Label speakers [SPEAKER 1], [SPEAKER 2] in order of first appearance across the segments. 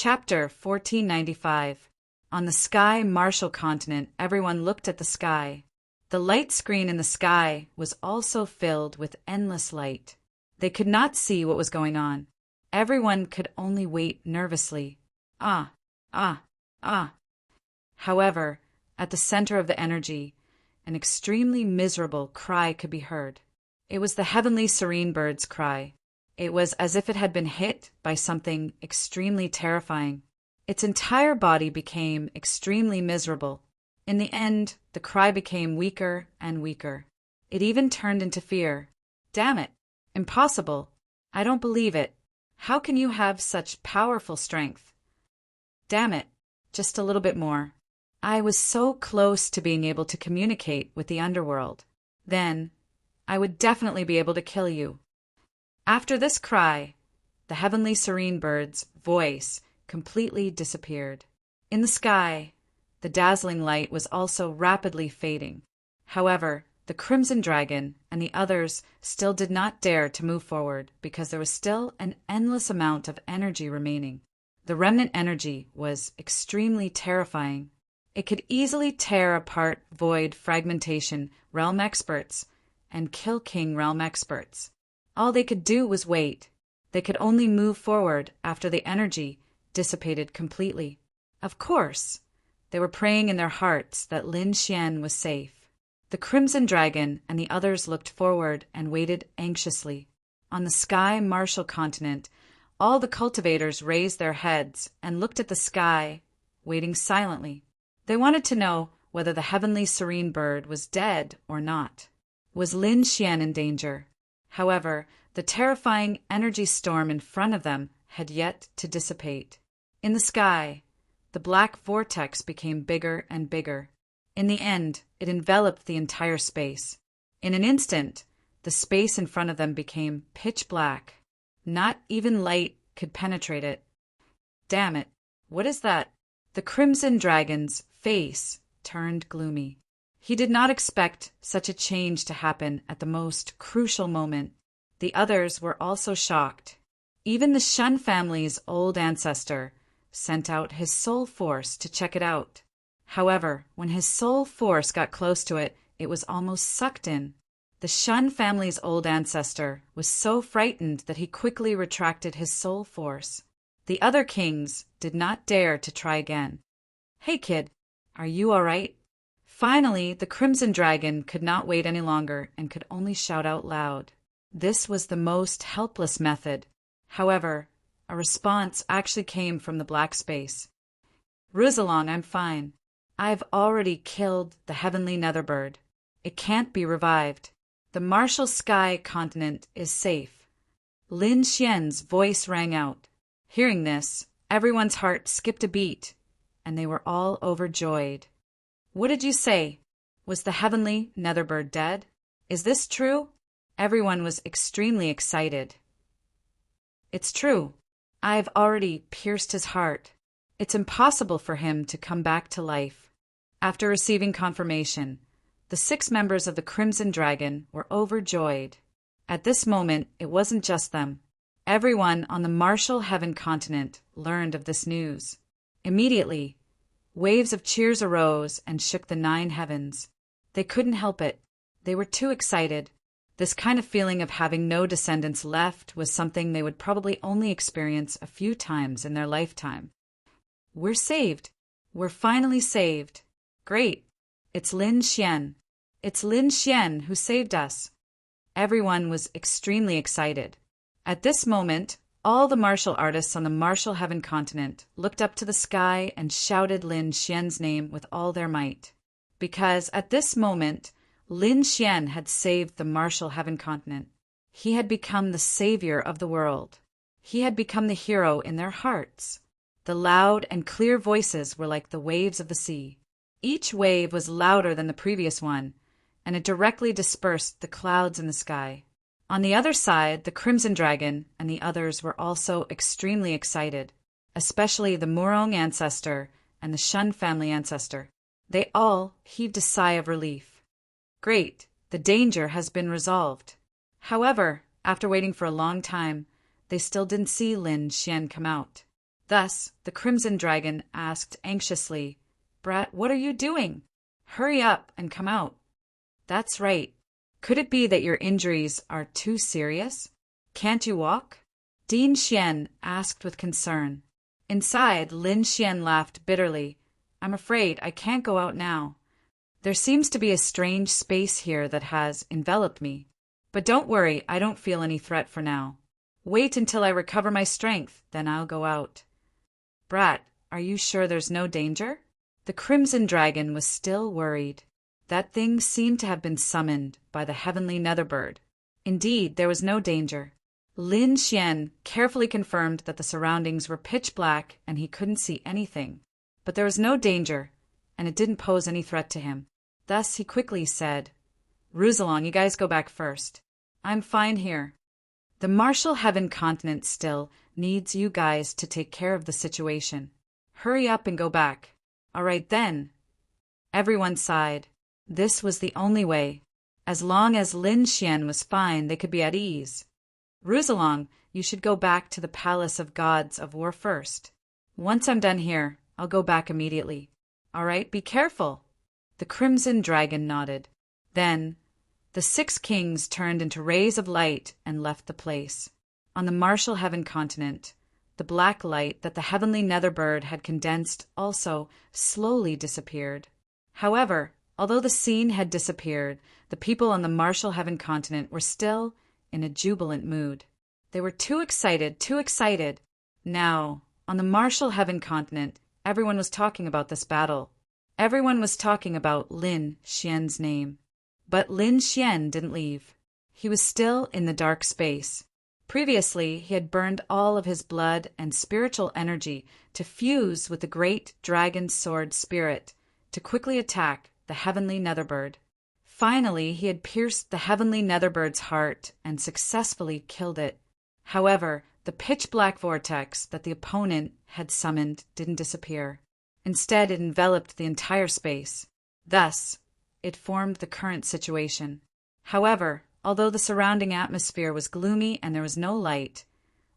[SPEAKER 1] Chapter 1495. On the sky Martial continent, everyone looked at the sky. The light screen in the sky was also filled with endless light. They could not see what was going on. Everyone could only wait nervously. Ah, ah, ah. However, at the center of the energy, an extremely miserable cry could be heard. It was the heavenly serene bird's cry. It was as if it had been hit by something extremely terrifying. Its entire body became extremely miserable. In the end, the cry became weaker and weaker. It even turned into fear. Damn it! Impossible! I don't believe it. How can you have such powerful strength? Damn it! Just a little bit more. I was so close to being able to communicate with the underworld. Then, I would definitely be able to kill you. After this cry, the heavenly serene bird's voice completely disappeared. In the sky, the dazzling light was also rapidly fading. However, the crimson dragon and the others still did not dare to move forward because there was still an endless amount of energy remaining. The remnant energy was extremely terrifying. It could easily tear apart void fragmentation realm experts and kill king realm experts. All they could do was wait. They could only move forward after the energy dissipated completely. Of course, they were praying in their hearts that Lin Xian was safe. The Crimson Dragon and the others looked forward and waited anxiously. On the sky Martial continent, all the cultivators raised their heads and looked at the sky, waiting silently. They wanted to know whether the heavenly serene bird was dead or not. Was Lin Xian in danger? However, the terrifying energy storm in front of them had yet to dissipate. In the sky, the black vortex became bigger and bigger. In the end, it enveloped the entire space. In an instant, the space in front of them became pitch black. Not even light could penetrate it. Damn it, what is that? The Crimson Dragon's face turned gloomy. He did not expect such a change to happen at the most crucial moment. The others were also shocked. Even the Shun family's old ancestor sent out his soul force to check it out. However, when his soul force got close to it, it was almost sucked in. The Shun family's old ancestor was so frightened that he quickly retracted his soul force. The other kings did not dare to try again. Hey kid, are you all right? Finally, the Crimson Dragon could not wait any longer and could only shout out loud. This was the most helpless method. However, a response actually came from the black space. Ruzalong, I'm fine. I've already killed the heavenly netherbird. It can't be revived. The Martial Sky continent is safe. Lin Xian's voice rang out. Hearing this, everyone's heart skipped a beat, and they were all overjoyed. What did you say? Was the heavenly netherbird dead? Is this true? Everyone was extremely excited. It's true. I've already pierced his heart. It's impossible for him to come back to life. After receiving confirmation, the 6 members of the Crimson Dragon were overjoyed. At this moment, it wasn't just them. Everyone on the Martial Heaven continent learned of this news. Immediately, waves of cheers arose and shook the 9 heavens. They couldn't help it. They were too excited. This kind of feeling of having no descendants left was something they would probably only experience a few times in their lifetime. We're saved. We're finally saved. Great. It's Lin Xian. It's Lin Xian who saved us. Everyone was extremely excited. At this moment, all the martial artists on the Martial Heaven continent looked up to the sky and shouted Lin Xian's name with all their might. Because at this moment, Lin Xian had saved the Martial Heaven continent. He had become the savior of the world. He had become the hero in their hearts. The loud and clear voices were like the waves of the sea. Each wave was louder than the previous one, and it directly dispersed the clouds in the sky. On the other side, the Crimson Dragon and the others were also extremely excited, especially the Murong ancestor and the Shun family ancestor. They all heaved a sigh of relief. Great, the danger has been resolved. However, after waiting for a long time, they still didn't see Lin Xian come out. Thus, the Crimson Dragon asked anxiously, "Brat, what are you doing? Hurry up and come out." "That's right. Could it be that your injuries are too serious? Can't you walk?" Dean Xian asked with concern. Inside, Lin Xian laughed bitterly. "I'm afraid I can't go out now. There seems to be a strange space here that has enveloped me. But don't worry, I don't feel any threat for now. Wait until I recover my strength, then I'll go out." "Brat, are you sure there's no danger?" The Crimson Dragon was still worried. That thing seemed to have been summoned by the heavenly Netherbird. Indeed, there was no danger. Lin Xian carefully confirmed that the surroundings were pitch black and he couldn't see anything. But there was no danger, and it didn't pose any threat to him. Thus he quickly said, "Roussillon, you guys go back first. I'm fine here. The Martial Heaven continent still needs you guys to take care of the situation. Hurry up and go back." "All right then." Everyone sighed. This was the only way. As long as Lin Xian was fine, they could be at ease. "Roussillon, you should go back to the Palace of Gods of War first. Once I'm done here, I'll go back immediately. All right, be careful." The Crimson Dragon nodded. Then the 6 kings turned into rays of light and left the place. On the Martial Heaven continent, the black light that the heavenly Netherbird had condensed also slowly disappeared. However, although the scene had disappeared, the people on the Martial Heaven continent were still in a jubilant mood. They were too excited, too excited. Now, on the Martial Heaven continent, everyone was talking about this battle. Everyone was talking about Lin Xian's name. But Lin Xian didn't leave. He was still in the dark space. Previously, he had burned all of his blood and spiritual energy to fuse with the great dragon sword spirit to quickly attack the heavenly Netherbird. Finally, he had pierced the heavenly Netherbird's heart and successfully killed it. However, the pitch-black vortex that the opponent had summoned didn't disappear. Instead, it enveloped the entire space. Thus, it formed the current situation. However, although the surrounding atmosphere was gloomy and there was no light,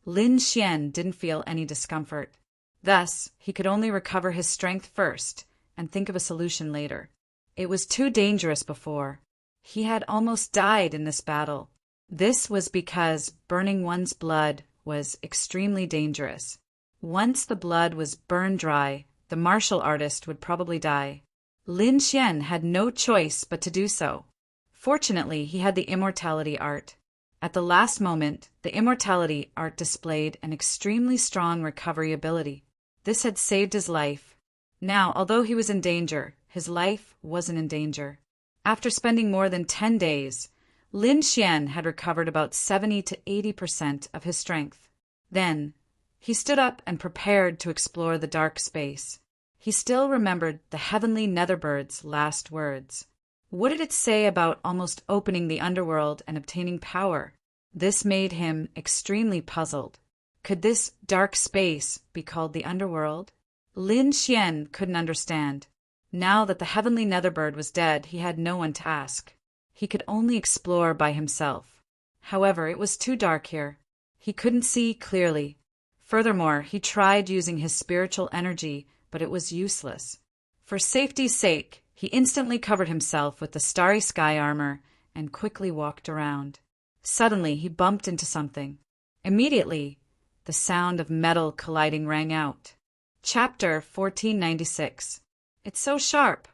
[SPEAKER 1] Lin Xian didn't feel any discomfort. Thus, he could only recover his strength first and think of a solution later. It was too dangerous before. He had almost died in this battle. This was because burning one's blood was extremely dangerous. Once the blood was burned dry, the martial artist would probably die. Lin Xian had no choice but to do so. Fortunately, he had the immortality art. At the last moment, the immortality art displayed an extremely strong recovery ability. This had saved his life. Now, although he was in danger, his life wasn't in danger. After spending more than 10 days, Lin Xian had recovered about 70 to 80% of his strength. Then, he stood up and prepared to explore the dark space. He still remembered the heavenly Netherbird's last words. What did it say about almost opening the underworld and obtaining power? This made him extremely puzzled. Could this dark space be called the underworld? Lin Xian couldn't understand. Now that the heavenly Netherbird was dead, he had no one to ask. He could only explore by himself. However, it was too dark here. He couldn't see clearly. Furthermore, he tried using his spiritual energy, but it was useless. For safety's sake, he instantly covered himself with the starry sky armor and quickly walked around. Suddenly, he bumped into something. Immediately, the sound of metal colliding rang out. Chapter 1496. It's so sharp.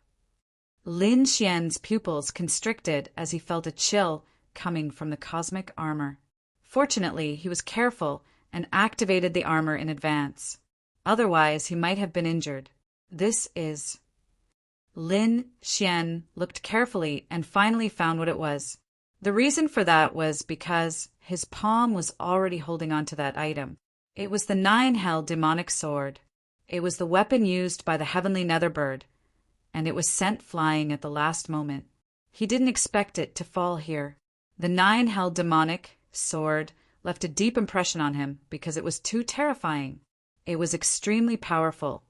[SPEAKER 1] Lin Xian's pupils constricted as he felt a chill coming from the cosmic armor. Fortunately, he was careful and activated the armor in advance. Otherwise, he might have been injured. This is... Lin Xian looked carefully and finally found what it was. The reason for that was because his palm was already holding on to that item. It was the 9-hell demonic sword. It was the weapon used by the heavenly Netherbird, and it was sent flying at the last moment. He didn't expect it to fall here. The 9-hell demonic sword left a deep impression on him because it was too terrifying. It was extremely powerful,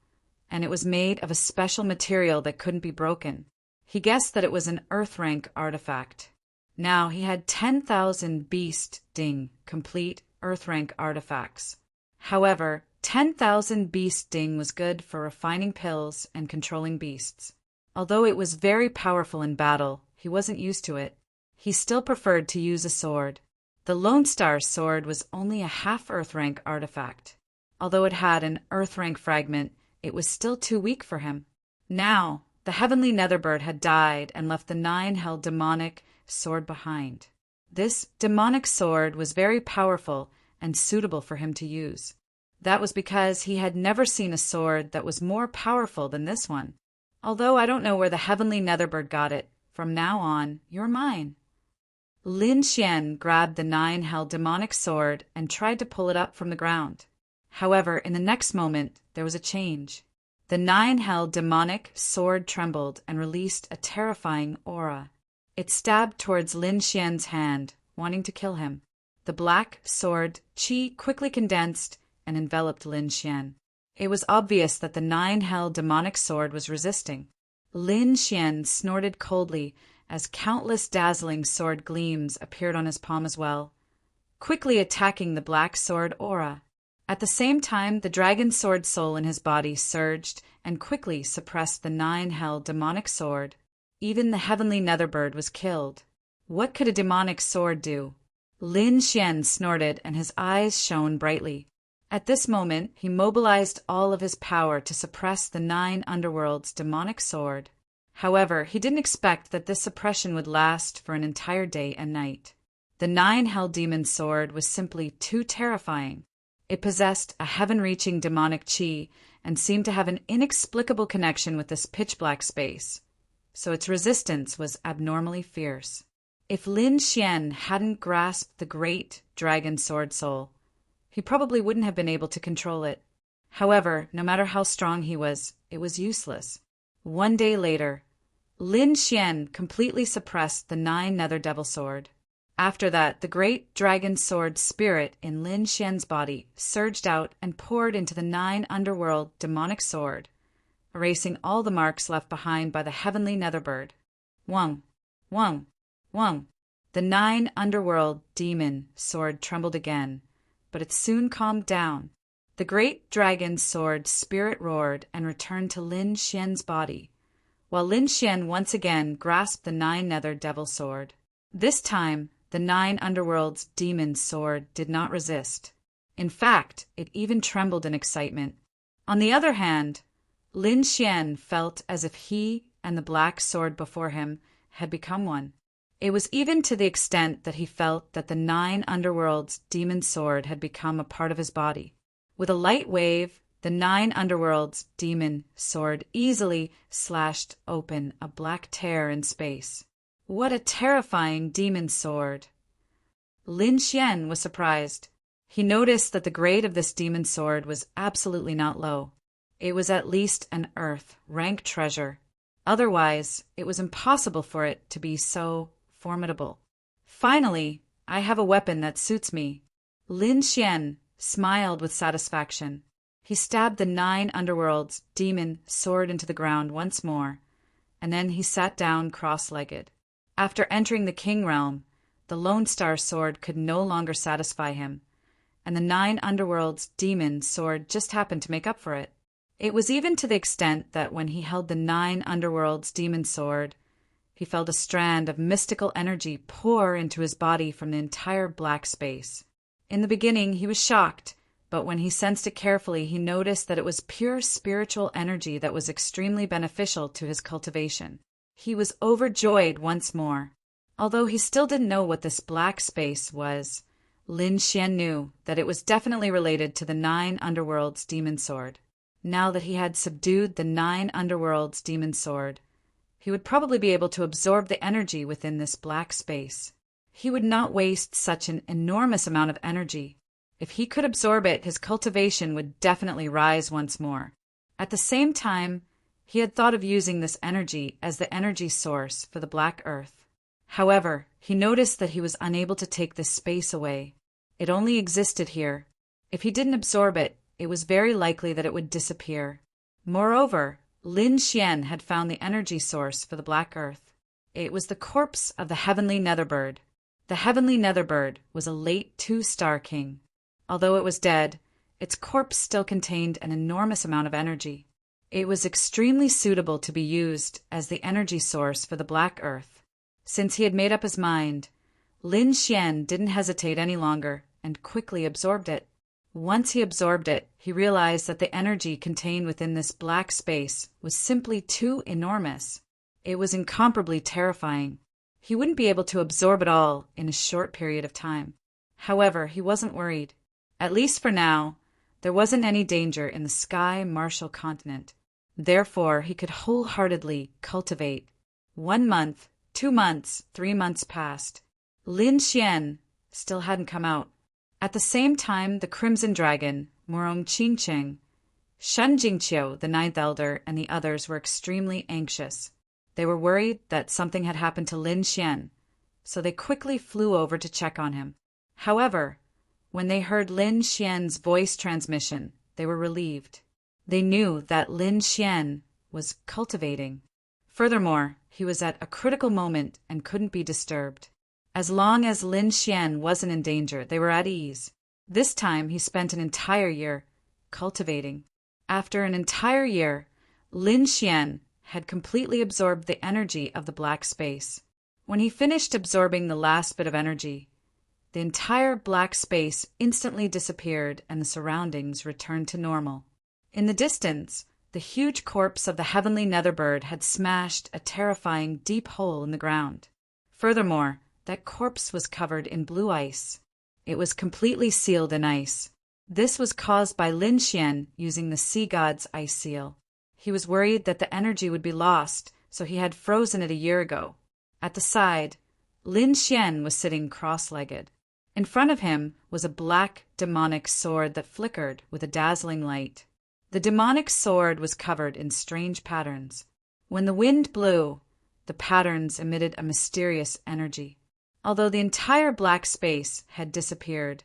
[SPEAKER 1] and it was made of a special material that couldn't be broken. He guessed that it was an Earth-rank artifact. Now he had 10,000 beast-ding complete Earth-rank artifacts. However, 10,000 beast sting was good for refining pills and controlling beasts. Although it was very powerful in battle, he wasn't used to it. He still preferred to use a sword. The Lone Star's sword was only a half Earth rank artifact. Although it had an Earth rank fragment, it was still too weak for him. Now, the heavenly Netherbird had died and left the 9-held demonic sword behind. This demonic sword was very powerful and suitable for him to use. That was because he had never seen a sword that was more powerful than this one. Although I don't know where the heavenly Netherbird got it, from now on, you're mine. Lin Xian grabbed the 9-held demonic sword and tried to pull it up from the ground. However, in the next moment, there was a change. The 9-held demonic sword trembled and released a terrifying aura. It stabbed towards Lin Xian's hand, wanting to kill him. The black sword qi quickly condensed and enveloped Lin Xian. It was obvious that the 9-held demonic sword was resisting. Lin Xian snorted coldly as countless dazzling sword gleams appeared on his palm as well, quickly attacking the black sword aura. At the same time, the dragon sword soul in his body surged and quickly suppressed the 9-held demonic sword. Even the heavenly Netherbird was killed. What could a demonic sword do? Lin Xian snorted and his eyes shone brightly. At this moment, he mobilized all of his power to suppress the 9 underworld's demonic sword. However, he didn't expect that this suppression would last for an entire day and night. The 9-held demon sword was simply too terrifying. It possessed a heaven-reaching demonic qi and seemed to have an inexplicable connection with this pitch-black space, so its resistance was abnormally fierce. If Lin Xian hadn't grasped the great dragon sword soul, he probably wouldn't have been able to control it. However, no matter how strong he was, it was useless. One day later, Lin Xian completely suppressed the 9 Nether Devil Sword. After that, the great dragon sword spirit in Lin Xian's body surged out and poured into the 9 underworld demonic sword, erasing all the marks left behind by the heavenly Netherbird. Wung, wung, wung. The 9 underworld demon sword trembled again, but it soon calmed down. The great dragon sword spirit roared and returned to Lin Xian's body, while Lin Xian once again grasped the 9 Nether Devil Sword. This time, the 9 underworld's demon sword did not resist. In fact, it even trembled in excitement. On the other hand, Lin Xian felt as if he and the black sword before him had become one. It was even to the extent that he felt that the 9 underworld's demon sword had become a part of his body. With a light wave, the 9 underworld's demon sword easily slashed open a black tear in space. What a terrifying demon sword! Lin Xian was surprised. He noticed that the grade of this demon sword was absolutely not low. It was at least an Earth rank treasure. Otherwise, it was impossible for it to be so formidable. Finally, I have a weapon that suits me. Lin Xian smiled with satisfaction. He stabbed the 9 underworld's demon sword into the ground once more, and then he sat down cross-legged. After entering the King Realm, the Lone Star sword could no longer satisfy him, and the 9 underworld's demon sword just happened to make up for it. It was even to the extent that when he held the 9 underworld's demon sword, he felt a strand of mystical energy pour into his body from the entire black space. In the beginning, he was shocked, but when he sensed it carefully, he noticed that it was pure spiritual energy that was extremely beneficial to his cultivation. He was overjoyed once more. Although he still didn't know what this black space was, Lin Xian knew that it was definitely related to the 9 underworld's demon sword. Now that he had subdued the 9 underworld's demon sword, he would probably be able to absorb the energy within this black space. He would not waste such an enormous amount of energy. If he could absorb it, his cultivation would definitely rise once more. At the same time, he had thought of using this energy as the energy source for the Black Earth. However, he noticed that he was unable to take this space away. It only existed here. If he didn't absorb it, it was very likely that it would disappear. Moreover, Lin Xian had found the energy source for the Black Earth. It was the corpse of the heavenly Netherbird. The heavenly Netherbird was a late 2-star king. Although it was dead, its corpse still contained an enormous amount of energy. It was extremely suitable to be used as the energy source for the Black Earth. Since he had made up his mind, Lin Xian didn't hesitate any longer and quickly absorbed it. Once he absorbed it, he realized that the energy contained within this black space was simply too enormous. It was incomparably terrifying. He wouldn't be able to absorb it all in a short period of time. However, he wasn't worried. At least for now, there wasn't any danger in the Sky Martial Continent. Therefore, he could wholeheartedly cultivate. 1 month, 2 months, 3 months passed. Lin Xian still hadn't come out. At the same time, the Crimson Dragon, Murong Qingcheng, Shen Jingqiu, the Ninth Elder, and the others were extremely anxious. They were worried that something had happened to Lin Xian, so they quickly flew over to check on him. However, when they heard Lin Xian's voice transmission, they were relieved. They knew that Lin Xian was cultivating. Furthermore, he was at a critical moment and couldn't be disturbed. As long as Lin Xian wasn't in danger, they were at ease. This time he spent an entire year cultivating. After an entire year, Lin Xian had completely absorbed the energy of the black space. When he finished absorbing the last bit of energy, the entire black space instantly disappeared and the surroundings returned to normal. In the distance, the huge corpse of the heavenly netherbird had smashed a terrifying deep hole in the ground. Furthermore, that corpse was covered in blue ice. It was completely sealed in ice. This was caused by Lin Xian using the sea god's ice seal. He was worried that the energy would be lost, so he had frozen it a year ago. At the side, Lin Xian was sitting cross-legged. In front of him was a black demonic sword that flickered with a dazzling light. The demonic sword was covered in strange patterns. When the wind blew, the patterns emitted a mysterious energy. Although the entire black space had disappeared,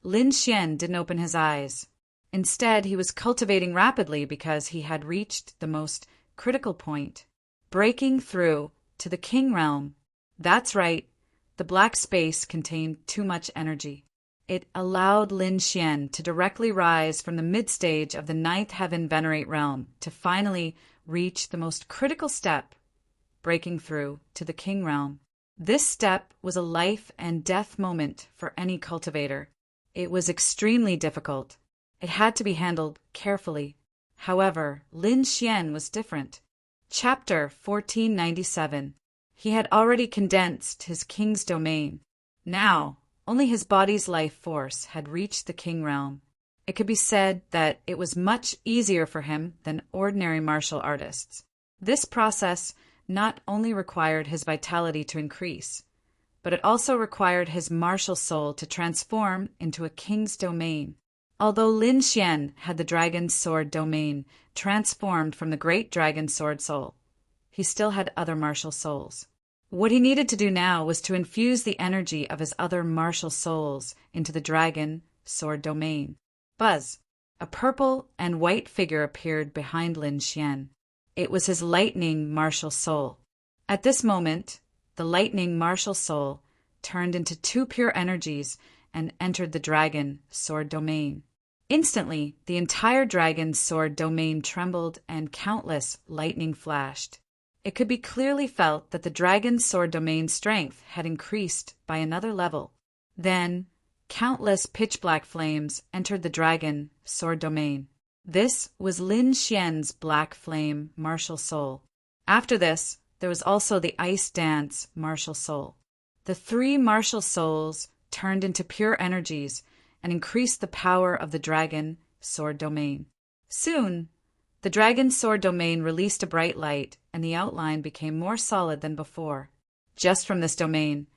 [SPEAKER 1] Lin Xian didn't open his eyes. Instead, he was cultivating rapidly because he had reached the most critical point, breaking through to the King Realm. That's right, the black space contained too much energy. It allowed Lin Xian to directly rise from the mid-stage of the Ninth Heaven Venerate Realm to finally reach the most critical step, breaking through to the King Realm. This step was a life and death moment for any cultivator. It was extremely difficult. It had to be handled carefully. However, Lin Xian was different. Chapter 1497. He had already condensed his king's domain. Now, only his body's life force had reached the king realm. It could be said that it was much easier for him than ordinary martial artists. This process not only required his vitality to increase, but it also required his martial soul to transform into a king's domain. Although Lin Xian had the dragon's sword domain transformed from the great dragon sword soul, he still had other martial souls. What he needed to do now was to infuse the energy of his other martial souls into the dragon sword domain. Buzz! A purple and white figure appeared behind Lin Xian. It was his lightning martial soul. At this moment, the lightning martial soul turned into 2 pure energies and entered the dragon sword domain. Instantly, the entire dragon sword domain trembled and countless lightning flashed. It could be clearly felt that the dragon sword domain's strength had increased by another level. Then, countless pitch-black flames entered the dragon sword domain. This was Lin Xian's black flame martial soul. After this, there was also the ice dance martial soul. The 3 martial souls turned into pure energies and increased the power of the dragon sword domain. Soon, the dragon sword domain released a bright light, and the outline became more solid than before. Just from this domain,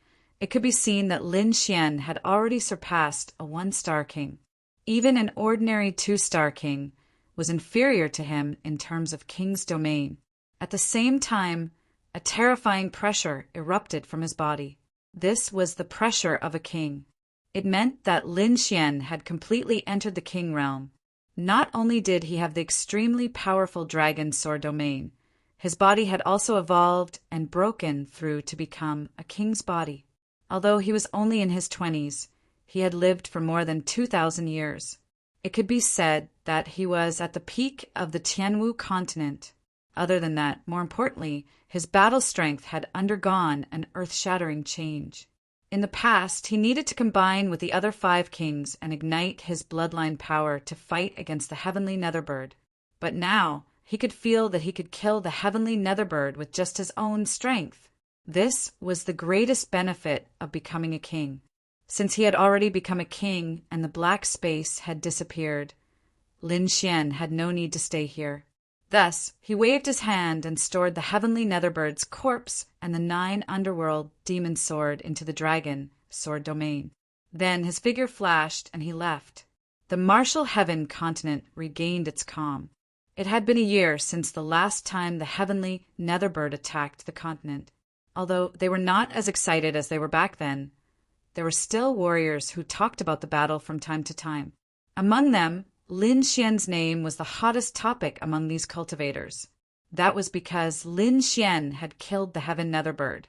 [SPEAKER 1] it could be seen that Lin Xian had already surpassed a 1-star king. Even an ordinary 2-star king was inferior to him in terms of king's domain. At the same time, a terrifying pressure erupted from his body. This was the pressure of a king. It meant that Lin Xian had completely entered the king realm. Not only did he have the extremely powerful dragon sword domain, his body had also evolved and broken through to become a king's body. Although he was only in his 20s, he had lived for more than 2,000 years. It could be said that he was at the peak of the Tianwu continent. Other than that, more importantly, his battle strength had undergone an earth-shattering change. In the past, he needed to combine with the other 5 kings and ignite his bloodline power to fight against the heavenly Netherbird. But now, he could feel that he could kill the heavenly Netherbird with just his own strength. This was the greatest benefit of becoming a king. Since he had already become a king and the black space had disappeared, Lin Xian had no need to stay here. Thus, he waved his hand and stored the heavenly Netherbird's corpse and the 9 underworld demon sword into the dragon sword domain. Then his figure flashed and he left. The martial heaven continent regained its calm. It had been a year since the last time the heavenly Netherbird attacked the continent. Although they were not as excited as they were back then, there were still warriors who talked about the battle from time to time. Among them, Lin Xian's name was the hottest topic among these cultivators. That was because Lin Xian had killed the Heaven Netherbird.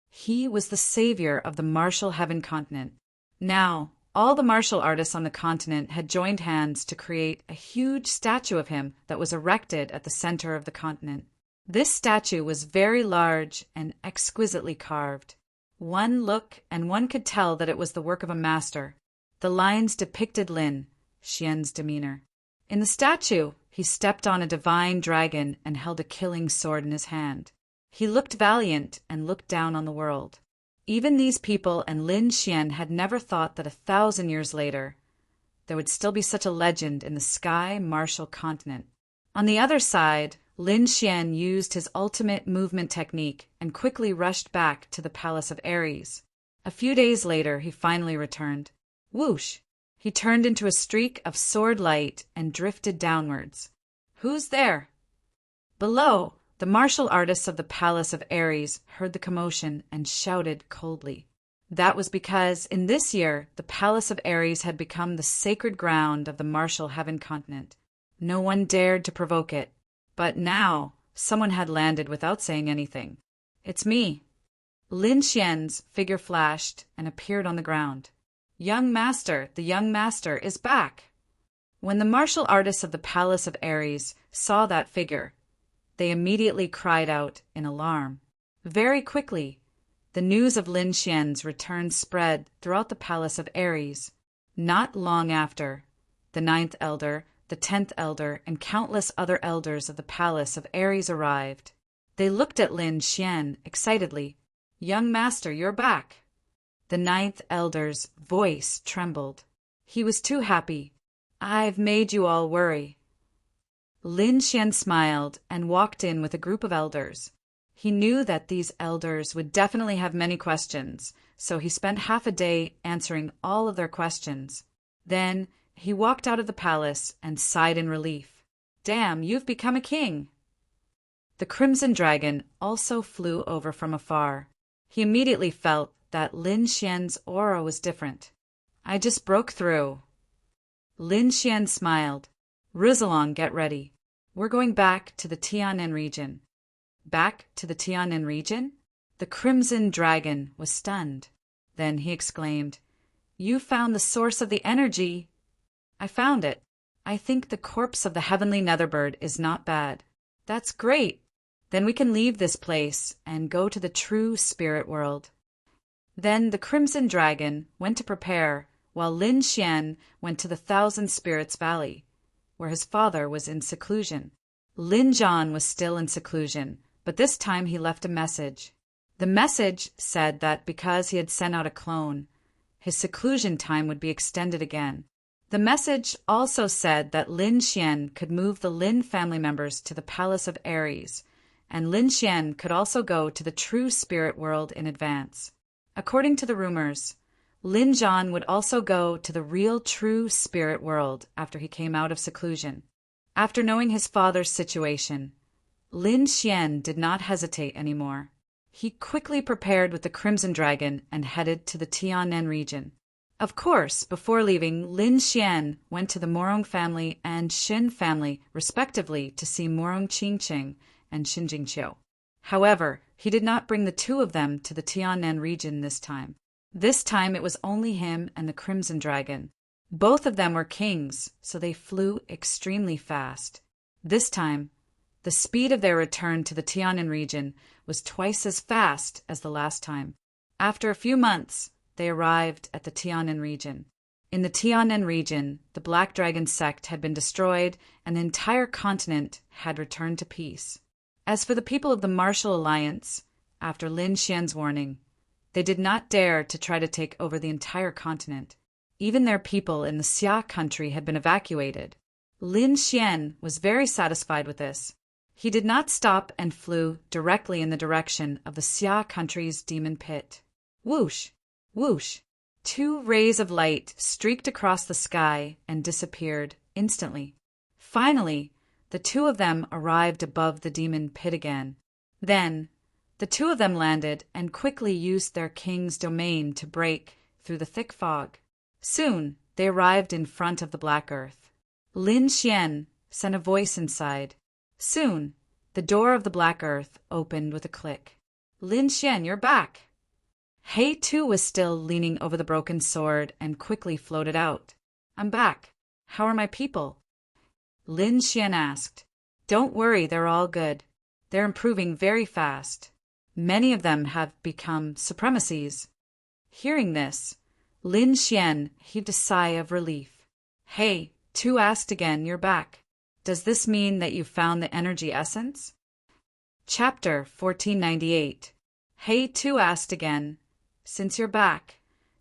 [SPEAKER 1] He was the savior of the martial heaven continent. Now, all the martial artists on the continent had joined hands to create a huge statue of him that was erected at the center of the continent. This statue was very large and exquisitely carved. One look and one could tell that it was the work of a master. The lines depicted Lin Xian's demeanor. In the statue, he stepped on a divine dragon and held a killing sword in his hand. He looked valiant and looked down on the world. Even these people and Lin Xian had never thought that 1,000 years later, there would still be such a legend in the sky martial continent. On the other side, Lin Xian used his ultimate movement technique and quickly rushed back to the palace of Ares. A few days later, he finally returned. Whoosh! He turned into a streak of sword light and drifted downwards. Who's there? Below, the martial artists of the palace of Ares heard the commotion and shouted coldly. That was because, in this year, the palace of Ares had become the sacred ground of the martial heaven continent. No one dared to provoke it. But now, someone had landed without saying anything. It's me. Lin Xian's figure flashed and appeared on the ground. Young master, the young master is back. When the martial artists of the palace of Ares saw that figure, they immediately cried out in alarm. Very quickly, the news of Lin Xian's return spread throughout the palace of Ares. Not long after, the 9th elder, the 10th elder, and countless other elders of the palace of Ares arrived. They looked at Lin Xian excitedly. Young master, you're back. The 9th elder's voice trembled. He was too happy. I've made you all worry. Lin Xian smiled and walked in with a group of elders. He knew that these elders would definitely have many questions, so he spent half a day answering all of their questions. Then he walked out of the palace and sighed in relief. Damn, you've become a king. The Crimson Dragon also flew over from afar. He immediately felt that Lin Xian's aura was different. I just broke through. Lin Xian smiled. Rizalong, get ready. We're going back to the Tianan region. Back to the Tianan region? The Crimson Dragon was stunned. Then he exclaimed, You found the source of the energy. I found it. I think the corpse of the heavenly Netherbird is not bad. That's great. Then we can leave this place and go to the true spirit world. Then the Crimson Dragon went to prepare, while Lin Xian went to the Thousand Spirits Valley, where his father was in seclusion. Lin Zhan was still in seclusion, but this time he left a message. The message said that because he had sent out a clone, his seclusion time would be extended again. The message also said that Lin Xian could move the Lin family members to the palace of Ares, and Lin Xian could also go to the true spirit world in advance. According to the rumors, Lin Zhan would also go to the real true spirit world after he came out of seclusion. After knowing his father's situation, Lin Xian did not hesitate anymore. He quickly prepared with the Crimson Dragon and headed to the Tianan region. Of course, before leaving, Lin Xian went to the Morong family and Xin family, respectively, to see Morong Qingqing and Xin Jingqiu. However, he did not bring the two of them to the Tianan region this time. This time it was only him and the Crimson Dragon. Both of them were kings, so they flew extremely fast. This time, the speed of their return to the Tianan region was twice as fast as the last time. After a few months, they arrived at the Tianan region. In the Tianan region, the Black Dragon sect had been destroyed and the entire continent had returned to peace. As for the people of the Martial Alliance, after Lin Xian's warning, they did not dare to try to take over the entire continent. Even their people in the Xia country had been evacuated. Lin Xian was very satisfied with this. He did not stop and flew directly in the direction of the Xia country's demon pit. Whoosh! Whoosh! 2 rays of light streaked across the sky and disappeared instantly. Finally, the 2 of them arrived above the demon pit again. Then, the 2 of them landed and quickly used their king's domain to break through the thick fog. Soon, they arrived in front of the Black Earth. Lin Xian sent a voice inside. Soon, the door of the Black Earth opened with a click. Lin Xian, you're back! He too was still leaning over the broken sword and quickly floated out. I'm back. How are my people? Lin Xian asked. Don't worry, they're all good. They're improving very fast. Many of them have become supremacies. Hearing this, Lin Xian heaved a sigh of relief. Hey, Tu asked again, you're back. Does this mean that you found the energy essence? Chapter 1498. Hey, Tu asked again, since you're back,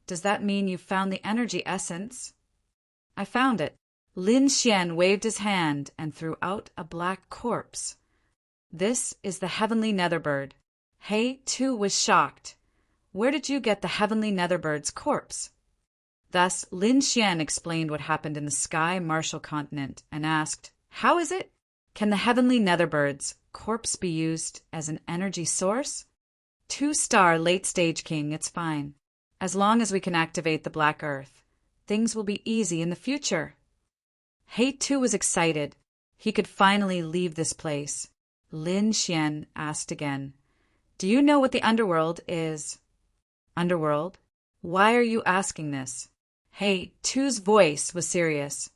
[SPEAKER 1] does that mean you found the energy essence? I found it. Lin Xian waved his hand and threw out a black corpse. This is the heavenly netherbird. He too was shocked. Where did you get the heavenly netherbird's corpse? Thus Lin Xian explained what happened in the sky martial continent and asked, how is it? Can the heavenly netherbird's corpse be used as an energy source? 2-star late-stage king, it's fine. As long as we can activate the Black Earth, things will be easy in the future. He too was excited. He could finally leave this place. Lin Xian asked again, do you know what the underworld is? Underworld? Why are you asking this? He too's voice was serious.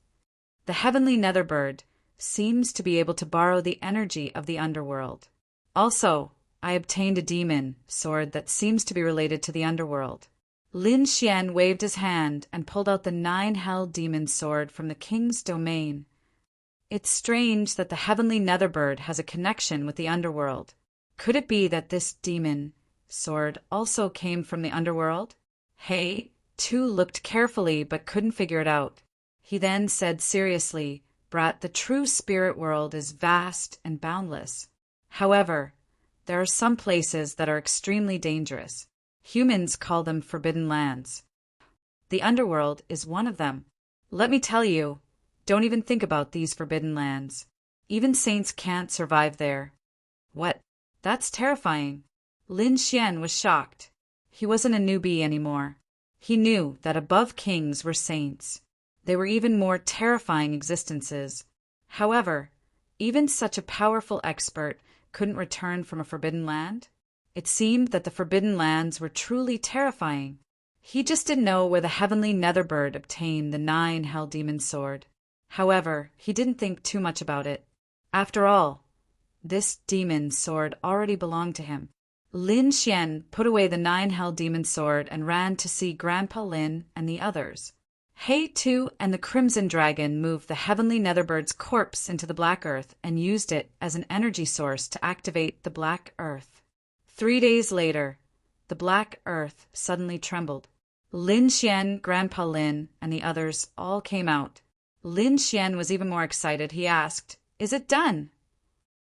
[SPEAKER 1] The heavenly netherbird seems to be able to borrow the energy of the underworld. Also, I obtained a demon sword that seems to be related to the underworld. Lin Xian waved his hand and pulled out the 9-hell demon sword from the king's domain. It's strange that the heavenly netherbird has a connection with the underworld. Could it be that this demon sword also came from the underworld? He too looked carefully but couldn't figure it out. He then said seriously, Brat, the true spirit world is vast and boundless. However, there are some places that are extremely dangerous. Humans call them forbidden lands. The underworld is one of them. Let me tell you, don't even think about these forbidden lands. Even saints can't survive there. What? That's terrifying. Lin Xian was shocked. He wasn't a newbie anymore. He knew that above kings were saints. They were even more terrifying existences. However, even such a powerful expert couldn't return from a forbidden land. It seemed that the forbidden lands were truly terrifying. He just didn't know where the heavenly netherbird obtained the 9-hell demon sword. However, he didn't think too much about it. After all, this demon sword already belonged to him. Lin Xian put away the 9-hell demon sword and ran to see Grandpa Lin and the others. He too and the Crimson Dragon moved the heavenly netherbird's corpse into the Black Earth and used it as an energy source to activate the Black Earth. 3 days later, the Black Earth suddenly trembled. Lin Xian, Grandpa Lin, and the others all came out. Lin Xian was even more excited. He asked, Is it done?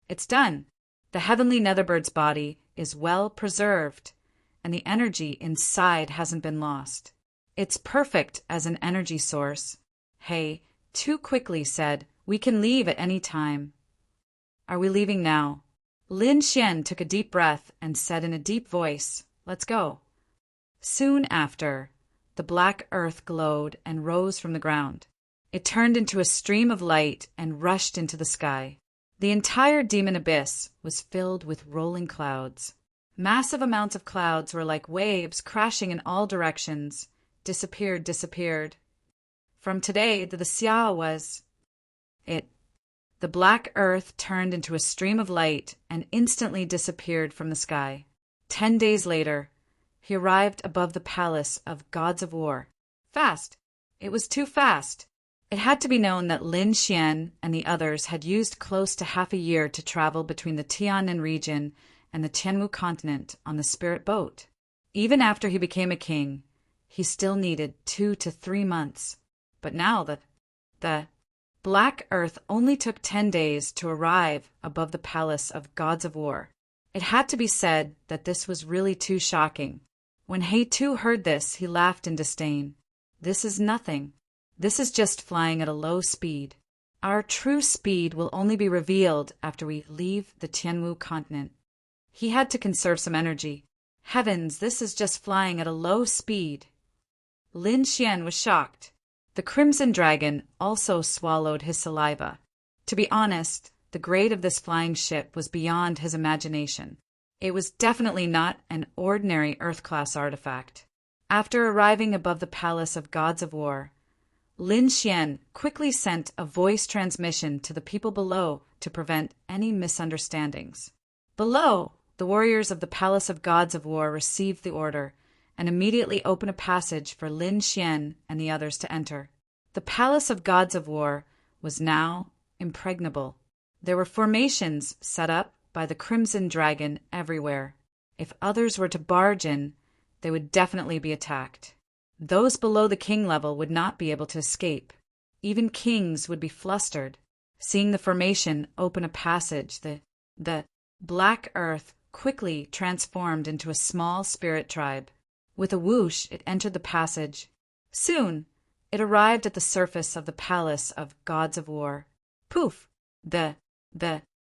[SPEAKER 1] It's done. The heavenly netherbird's body is well preserved, and the energy inside hasn't been lost. It's perfect as an energy source. He too quickly said, We can leave at any time. Are we leaving now? Lin Xian took a deep breath and said in a deep voice, Let's go. Soon after, the Black Earth glowed and rose from the ground. It turned into a stream of light and rushed into the sky. The entire demon abyss was filled with rolling clouds. Massive amounts of clouds were like waves crashing in all directions. Disappeared. From today, the Xia was it. The black earth turned into a stream of light and instantly disappeared from the sky. 10 days later, he arrived above the palace of gods of war. Fast. It was too fast. It had to be known that Lin Xian and the others had used close to half a year to travel between the Tianan region and the Tianwu continent on the spirit boat. Even after he became a king, he still needed 2 to 3 months. But now the black earth only took 10 days to arrive above the palace of gods of war. It had to be said that this was really too shocking. When He Tu heard this, he laughed in disdain. This is nothing. This is just flying at a low speed. Our true speed will only be revealed after we leave the Tianwu continent. He had to conserve some energy. Heavens, this is just flying at a low speed. Lin Xian was shocked. The Crimson Dragon also swallowed his saliva. To be honest, the grade of this flying ship was beyond his imagination. It was definitely not an ordinary Earth-class artifact. After arriving above the palace of gods of war, Lin Xian quickly sent a voice transmission to the people below to prevent any misunderstandings. Below, the warriors of the palace of gods of war received the order and immediately opened a passage for Lin Xian and the others to enter. The palace of gods of war was now impregnable. There were formations set up by the Crimson Dragon everywhere. If others were to barge in, they would definitely be attacked. Those below the king level would not be able to escape. Even kings would be flustered. Seeing the formation open a passage, the black earth quickly transformed into a small spirit tribe. With a whoosh, it entered the passage. Soon, it arrived at the surface of the palace of gods of war. Poof! The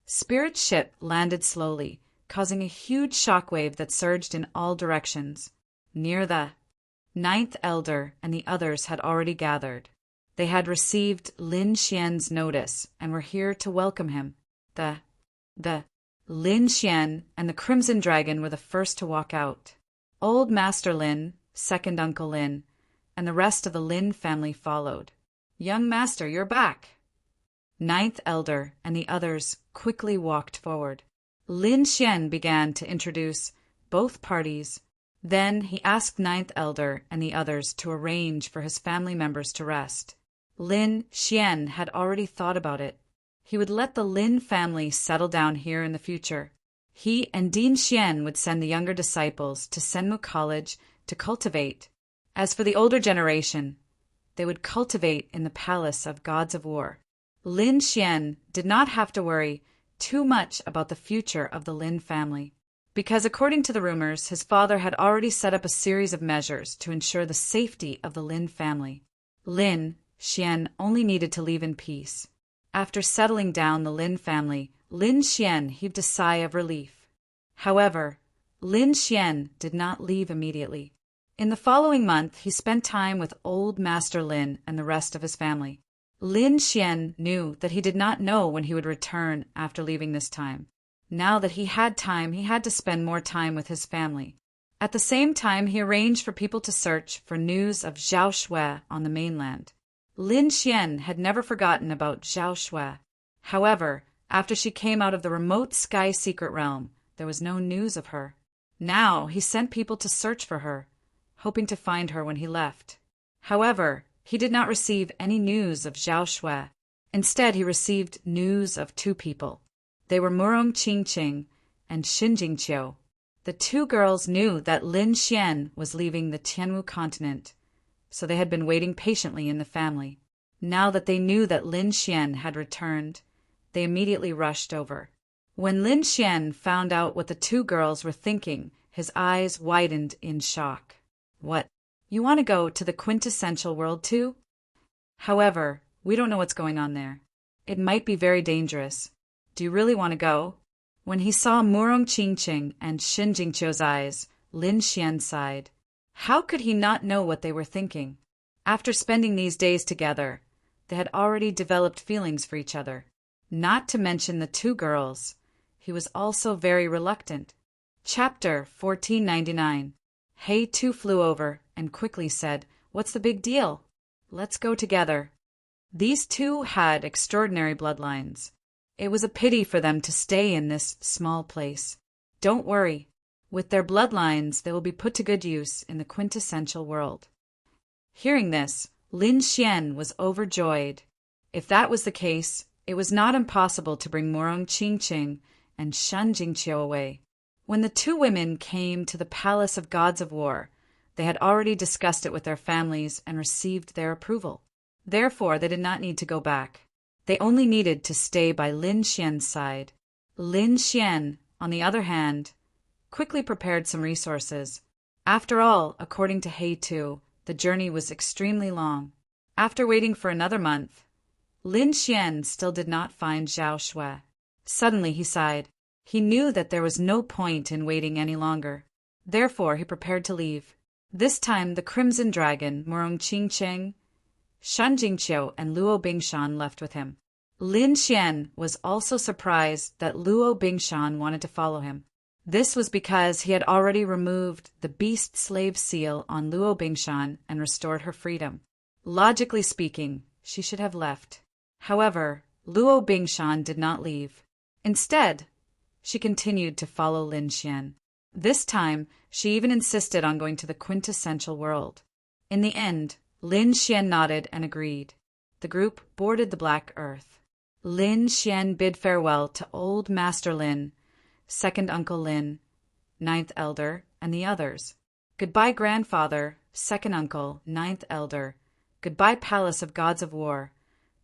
[SPEAKER 1] spirit ship landed slowly, causing a huge shockwave that surged in all directions. Near the 9th Elder and the others had already gathered. They had received Lin Xian's notice and were here to welcome him. The Lin Xian and the Crimson Dragon were the first to walk out. Old Master Lin, second Uncle Lin, and the rest of the Lin family followed. Young Master, you're back. 9th Elder and the others quickly walked forward. Lin Xian began to introduce both parties. Then he asked 9th Elder and the others to arrange for his family members to rest. Lin Xian had already thought about it. He would let the Lin family settle down here in the future. He and Dean Xian would send the younger disciples to Senmu College to cultivate. As for the older generation, they would cultivate in the palace of gods of war. Lin Xian did not have to worry too much about the future of the Lin family, because according to the rumors, his father had already set up a series of measures to ensure the safety of the Lin family. Lin Xian only needed to leave in peace. After settling down the Lin family, Lin Xian heaved a sigh of relief. However, Lin Xian did not leave immediately. In the following month, he spent time with old Master Lin and the rest of his family. Lin Xian knew that he did not know when he would return after leaving this time. Now that he had time, he had to spend more time with his family. At the same time, he arranged for people to search for news of Zhao Shui on the mainland. Lin Xian had never forgotten about Zhao Shui. However, after she came out of the remote sky secret realm, there was no news of her. Now he sent people to search for her, hoping to find her when he left. However, he did not receive any news of Zhao Shui. Instead, he received news of 2 people. They were Murong Qingqing and Xinjing Qiu. The 2 girls knew that Lin Xian was leaving the Tianwu continent, so they had been waiting patiently in the family. Now that they knew that Lin Xian had returned, they immediately rushed over. When Lin Xian found out what the 2 girls were thinking, his eyes widened in shock. What? You want to go to the quintessential world too? However, we don't know what's going on there. It might be very dangerous. Do you really want to go? When he saw Murong Qingqing and Xinjing Qiu's eyes, Lin Xian sighed. How could he not know what they were thinking? After spending these days together, they had already developed feelings for each other. Not to mention the 2 girls, he was also very reluctant. Chapter 1499. He Tu flew over and quickly said, "What's the big deal?" let's go together. These two had extraordinary bloodlines. It was a pity for them to stay in this small place. Don't worry. With their bloodlines, they will be put to good use in the quintessential world. Hearing this, Lin Xian was overjoyed. If that was the case, it was not impossible to bring Morong Qingqing and Shan Jingqiu away. When the two women came to the Palace of Gods of War, they had already discussed it with their families and received their approval. Therefore, they did not need to go back. They only needed to stay by Lin Xian's side. Lin Xian, on the other hand, quickly prepared some resources. After all, according to He Tu, the journey was extremely long. After waiting for another month, Lin Xian still did not find Zhao Shui. Suddenly he sighed. He knew that there was no point in waiting any longer. Therefore, he prepared to leave. This time, the Crimson Dragon, Morong Qingqing, Shan Jingqiu, and Luo Bingshan left with him. Lin Xian was also surprised that Luo Bingshan wanted to follow him. This was because he had already removed the beast slave seal on Luo Bingshan and restored her freedom. Logically speaking, she should have left. However, Luo Bingshan did not leave. Instead, she continued to follow Lin Xian. This time, she even insisted on going to the quintessential world. In the end, Lin Xian nodded and agreed. The group boarded the Black Earth. Lin Xian bid farewell to Old Master Lin, Second Uncle Lin, Ninth Elder, and the others. Goodbye, Grandfather, Second Uncle, Ninth Elder. Goodbye, Palace of Gods of War.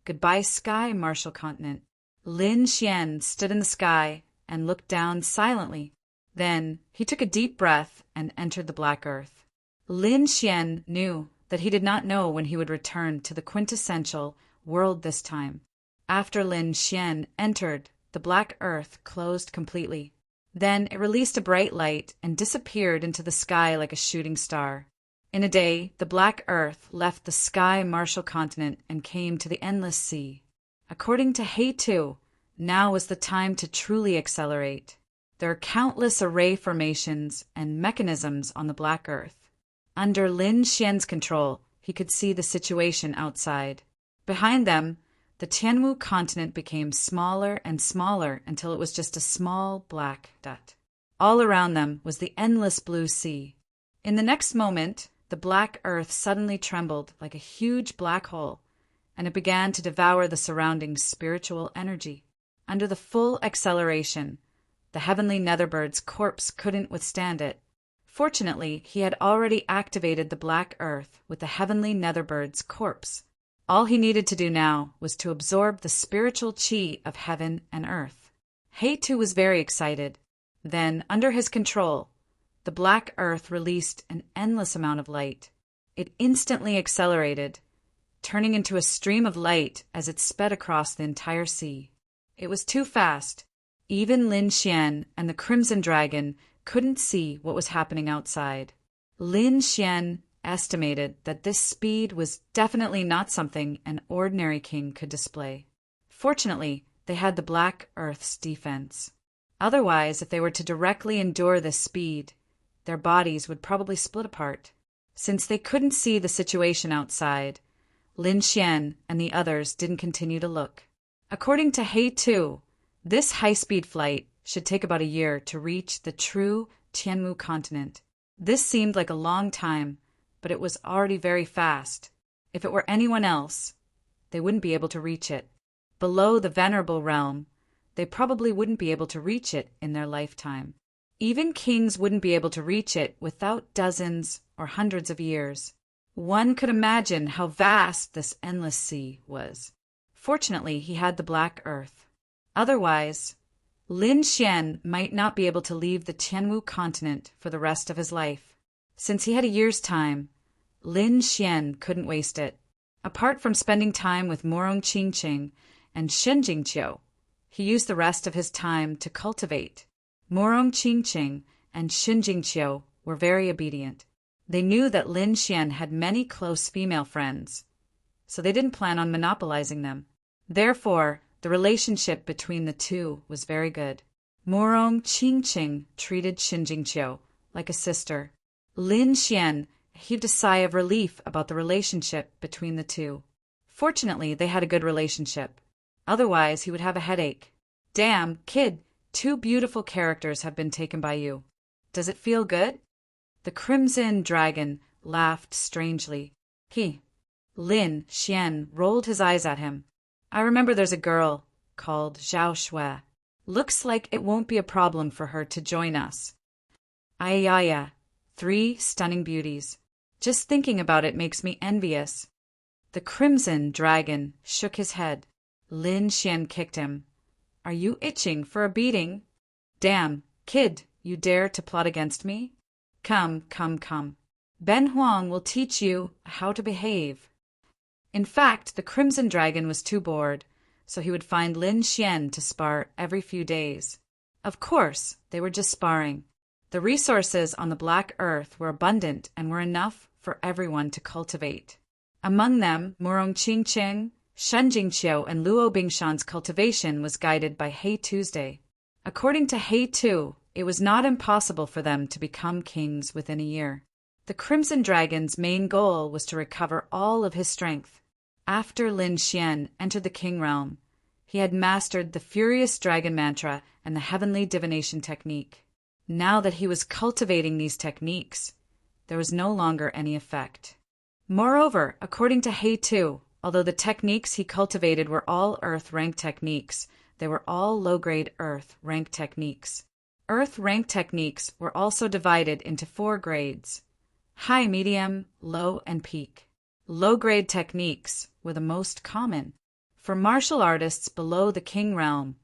[SPEAKER 1] Goodbye, Sky Martial Continent. Lin Xian stood in the sky and looked down silently. Then he took a deep breath and entered the Black Earth. Lin Xian knew that he did not know when he would return to the quintessential world this time. After Lin Xian entered, the Black Earth closed completely. Then it released a bright light and disappeared into the sky like a shooting star. In a day, the Black Earth left the Sky Martial Continent and came to the Endless Sea. According to He Tu, now was the time to truly accelerate. There are countless array formations and mechanisms on the Black Earth. Under Lin Xian's control, he could see the situation outside. Behind them, the Tianwu continent became smaller and smaller until it was just a small black dot. All around them was the endless blue sea. In the next moment, the Black Earth suddenly trembled like a huge black hole, and it began to devour the surrounding spiritual energy. Under the full acceleration, the heavenly Netherbird's corpse couldn't withstand it. Fortunately, he had already activated the Black Earth with the heavenly Netherbird's corpse. All he needed to do now was to absorb the spiritual chi of heaven and earth. He Tu was very excited. Then, under his control, the Black Earth released an endless amount of light. It instantly accelerated, turning into a stream of light as it sped across the entire sea. It was too fast. Even Lin Xian and the Crimson Dragon couldn't see what was happening outside. Lin Xian estimated that this speed was definitely not something an ordinary king could display. Fortunately, they had the Black Earth's defense. Otherwise, if they were to directly endure this speed, their bodies would probably split apart. Since they couldn't see the situation outside, Lin Xian and the others didn't continue to look. According to He Tu, this high-speed flight should take about a year to reach the true Tianwu continent. This seemed like a long time, but it was already very fast. If it were anyone else, they wouldn't be able to reach it. Below the Venerable Realm, they probably wouldn't be able to reach it in their lifetime. Even kings wouldn't be able to reach it without dozens or hundreds of years. One could imagine how vast this endless sea was. Fortunately, he had the Black Earth. Otherwise, Lin Xian might not be able to leave the Tianwu continent for the rest of his life. Since he had a year's time, Lin Xian couldn't waste it. Apart from spending time with Morong Qingqing and Shen Jingqiu, he used the rest of his time to cultivate. Morong Qingqing and Shen Jingqiu were very obedient. They knew that Lin Xian had many close female friends, so they didn't plan on monopolizing them. Therefore, the relationship between the two was very good. Morong Qingqing treated Shen Jingqiu like a sister. Lin Xian heaved a sigh of relief about the relationship between the two. Fortunately, they had a good relationship. Otherwise, he would have a headache. Damn, kid, 2 beautiful characters have been taken by you. Does it feel good? The Crimson Dragon laughed strangely. Lin Xian rolled his eyes at him. I remember there's a girl called Zhao Shui. Looks like it won't be a problem for her to join us. Ayaya, 3 stunning beauties. Just thinking about it makes me envious. The Crimson Dragon shook his head. Lin Xian kicked him. Are you itching for a beating? Damn, kid, you dare to plot against me? Come. Ben Huang will teach you how to behave. In fact, the Crimson Dragon was too bored, so he would find Lin Xian to spar every few days. Of course, they were just sparring. The resources on the Black Earth were abundant and were enough for everyone to cultivate. Among them, Murong Qingqing, Shen Jingqiu, and Luo Bingshan's cultivation was guided by He Tuesday. According to He Tu, it was not impossible for them to become kings within a year. The Crimson Dragon's main goal was to recover all of his strength. After Lin Xian entered the King Realm, he had mastered the Furious Dragon Mantra and the Heavenly Divination Technique. Now that he was cultivating these techniques, there was no longer any effect. Moreover, according to He Tu, although the techniques he cultivated were all Earth rank techniques, they were all low-grade Earth rank techniques. Earth rank techniques were also divided into 4 grades: high, medium, low, and peak. Low-grade techniques were the most common. For martial artists below the King Realm,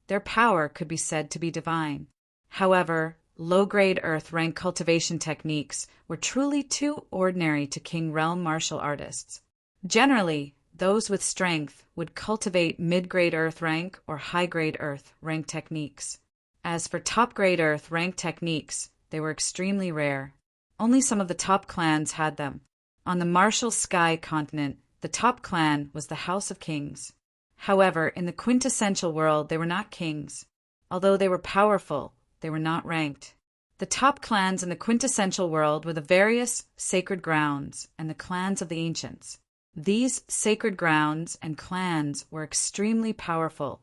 [SPEAKER 1] their power could be said to be divine. However, low-grade Earth rank cultivation techniques were truly too ordinary to King Realm martial artists. Generally, those with strength would cultivate mid-grade Earth rank or high-grade Earth rank techniques. As for top-grade Earth rank techniques, they were extremely rare. Only some of the top clans had them. On the martial sky continent, the top clan was the House of Kings. However, in the quintessential world, they were not kings. Although they were powerful, they were not ranked. The top clans in the quintessential world were the various sacred grounds and the clans of the ancients. These sacred grounds and clans were extremely powerful,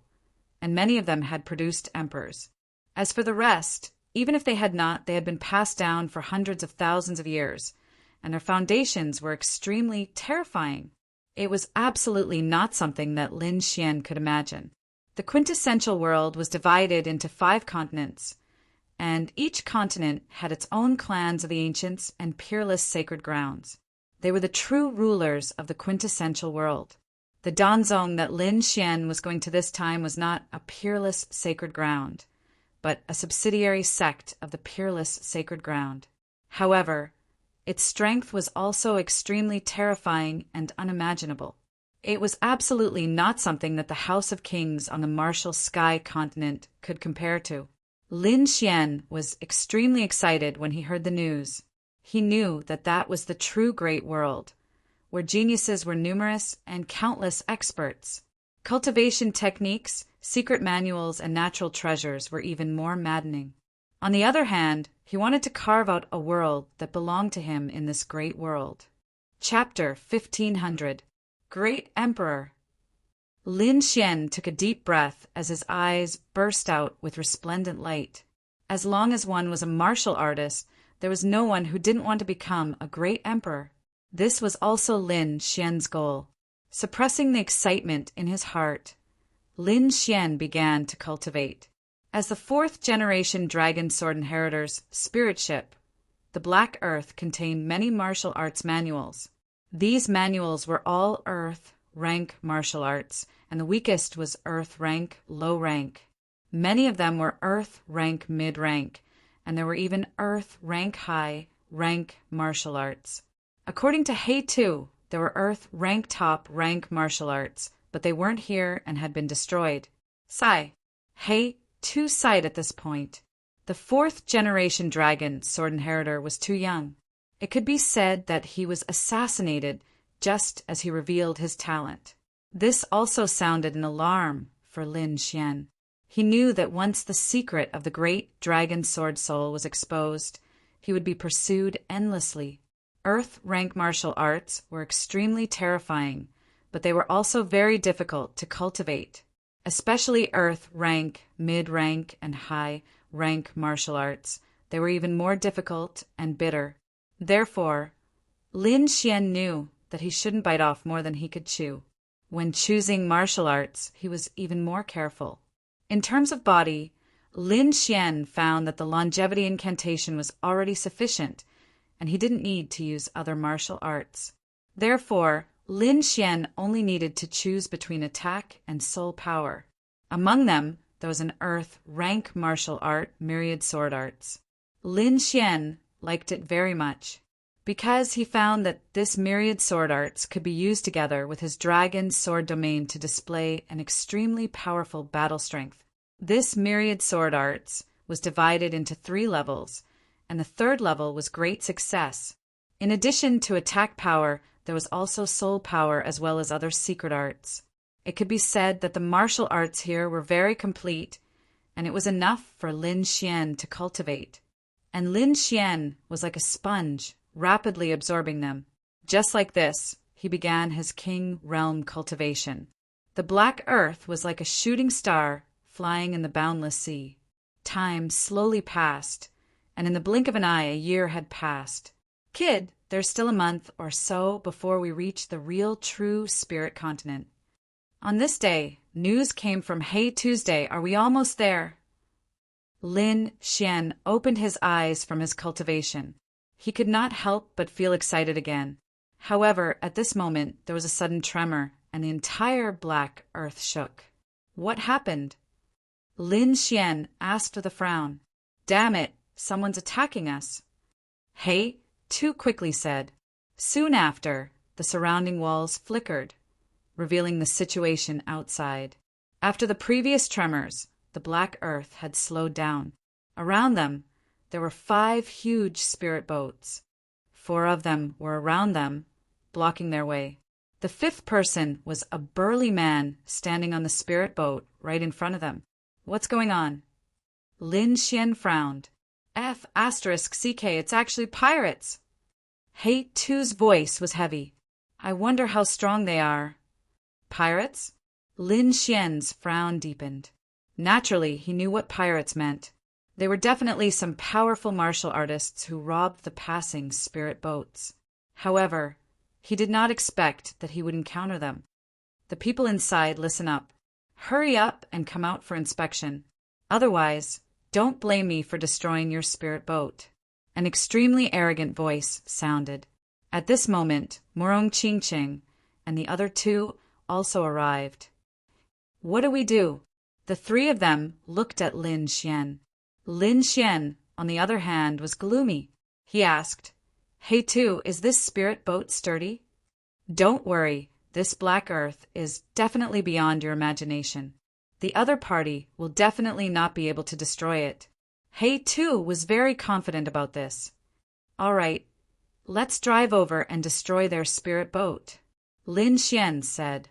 [SPEAKER 1] and many of them had produced emperors. As for the rest, even if they had not, they had been passed down for hundreds of thousands of years, and their foundations were extremely terrifying. It was absolutely not something that Lin Xian could imagine. The quintessential world was divided into 5 continents, and each continent had its own clans of the ancients and peerless sacred grounds. They were the true rulers of the quintessential world. The Danzong that Lin Xian was going to this time was not a peerless sacred ground, but a subsidiary sect of the peerless sacred ground. However, its strength was also extremely terrifying and unimaginable. It was absolutely not something that the House of Kings on the martial sky continent could compare to. Lin Xian was extremely excited when he heard the news. He knew that that was the true great world, where geniuses were numerous and countless experts. Cultivation techniques, secret manuals, and natural treasures were even more maddening. On the other hand, he wanted to carve out a world that belonged to him in this great world. Chapter 1500. Great Emperor. Lin Xian took a deep breath as his eyes burst out with resplendent light. As long as one was a martial artist, there was no one who didn't want to become a great emperor. This was also Lin Xian's goal. Suppressing the excitement in his heart, Lin Xian began to cultivate. As the 4th-generation Dragon Sword Inheritor's spirit ship, the Black Earth contained many martial arts manuals. These manuals were all Earth rank martial arts, and the weakest was Earth rank low rank. Many of them were Earth rank mid rank, and there were even Earth rank high rank martial arts. According to He Tu, there were Earth rank top rank martial arts, but they weren't here and had been destroyed. Sigh. He Tu sighed at this point. The 4th-generation Dragon Sword Inheritor was too young. It could be said that he was assassinated just as he revealed his talent. This also sounded an alarm for Lin Xian. He knew that once the secret of the great Dragon Sword Soul was exposed, he would be pursued endlessly. Earth rank martial arts were extremely terrifying, but they were also very difficult to cultivate. Especially Earth rank, mid-rank, and high-rank martial arts. They were even more difficult and bitter. Therefore, Lin Xian knew that he shouldn't bite off more than he could chew. When choosing martial arts, he was even more careful. In terms of body, Lin Xian found that the longevity incantation was already sufficient, and he didn't need to use other martial arts. Therefore, Lin Xian only needed to choose between attack and soul power. Among them, there was an earth rank martial art, myriad sword arts. Lin Xian liked it very much, because he found that this myriad sword arts could be used together with his dragon sword domain to display an extremely powerful battle strength. This myriad sword arts was divided into 3 levels, and the 3rd level was great success. In addition to attack power, there was also soul power as well as other secret arts. It could be said that the martial arts here were very complete, and it was enough for Lin Xian to cultivate. And Lin Xian was like a sponge, rapidly absorbing them. Just like this, he began his king realm cultivation. The black earth was like a shooting star flying in the boundless sea. Time slowly passed, and in the blink of an eye a year had passed. Kid, there's still a month or so before we reach the real true spirit continent. On this day, news came from Hey Tuesday, are we almost there? Lin Xian opened his eyes from his cultivation. He could not help but feel excited again. However, at this moment, there was a sudden tremor, and the entire black earth shook. What happened? Lin Xian asked with a frown. Damn it, someone's attacking us. Hey, Tu quickly said. Soon after, the surrounding walls flickered, revealing the situation outside. After the previous tremors, the black earth had slowed down. Around them, there were 5 huge spirit boats. 4 of them were around them, blocking their way. The 5th person was a burly man standing on the spirit boat right in front of them. What's going on? Lin Xian frowned. F***CK, it's actually pirates. Hey Tu's voice was heavy. I wonder how strong they are. Pirates? Lin Xian's frown deepened. Naturally, he knew what pirates meant. They were definitely some powerful martial artists who robbed the passing spirit boats. However, he did not expect that he would encounter them. The people inside listen up. Hurry up and come out for inspection. Otherwise, don't blame me for destroying your spirit boat. An extremely arrogant voice sounded. At this moment, Morong Ching Ching and the other 2 also arrived. What do we do? The 3 of them looked at Lin Xian. Lin Xian, on the other hand, was gloomy. He asked, Hey Tu, is this spirit boat sturdy? Don't worry, this black earth is definitely beyond your imagination. The other party will definitely not be able to destroy it. Hey Tu was very confident about this. All right, let's drive over and destroy their spirit boat. Lin Xian said.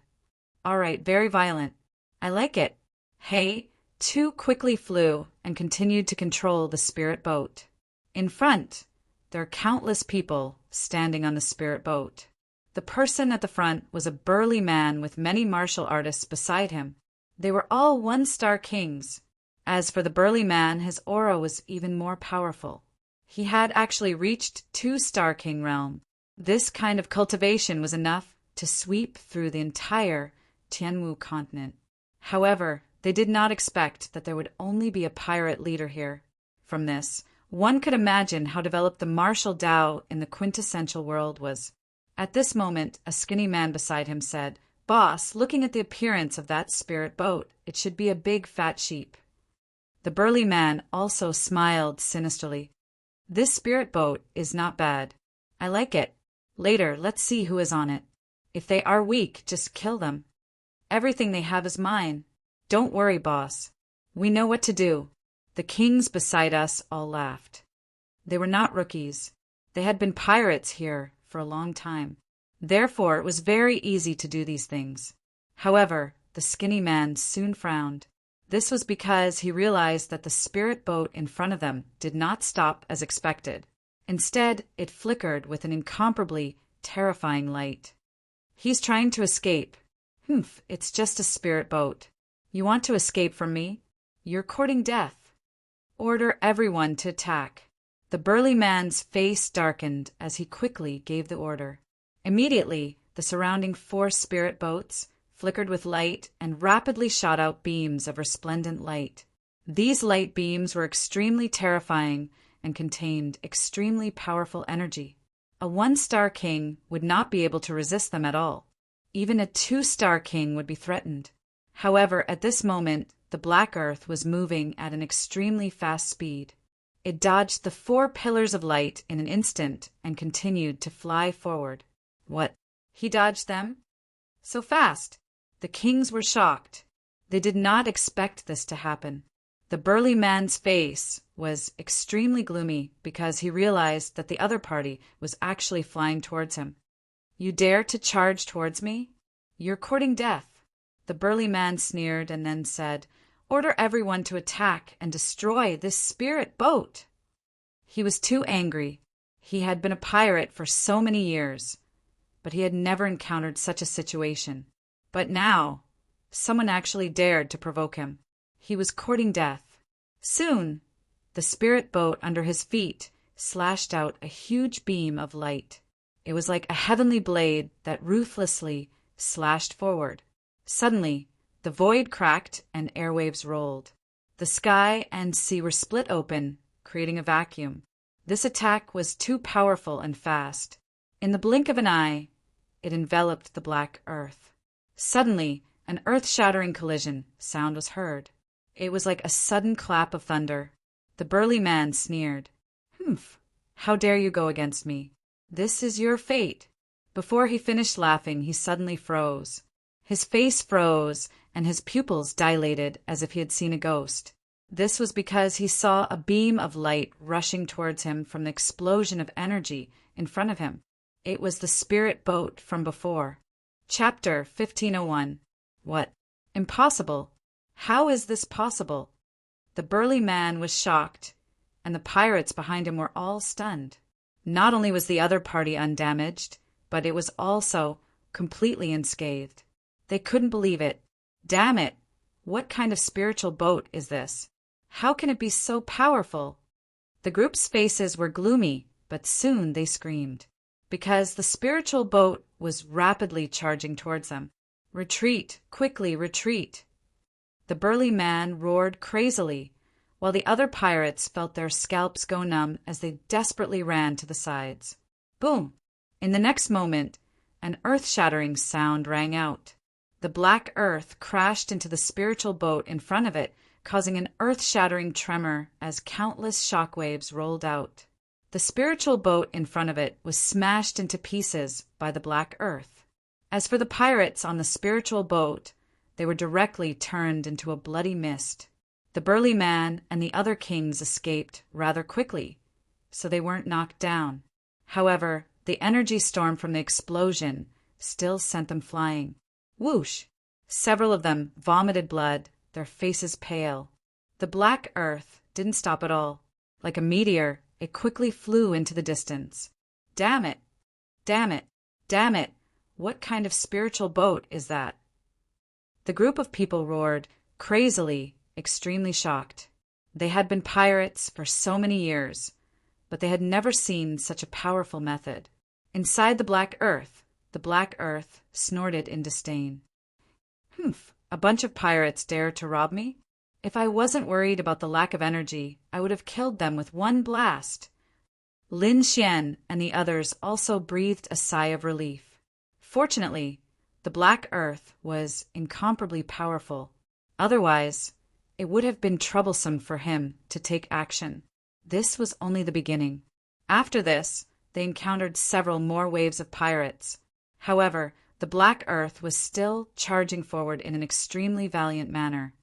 [SPEAKER 1] All right, very violent. I like it. Hey Tu quickly flew and continued to control the spirit boat. In front, there are countless people standing on the spirit boat. The person at the front was a burly man with many martial artists beside him. They were all 1-star kings. As for the burly man, his aura was even more powerful. He had actually reached 2-star king realm. This kind of cultivation was enough to sweep through the entire Tianwu continent. However, they did not expect that there would only be a pirate leader here. From this, one could imagine how developed the martial Tao in the quintessential world was. At this moment, a skinny man beside him said, Boss, looking at the appearance of that spirit boat, it should be a big fat sheep. The burly man also smiled sinisterly. This spirit boat is not bad. I like it. Later, let's see who is on it. If they are weak, just kill them. Everything they have is mine. Don't worry, boss. We know what to do. The kings beside us all laughed. They were not rookies. They had been pirates here for a long time. Therefore, it was very easy to do these things. However, the skinny man soon frowned. This was because he realized that the spirit boat in front of them did not stop as expected. Instead, it flickered with an incomparably terrifying light. He's trying to escape. Humph, it's just a spirit boat. You want to escape from me? You're courting death. Order everyone to attack. The burly man's face darkened as he quickly gave the order. Immediately, the surrounding 4 spirit boats flickered with light and rapidly shot out beams of resplendent light. These light beams were extremely terrifying and contained extremely powerful energy. A 1-star king would not be able to resist them at all. Even a 2-star king would be threatened. However, at this moment, the Black Earth was moving at an extremely fast speed. It dodged the 4 pillars of light in an instant and continued to fly forward. What? He dodged them? So fast! The kings were shocked. They did not expect this to happen. The burly man's face was extremely gloomy because he realized that the other party was actually flying towards him. You dare to charge towards me? You're courting death. The burly man sneered and then said, Order everyone to attack and destroy this spirit boat. He was too angry. He had been a pirate for so many years, but he had never encountered such a situation. But now, someone actually dared to provoke him. He was courting death. Soon, the spirit boat under his feet slashed out a huge beam of light. It was like a heavenly blade that ruthlessly slashed forward. Suddenly, the void cracked and airwaves rolled. The sky and sea were split open, creating a vacuum. This attack was too powerful and fast. In the blink of an eye, it enveloped the Black Earth. Suddenly, an earth-shattering collision sound was heard. It was like a sudden clap of thunder. The burly man sneered. Humph! How dare you go against me? This is your fate. Before he finished laughing, he suddenly froze. His face froze, and his pupils dilated as if he had seen a ghost. This was because he saw a beam of light rushing towards him from the explosion of energy in front of him. It was the spirit boat from before. Chapter 1501. What? Impossible! How is this possible? The burly man was shocked, and the pirates behind him were all stunned. Not only was the other party undamaged, but it was also completely unscathed. They couldn't believe it. Damn it! What kind of spiritual boat is this? How can it be so powerful? The group's faces were gloomy, but soon they screamed, because the spiritual boat was rapidly charging towards them. Retreat! Quickly retreat! The burly man roared crazily, while the other pirates felt their scalps go numb as they desperately ran to the sides. Boom! In the next moment, an earth-shattering sound rang out. The Black Earth crashed into the spiritual boat in front of it, causing an earth-shattering tremor as countless shockwaves rolled out. The spiritual boat in front of it was smashed into pieces by the Black Earth. As for the pirates on the spiritual boat, they were directly turned into a bloody mist. The burly man and the other kings escaped rather quickly, so they weren't knocked down. However, the energy storm from the explosion still sent them flying. Whoosh! Several of them vomited blood, their faces pale. The Black Earth didn't stop at all. Like a meteor, it quickly flew into the distance. Damn it! Damn it! Damn it! What kind of spiritual boat is that? The group of people roared, crazily, extremely shocked. They had been pirates for so many years, but they had never seen such a powerful method. Inside the Black Earth snorted in disdain. Humph, a bunch of pirates dare to rob me? If I wasn't worried about the lack of energy, I would have killed them with one blast. Lin Xian and the others also breathed a sigh of relief. Fortunately, the Black Earth was incomparably powerful. Otherwise, it would have been troublesome for him to take action. This was only the beginning. After this, they encountered several more waves of pirates. However, the Black Earth was still charging forward in an extremely valiant manner.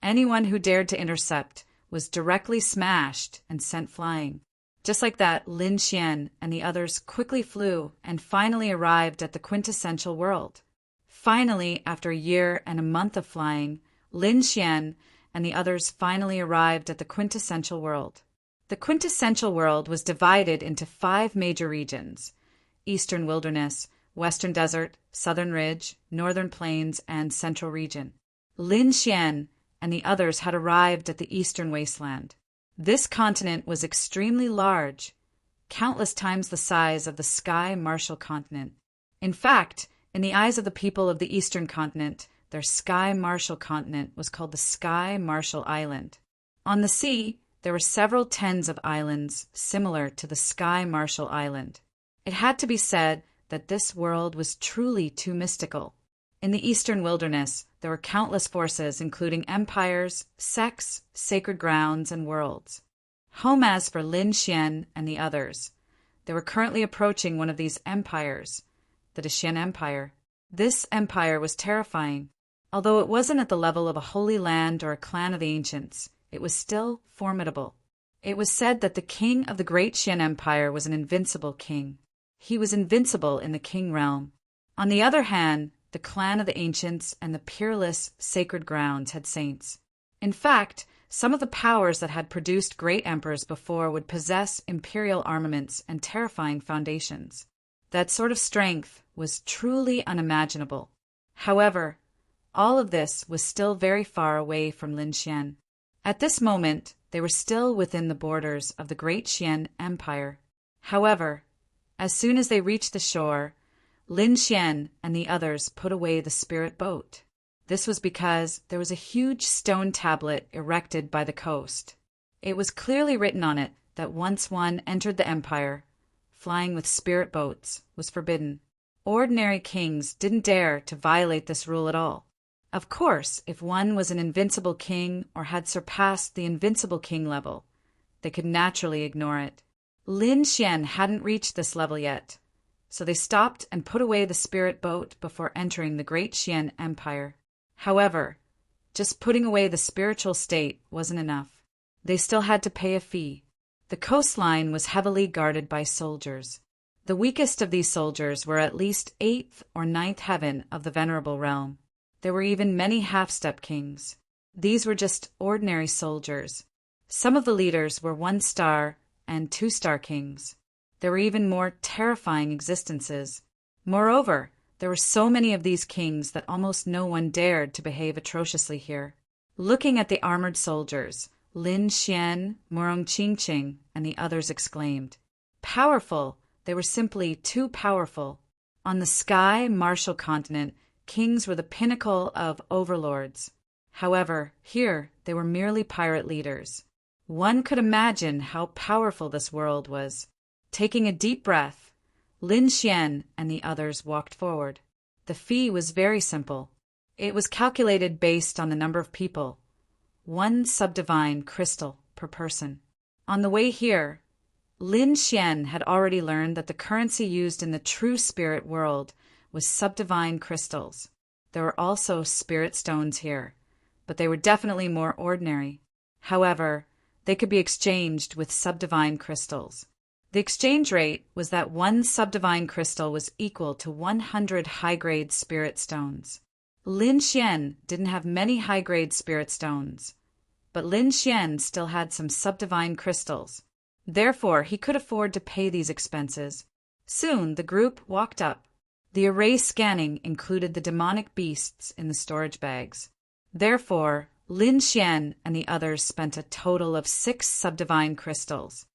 [SPEAKER 1] Anyone who dared to intercept was directly smashed and sent flying. Just like that, Lin Xian and the others quickly flew and finally arrived at the quintessential world. Finally, after a year and a month of flying, Lin Xian and the others finally arrived at the quintessential world. The quintessential world was divided into 5 major regions: Eastern Wilderness, Western Desert, Southern Ridge, Northern Plains, and Central Region. Lin Xian and the others had arrived at the Eastern Wasteland. This continent was extremely large, countless times the size of the Sky Martial Continent. In fact, in the eyes of the people of the Eastern Continent, their Sky Martial Continent was called the Sky Martial Island. On the sea, there were several tens of islands similar to the Sky Martial Island. It had to be said that this world was truly too mystical. In the Eastern Wilderness, there were countless forces including empires, sects, sacred grounds, and worlds. Home as for Lin Xian and the others, they were currently approaching one of these empires, the Deitian Empire. This empire was terrifying. Although it wasn't at the level of a holy land or a clan of the ancients, it was still formidable. It was said that the king of the great Xian Empire was an invincible king. He was invincible in the king realm. On the other hand, the clan of the ancients and the peerless sacred grounds had saints. In fact, some of the powers that had produced great emperors before would possess imperial armaments and terrifying foundations. That sort of strength was truly unimaginable. However, all of this was still very far away from Lin Xian. At this moment, they were still within the borders of the great Xian Empire. However, as soon as they reached the shore, Lin Xian and the others put away the spirit boat. This was because there was a huge stone tablet erected by the coast. It was clearly written on it that once one entered the empire, flying with spirit boats was forbidden. Ordinary kings didn't dare to violate this rule at all. Of course, if one was an invincible king or had surpassed the invincible king level, they could naturally ignore it. Lin Xian hadn't reached this level yet, so they stopped and put away the spirit boat before entering the great Xian Empire. However, just putting away the spiritual state wasn't enough. They still had to pay a fee. The coastline was heavily guarded by soldiers. The weakest of these soldiers were at least 8th or 9th heaven of the venerable realm. There were even many half-step kings. These were just ordinary soldiers. Some of the leaders were 1-star and 2-star kings. There were even more terrifying existences. Moreover, there were so many of these kings that almost no one dared to behave atrociously here. Looking at the armored soldiers, Lin Xian, Murong Qingqing, and the others exclaimed, "Powerful! They were simply too powerful." On the Sky Martial Continent, kings were the pinnacle of overlords. However, here they were merely pirate leaders. One could imagine how powerful this world was. Taking a deep breath, Lin Xian and the others walked forward. The fee was very simple. It was calculated based on the number of people, 1 subdivine crystal per person. On the way here, Lin Xian had already learned that the currency used in the true spirit world was subdivine crystals. There were also spirit stones here, but they were definitely more ordinary. However, they could be exchanged with subdivine crystals. The exchange rate was that 1 subdivine crystal was equal to 100 high-grade spirit stones. Lin Xian didn't have many high-grade spirit stones, but Lin Xian still had some subdivine crystals. Therefore, he could afford to pay these expenses. Soon, the group walked up. The array scanning included the demonic beasts in the storage bags. Therefore, Lin Xian and the others spent a total of 6 subdivine crystals.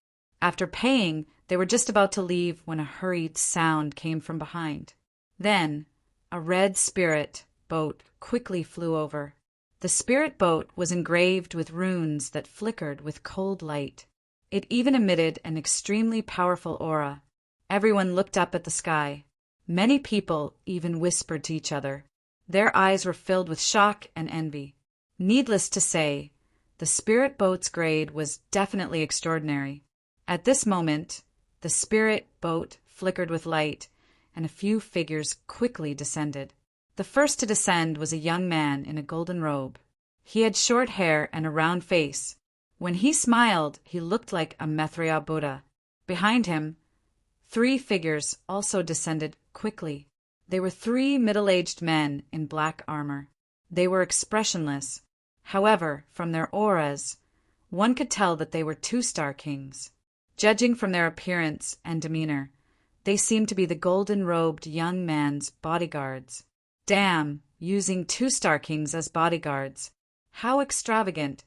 [SPEAKER 1] After paying, they were just about to leave when a hurried sound came from behind. Then, a red spirit boat quickly flew over. The spirit boat was engraved with runes that flickered with cold light. It even emitted an extremely powerful aura. Everyone looked up at the sky. Many people even whispered to each other. Their eyes were filled with shock and envy. Needless to say, the spirit boat's grade was definitely extraordinary. At this moment, the spirit boat flickered with light, and a few figures quickly descended. The first to descend was a young man in a golden robe. He had short hair and a round face. When he smiled, he looked like a Maitreya Buddha. Behind him, 3 figures also descended quickly. They were 3 middle-aged men in black armor. They were expressionless. However, from their auras, One could tell that they were 2-star kings. Judging from their appearance and demeanor, they seemed to be the golden-robed young man's bodyguards. Damn, using 2-star kings as bodyguards. How extravagant.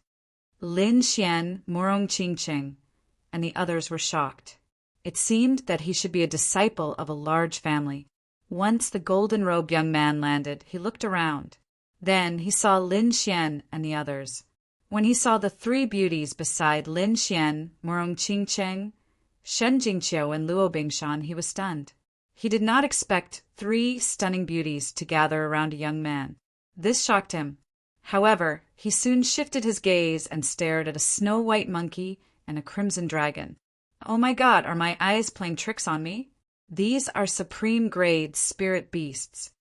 [SPEAKER 1] Lin Xian, Morong Qingqing, and the others were shocked. It seemed that he should be a disciple of a large family. Once the golden-robed young man landed, he looked around. Then he saw Lin Xian and the others. When he saw the 3 beauties beside Lin Xian, Morong Qingqing, Shen Jingqiu, and Luo Bingshan, he was stunned. He did not expect 3 stunning beauties to gather around a young man. This shocked him. However, he soon shifted his gaze and stared at a snow-white monkey and a crimson dragon. Oh my God, are my eyes playing tricks on me? These are supreme-grade spirit beasts.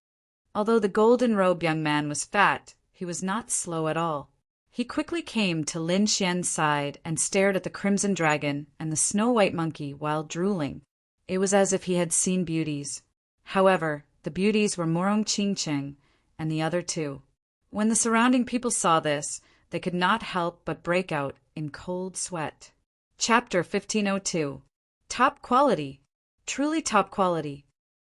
[SPEAKER 1] Although the golden-robed young man was fat, he was not slow at all. He quickly came to Lin Xian's side and stared at the crimson dragon and the snow-white monkey while drooling. It was as if he had seen beauties. However, the beauties were Morong Qingqing and the other 2. When the surrounding people saw this, they could not help but break out in cold sweat. Chapter 1502. Top quality. Truly top quality.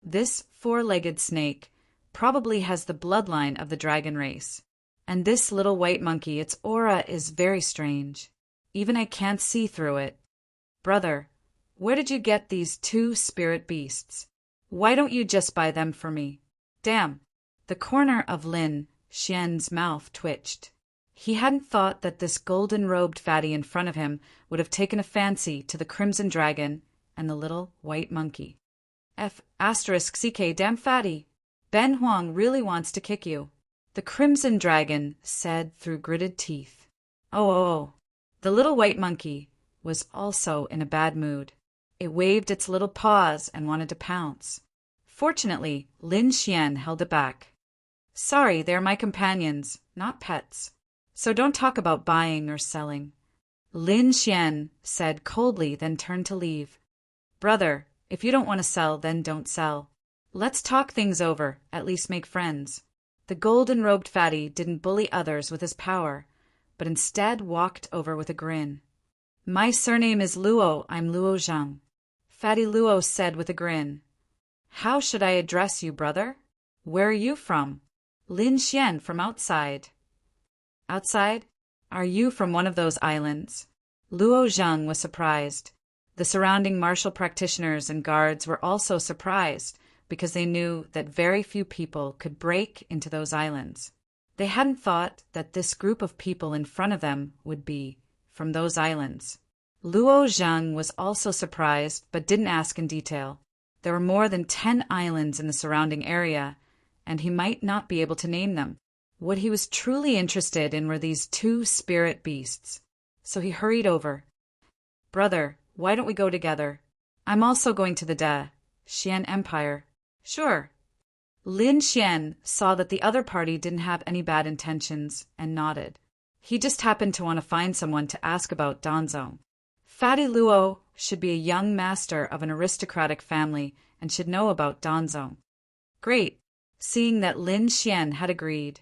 [SPEAKER 1] This 4-legged snake probably has the bloodline of the dragon race. And this little white monkey, its aura is very strange. Even I can't see through it. Brother, where did you get these 2 spirit beasts? Why don't you just buy them for me? Damn. The corner of Lin Xian's mouth twitched. He hadn't thought that this golden-robed fatty in front of him would have taken a fancy to the crimson dragon and the little white monkey. *CK damn fatty. Ben Huang really wants to kick you. The crimson dragon said through gritted teeth. Oh. The little white monkey was also in a bad mood. It waved its little paws and wanted to pounce. Fortunately, Lin Xian held it back. Sorry, they're my companions, not pets. So don't talk about buying or selling. Lin Xian said coldly, then turned to leave. Brother, if you don't want to sell, then don't sell. Let's talk things over, at least make friends. The golden-robed fatty didn't bully others with his power, but instead walked over with a grin. My surname is Luo, I'm Luo Zhang. Fatty Luo said with a grin. How should I address you, brother? Where are you from? Lin Xian from outside. Outside? Are you from one of those islands? Luo Zhang was surprised. The surrounding martial practitioners and guards were also surprised, because they knew that very few people could break into those islands. They hadn't thought that this group of people in front of them would be from those islands. Luo Zhang was also surprised, but didn't ask in detail. There were more than 10 islands in the surrounding area, and he might not be able to name them. What he was truly interested in were these 2 spirit beasts. So he hurried over. Brother, why don't we go together? I'm also going to the Xian Empire. Sure. Lin Xian saw that the other party didn't have any bad intentions and nodded. He just happened to want to find someone to ask about Danzong. Fatty Luo should be a young master of an aristocratic family and should know about Danzong. Great. Seeing that Lin Xian had agreed,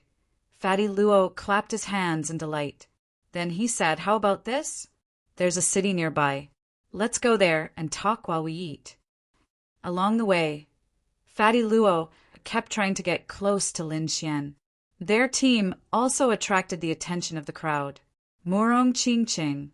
[SPEAKER 1] Fatty Luo clapped his hands in delight. Then he said, how about this? There's a city nearby. Let's go there and talk while we eat. Along the way, Fatty Luo kept trying to get close to Lin Xian. Their team also attracted the attention of the crowd. Morong Qingqing,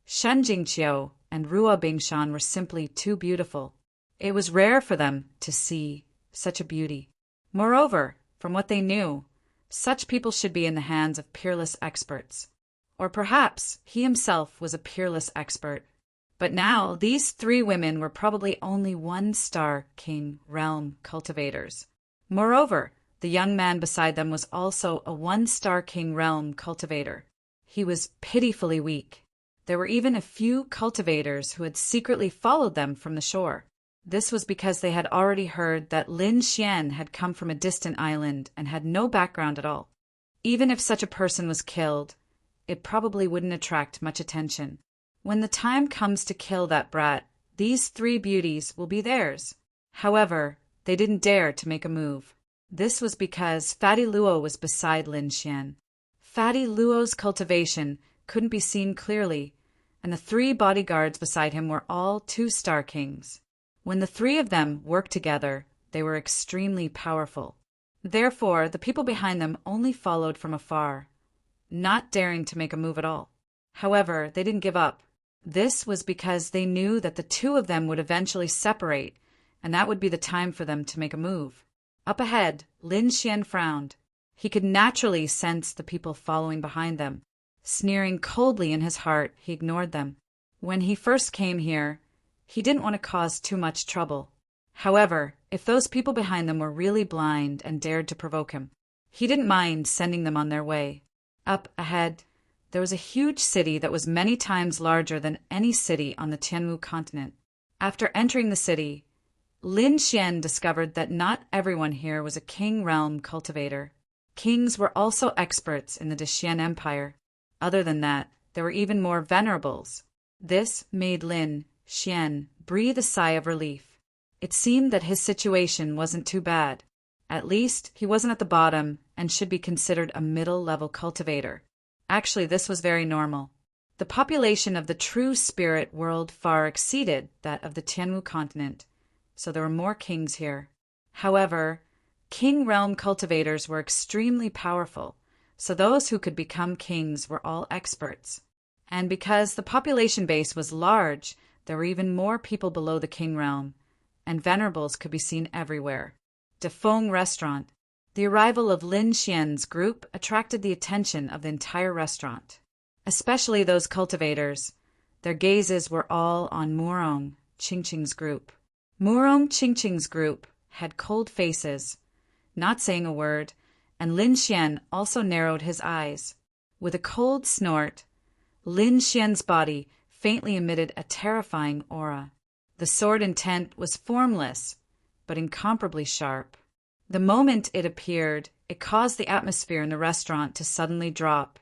[SPEAKER 1] Shen Jingqiu, and Luo Bingshan were simply too beautiful. It was rare for them to see such a beauty. Moreover, from what they knew, such people should be in the hands of peerless experts. Or perhaps he himself was a peerless expert. But now these 3 women were probably only 1-star king realm cultivators. Moreover, the young man beside them was also a 1-star king realm cultivator. He was pitifully weak. There were even a few cultivators who had secretly followed them from the shore. This was because they had already heard that Lin Xian had come from a distant island and had no background at all. Even if such a person was killed, it probably wouldn't attract much attention. When the time comes to kill that brat, these 3 beauties will be theirs. However, they didn't dare to make a move. This was because Fatty Luo was beside Lin Xian. Fatty Luo's cultivation couldn't be seen clearly, and the 3 bodyguards beside him were all 2-star kings. When the 3 of them worked together, they were extremely powerful. Therefore, the people behind them only followed from afar, not daring to make a move at all. However, they didn't give up. This was because they knew that the 2 of them would eventually separate, and that would be the time for them to make a move. Up ahead, Lin Xian frowned. He could naturally sense the people following behind them. Sneering coldly in his heart, he ignored them. When he first came here, he didn't want to cause too much trouble. However, if those people behind them were really blind and dared to provoke him, he didn't mind sending them on their way. Up ahead, there was a huge city that was many times larger than any city on the Tianwu continent. After entering the city, Lin Xian discovered that not everyone here was a king realm cultivator. Kings were also experts in the Dexian Empire. Other than that, there were even more venerables. This made Lin Xian breathe a sigh of relief. It seemed that his situation wasn't too bad. At least, he wasn't at the bottom and should be considered a middle-level cultivator. Actually, this was very normal. The population of the true spirit world far exceeded that of the Tianwu continent, so there were more kings here. However, king realm cultivators were extremely powerful, so those who could become kings were all experts. And because the population base was large, there were even more people below the king realm, and venerables could be seen everywhere. Defeng Restaurant. The arrival of Lin Xian's group attracted the attention of the entire restaurant, especially those cultivators. Their gazes were all on Murong Qingqing's group. Murong Qingqing's group had cold faces, not saying a word, and Lin Xian also narrowed his eyes. With a cold snort, Lin Xian's body faintly emitted a terrifying aura. The sword intent was formless, but incomparably sharp. The moment it appeared, it caused the atmosphere in the restaurant to suddenly drop,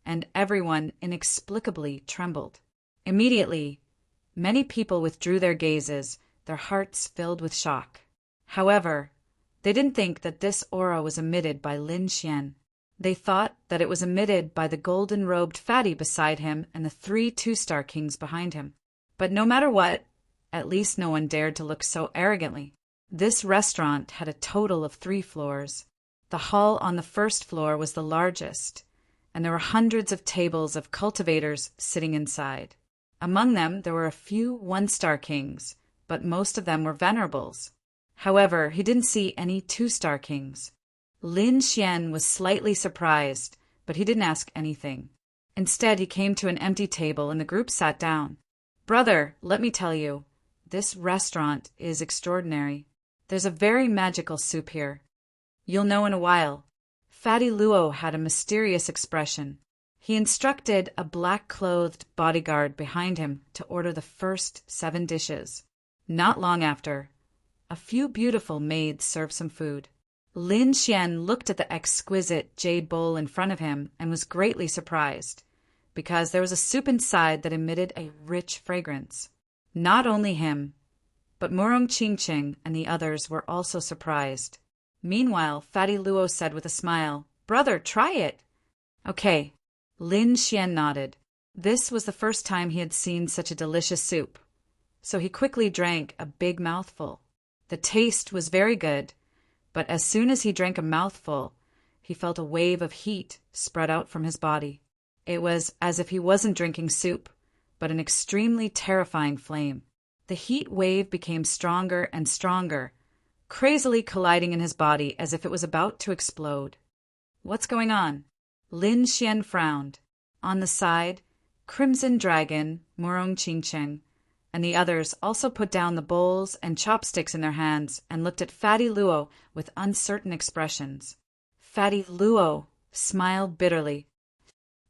[SPEAKER 1] and everyone inexplicably trembled. Immediately, many people withdrew their gazes, their hearts filled with shock. However, they didn't think that this aura was emitted by Lin Xian. They thought that it was emitted by the golden-robed fatty beside him and the 3 2-star kings behind him. But no matter what, at least no one dared to look so arrogantly. This restaurant had a total of 3 floors. The hall on the first floor was the largest, and there were hundreds of tables of cultivators sitting inside. Among them, there were a few 1-star kings, but most of them were venerables. However, he didn't see any 2-star kings. Lin Xian was slightly surprised, but he didn't ask anything. Instead, he came to an empty table and the group sat down. "Brother, let me tell you, this restaurant is extraordinary. There's a very magical soup here. You'll know in a while." Fatty Luo had a mysterious expression. He instructed a black-clothed bodyguard behind him to order the first 7 dishes. Not long after, a few beautiful maids served some food. Lin Xian looked at the exquisite jade bowl in front of him and was greatly surprised, because there was a soup inside that emitted a rich fragrance. Not only him, but Murong Qingqing and the others were also surprised. Meanwhile, Fatty Luo said with a smile, "Brother, try it." "Okay." Lin Xian nodded. This was the first time he had seen such a delicious soup, so he quickly drank a big mouthful. The taste was very good, but as soon as he drank a mouthful, he felt a wave of heat spread out from his body. It was as if he wasn't drinking soup, but an extremely terrifying flame. The heat wave became stronger and stronger, crazily colliding in his body as if it was about to explode. "What's going on?" Lin Xian frowned. On the side, Crimson Dragon, Murong Qingqing, and the others also put down the bowls and chopsticks in their hands and looked at Fatty Luo with uncertain expressions. Fatty Luo smiled bitterly.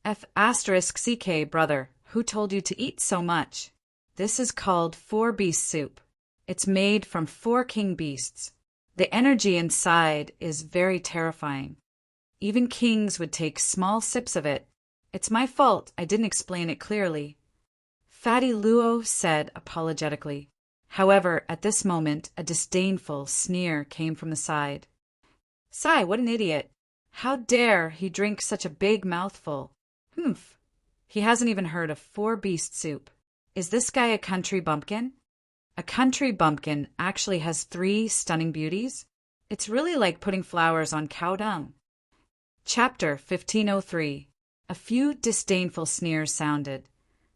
[SPEAKER 1] "F***CK, brother, who told you to eat so much? This is called 4-beast soup. It's made from 4 king beasts. The energy inside is very terrifying. Even kings would take small sips of it. It's my fault I didn't explain it clearly." Fatty Luo said apologetically. However, at this moment, a disdainful sneer came from the side. "Sai, what an idiot. How dare he drink such a big mouthful? Humph. He hasn't even heard of four-beast soup. Is this guy a country bumpkin? A country bumpkin actually has 3 stunning beauties? It's really like putting flowers on cow dung. Chapter 1503. A few disdainful sneers sounded,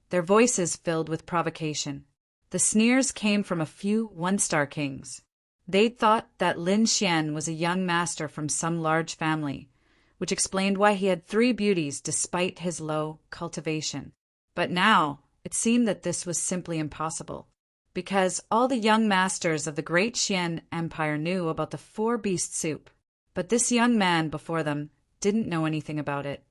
[SPEAKER 1] their voices filled with provocation. The sneers came from a few one-star kings. They'd thought that Lin Xian was a young master from some large family, which explained why he had 3 beauties despite his low cultivation. But now, it seemed that this was simply impossible, because all the young masters of the great Xian Empire knew about the four-beast soup, but this young man before them didn't know anything about it.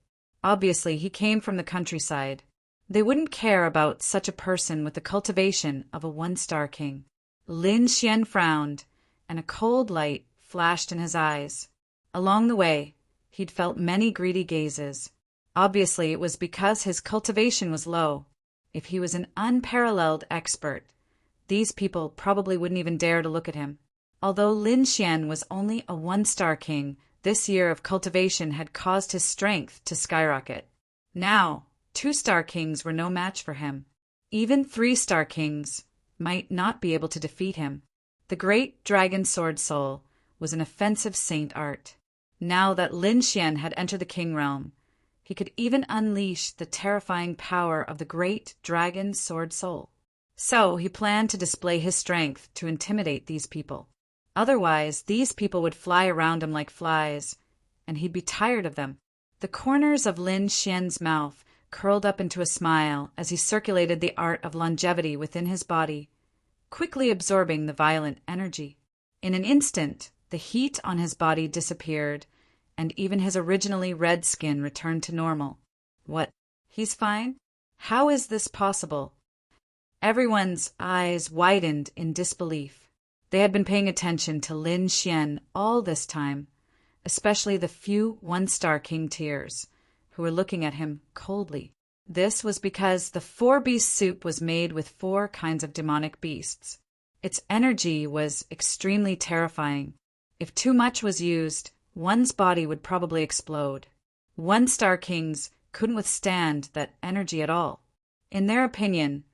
[SPEAKER 1] Obviously, he came from the countryside. They wouldn't care about such a person with the cultivation of a one-star king. Lin Xian frowned, and a cold light flashed in his eyes. Along the way, he'd felt many greedy gazes. Obviously, it was because his cultivation was low. If he was an unparalleled expert, these people probably wouldn't even dare to look at him. Although Lin Xian was only a one-star king, this year of cultivation had caused his strength to skyrocket. Now, 2-star kings were no match for him. Even 3-star kings might not be able to defeat him. The great dragon sword soul was an offensive saint art. Now that Lin Xian had entered the king realm, he could even unleash the terrifying power of the great dragon sword soul. So he planned to display his strength to intimidate these people. Otherwise, these people would fly around him like flies, and he'd be tired of them. The corners of Lin Xian's mouth curled up into a smile as he circulated the art of longevity within his body, quickly absorbing the violent energy. In an instant, the heat on his body disappeared, and even his originally red skin returned to normal. What? He's fine? How is this possible? Everyone's eyes widened in disbelief. They had been paying attention to Lin Xian all this time, especially the few one-star king tiers, who were looking at him coldly. This was because the four-beast soup was made with 4 kinds of demonic beasts. Its energy was extremely terrifying. If too much was used, one's body would probably explode. One-star kings couldn't withstand that energy at all. In their opinion,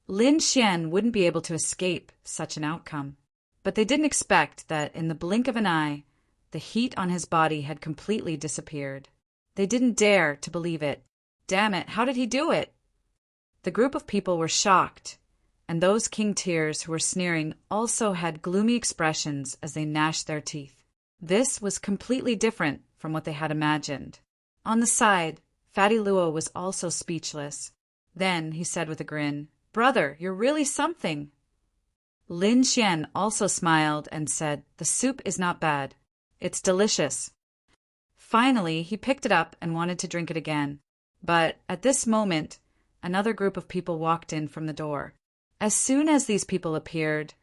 [SPEAKER 1] Lin Xian wouldn't be able to escape such an outcome. But they didn't expect that in the blink of an eye, the heat on his body had completely disappeared. They didn't dare to believe it. Damn it, how did he do it? The group of people were shocked, and those king tiers who were sneering also had gloomy expressions as they gnashed their teeth. This was completely different from what they had imagined. On the side, Fatty Luo was also speechless. Then he said with a grin, "Brother, you're really something." Lin Xian also smiled and said, "The soup is not bad. It's delicious." Finally, he picked it up and wanted to drink it again. But at this moment, another group of people walked in from the door. As soon as these people appeared,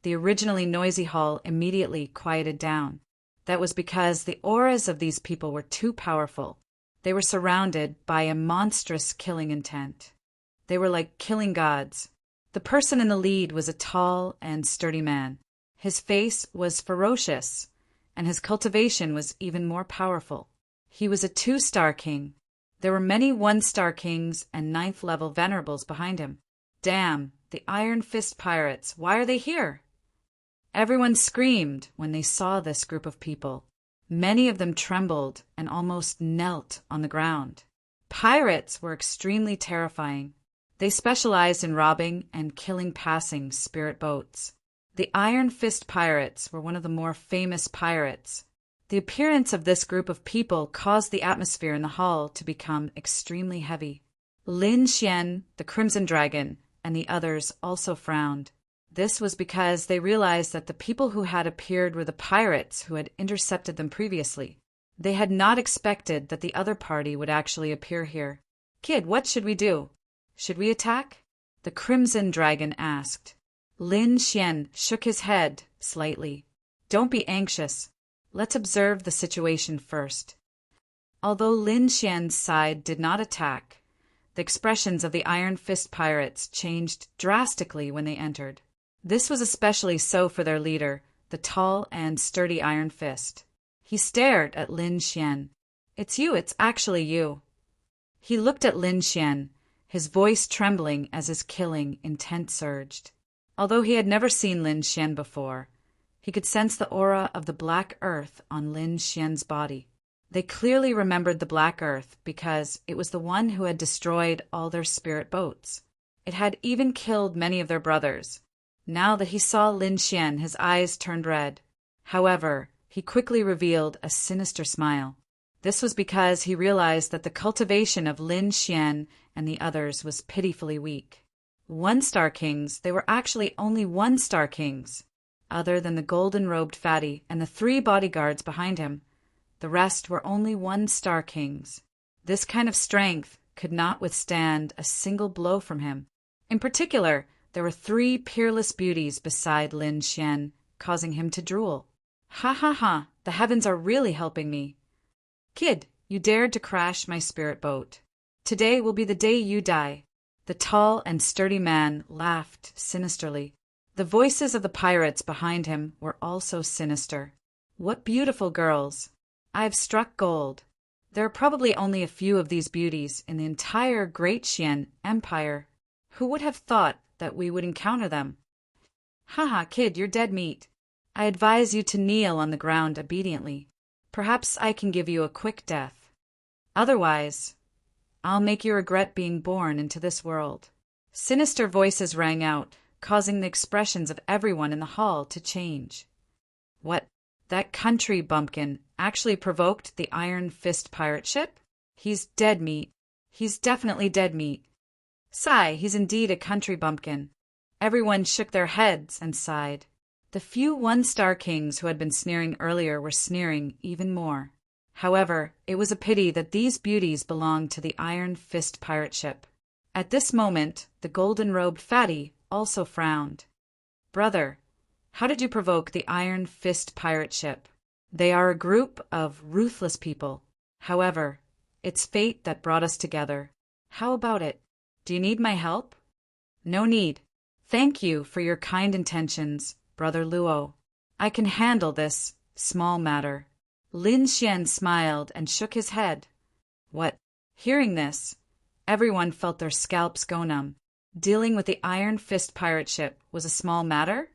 [SPEAKER 1] the originally noisy hall immediately quieted down. That was because the auras of these people were too powerful. They were surrounded by a monstrous killing intent. They were like killing gods. The person in the lead was a tall and sturdy man. His face was ferocious, and his cultivation was even more powerful. He was a 2-star king. There were many 1-star kings and 9th-level venerables behind him. Damn, the Iron Fist pirates, why are they here? Everyone screamed when they saw this group of people. Many of them trembled and almost knelt on the ground. Pirates were extremely terrifying. They specialized in robbing and killing passing spirit boats. The Iron Fist pirates were one of the more famous pirates. The appearance of this group of people caused the atmosphere in the hall to become extremely heavy. Lin Xian, the Crimson Dragon, and the others also frowned. This was because they realized that the people who had appeared were the pirates who had intercepted them previously. They had not expected that the other party would actually appear here. "Kid, what should we do? Should we attack?" the Crimson Dragon asked. Lin Xian shook his head slightly. "Don't be anxious. Let's observe the situation first." Although Lin Xian's side did not attack, the expressions of the Iron Fist pirates changed drastically when they entered. This was especially so for their leader, the tall and sturdy Iron Fist. He stared at Lin Xian. "It's you, it's actually you." He looked at Lin Xian, his voice trembling as his killing intent surged. Although he had never seen Lin Xian before, he could sense the aura of the black earth on Lin Xian's body. They clearly remembered the black earth because it was the one who had destroyed all their spirit boats. It had even killed many of their brothers. Now that he saw Lin Xian, his eyes turned red. However, he quickly revealed a sinister smile. This was because he realized that the cultivation of Lin Xian and the others was pitifully weak. One-star kings, they were actually only one-star kings. Other than the golden-robed fatty and the 3 bodyguards behind him, the rest were only one-star kings. This kind of strength could not withstand a single blow from him. In particular, there were 3 peerless beauties beside Lin Xian, causing him to drool. Ha ha ha, the heavens are really helping me. Kid, you dared to crash my spirit boat. Today will be the day you die. The tall and sturdy man laughed sinisterly. The voices of the pirates behind him were also sinister. What beautiful girls! I have struck gold. There are probably only a few of these beauties in the entire Great Xian Empire. Who would have thought that we would encounter them? Haha, kid, you're dead meat. I advise you to kneel on the ground obediently. Perhaps I can give you a quick death. Otherwise, I'll make you regret being born into this world. Sinister voices rang out, causing the expressions of everyone in the hall to change. What? That country bumpkin actually provoked the Iron Fist pirate ship? He's dead meat. He's definitely dead meat. Sigh, he's indeed a country bumpkin. Everyone shook their heads and sighed. The few one-star kings who had been sneering earlier were sneering even more. However, it was a pity that these beauties belonged to the Iron Fist pirate ship. At this moment, the golden-robed fatty also frowned. Brother, how did you provoke the Iron Fist pirate ship? They are a group of ruthless people. However, it's fate that brought us together. How about it? Do you need my help? No need. Thank you for your kind intentions, Brother Luo. I can handle this small matter. Lin Xian smiled and shook his head. What? Hearing this, everyone felt their scalps go numb. Dealing with the Iron Fist pirate ship was a small matter?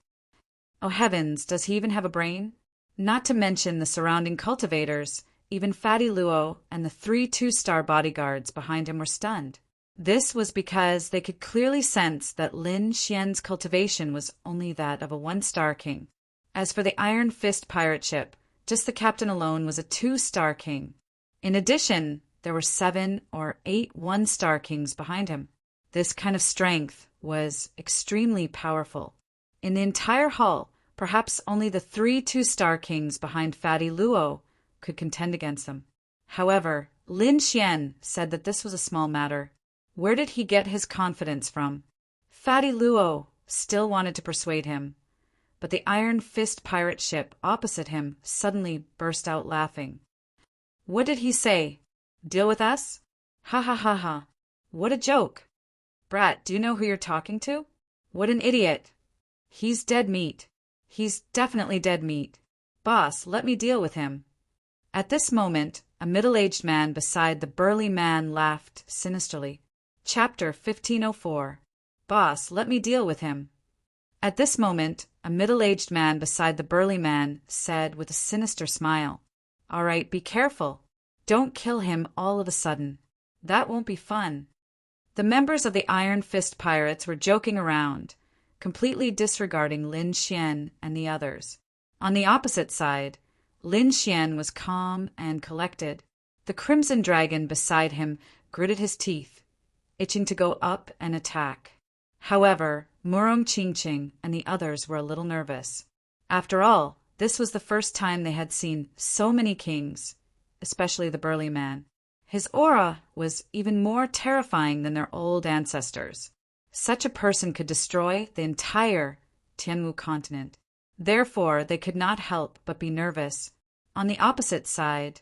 [SPEAKER 1] Oh heavens, does he even have a brain? Not to mention the surrounding cultivators, even Fatty Luo and the 3 two-star bodyguards behind him were stunned. This was because they could clearly sense that Lin Xian's cultivation was only that of a 1-star king. As for the Iron Fist pirate ship, just the captain alone was a 2-star king. In addition, there were 7 or 8 1-star kings behind him. This kind of strength was extremely powerful. In the entire hall, perhaps only the 3 2-star kings behind Fatty Luo could contend against them. However, Lin Xian said that this was a small matter. Where did he get his confidence from? Fatty Luo still wanted to persuade him, but the Iron Fist pirate ship opposite him suddenly burst out laughing. What did he say? Deal with us? Ha ha ha ha. What a joke. Brat, do you know who you're talking to? What an idiot. He's dead meat. He's definitely dead meat. Boss, let me deal with him. At this moment, a middle-aged man beside the burly man laughed sinisterly. Chapter 1504. Boss, let me deal with him. At this moment, a middle-aged man beside the burly man said with a sinister smile, All right, be careful. Don't kill him all of a sudden. That won't be fun. The members of the Iron Fist Pirates were joking around, completely disregarding Lin Xian and the others. On the opposite side, Lin Xian was calm and collected. The Crimson Dragon beside him gritted his teeth, itching to go up and attack. However, Murong Qingqing and the others were a little nervous. After all, this was the first time they had seen so many kings, especially the burly man. His aura was even more terrifying than their old ancestors. Such a person could destroy the entire Tianwu continent. Therefore, they could not help but be nervous. On the opposite side,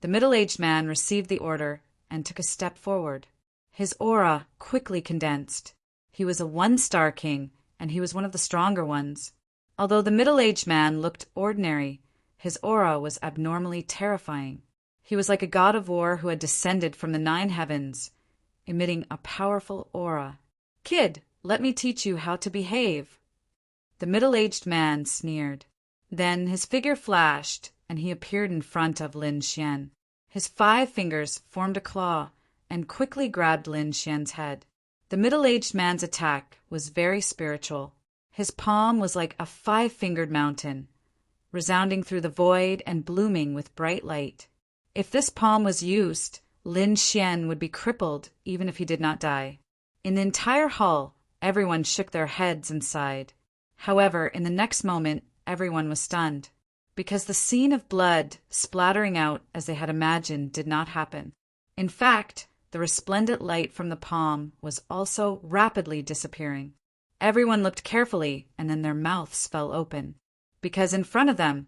[SPEAKER 1] the middle-aged man received the order and took a step forward. His aura quickly condensed. He was a 1-star king, and he was one of the stronger ones. Although the middle-aged man looked ordinary, his aura was abnormally terrifying. He was like a god of war who had descended from the 9 heavens. emitting a powerful aura. "Kid, let me teach you how to behave." The middle-aged man sneered. Then his figure flashed, and he appeared in front of Lin Xian. His 5 fingers formed a claw and quickly grabbed Lin Xian's head. The middle-aged man's attack was very spiritual. His palm was like a 5-fingered mountain, resounding through the void and blooming with bright light. If this palm was used, Lin Xian would be crippled even if he did not die. In the entire hall, everyone shook their heads and sighed. However, in the next moment, everyone was stunned, because the scene of blood splattering out as they had imagined did not happen. In fact, the resplendent light from the palm was also rapidly disappearing. Everyone looked carefully, and then their mouths fell open, because in front of them,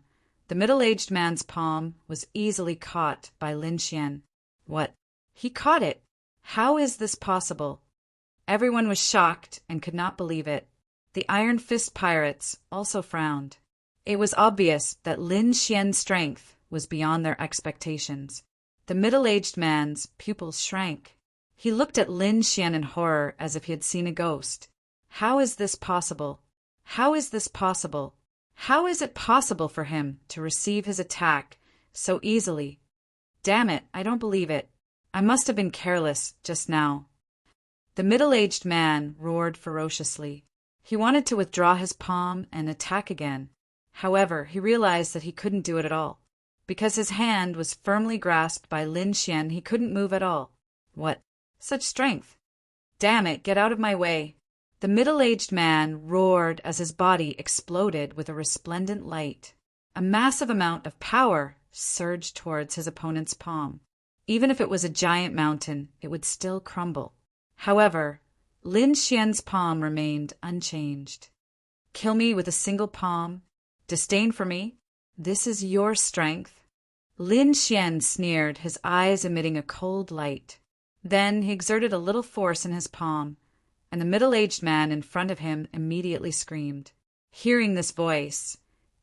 [SPEAKER 1] the middle-aged man's palm was easily caught by Lin Xian. What? He caught it? How is this possible? Everyone was shocked and could not believe it. The Iron Fist pirates also frowned. It was obvious that Lin Xian's strength was beyond their expectations. The middle-aged man's pupils shrank. He looked at Lin Xian in horror as if he had seen a ghost. How is this possible? How is this possible? How is it possible for him to receive his attack so easily? Damn it, I don't believe it. I must have been careless just now. The middle-aged man roared ferociously. He wanted to withdraw his palm and attack again. However, he realized that he couldn't do it at all. Because his hand was firmly grasped by Lin Xian, he couldn't move at all. What? Such strength! Damn it, get out of my way! The middle-aged man roared as his body exploded with a resplendent light. A massive amount of power surged towards his opponent's palm. Even if it was a giant mountain, it would still crumble. However, Lin Xian's palm remained unchanged. Kill me with a single palm? Disdain for me? This is your strength? Lin Xian sneered, his eyes emitting a cold light. Then he exerted a little force in his palm, and the middle-aged man in front of him immediately screamed. Hearing this voice,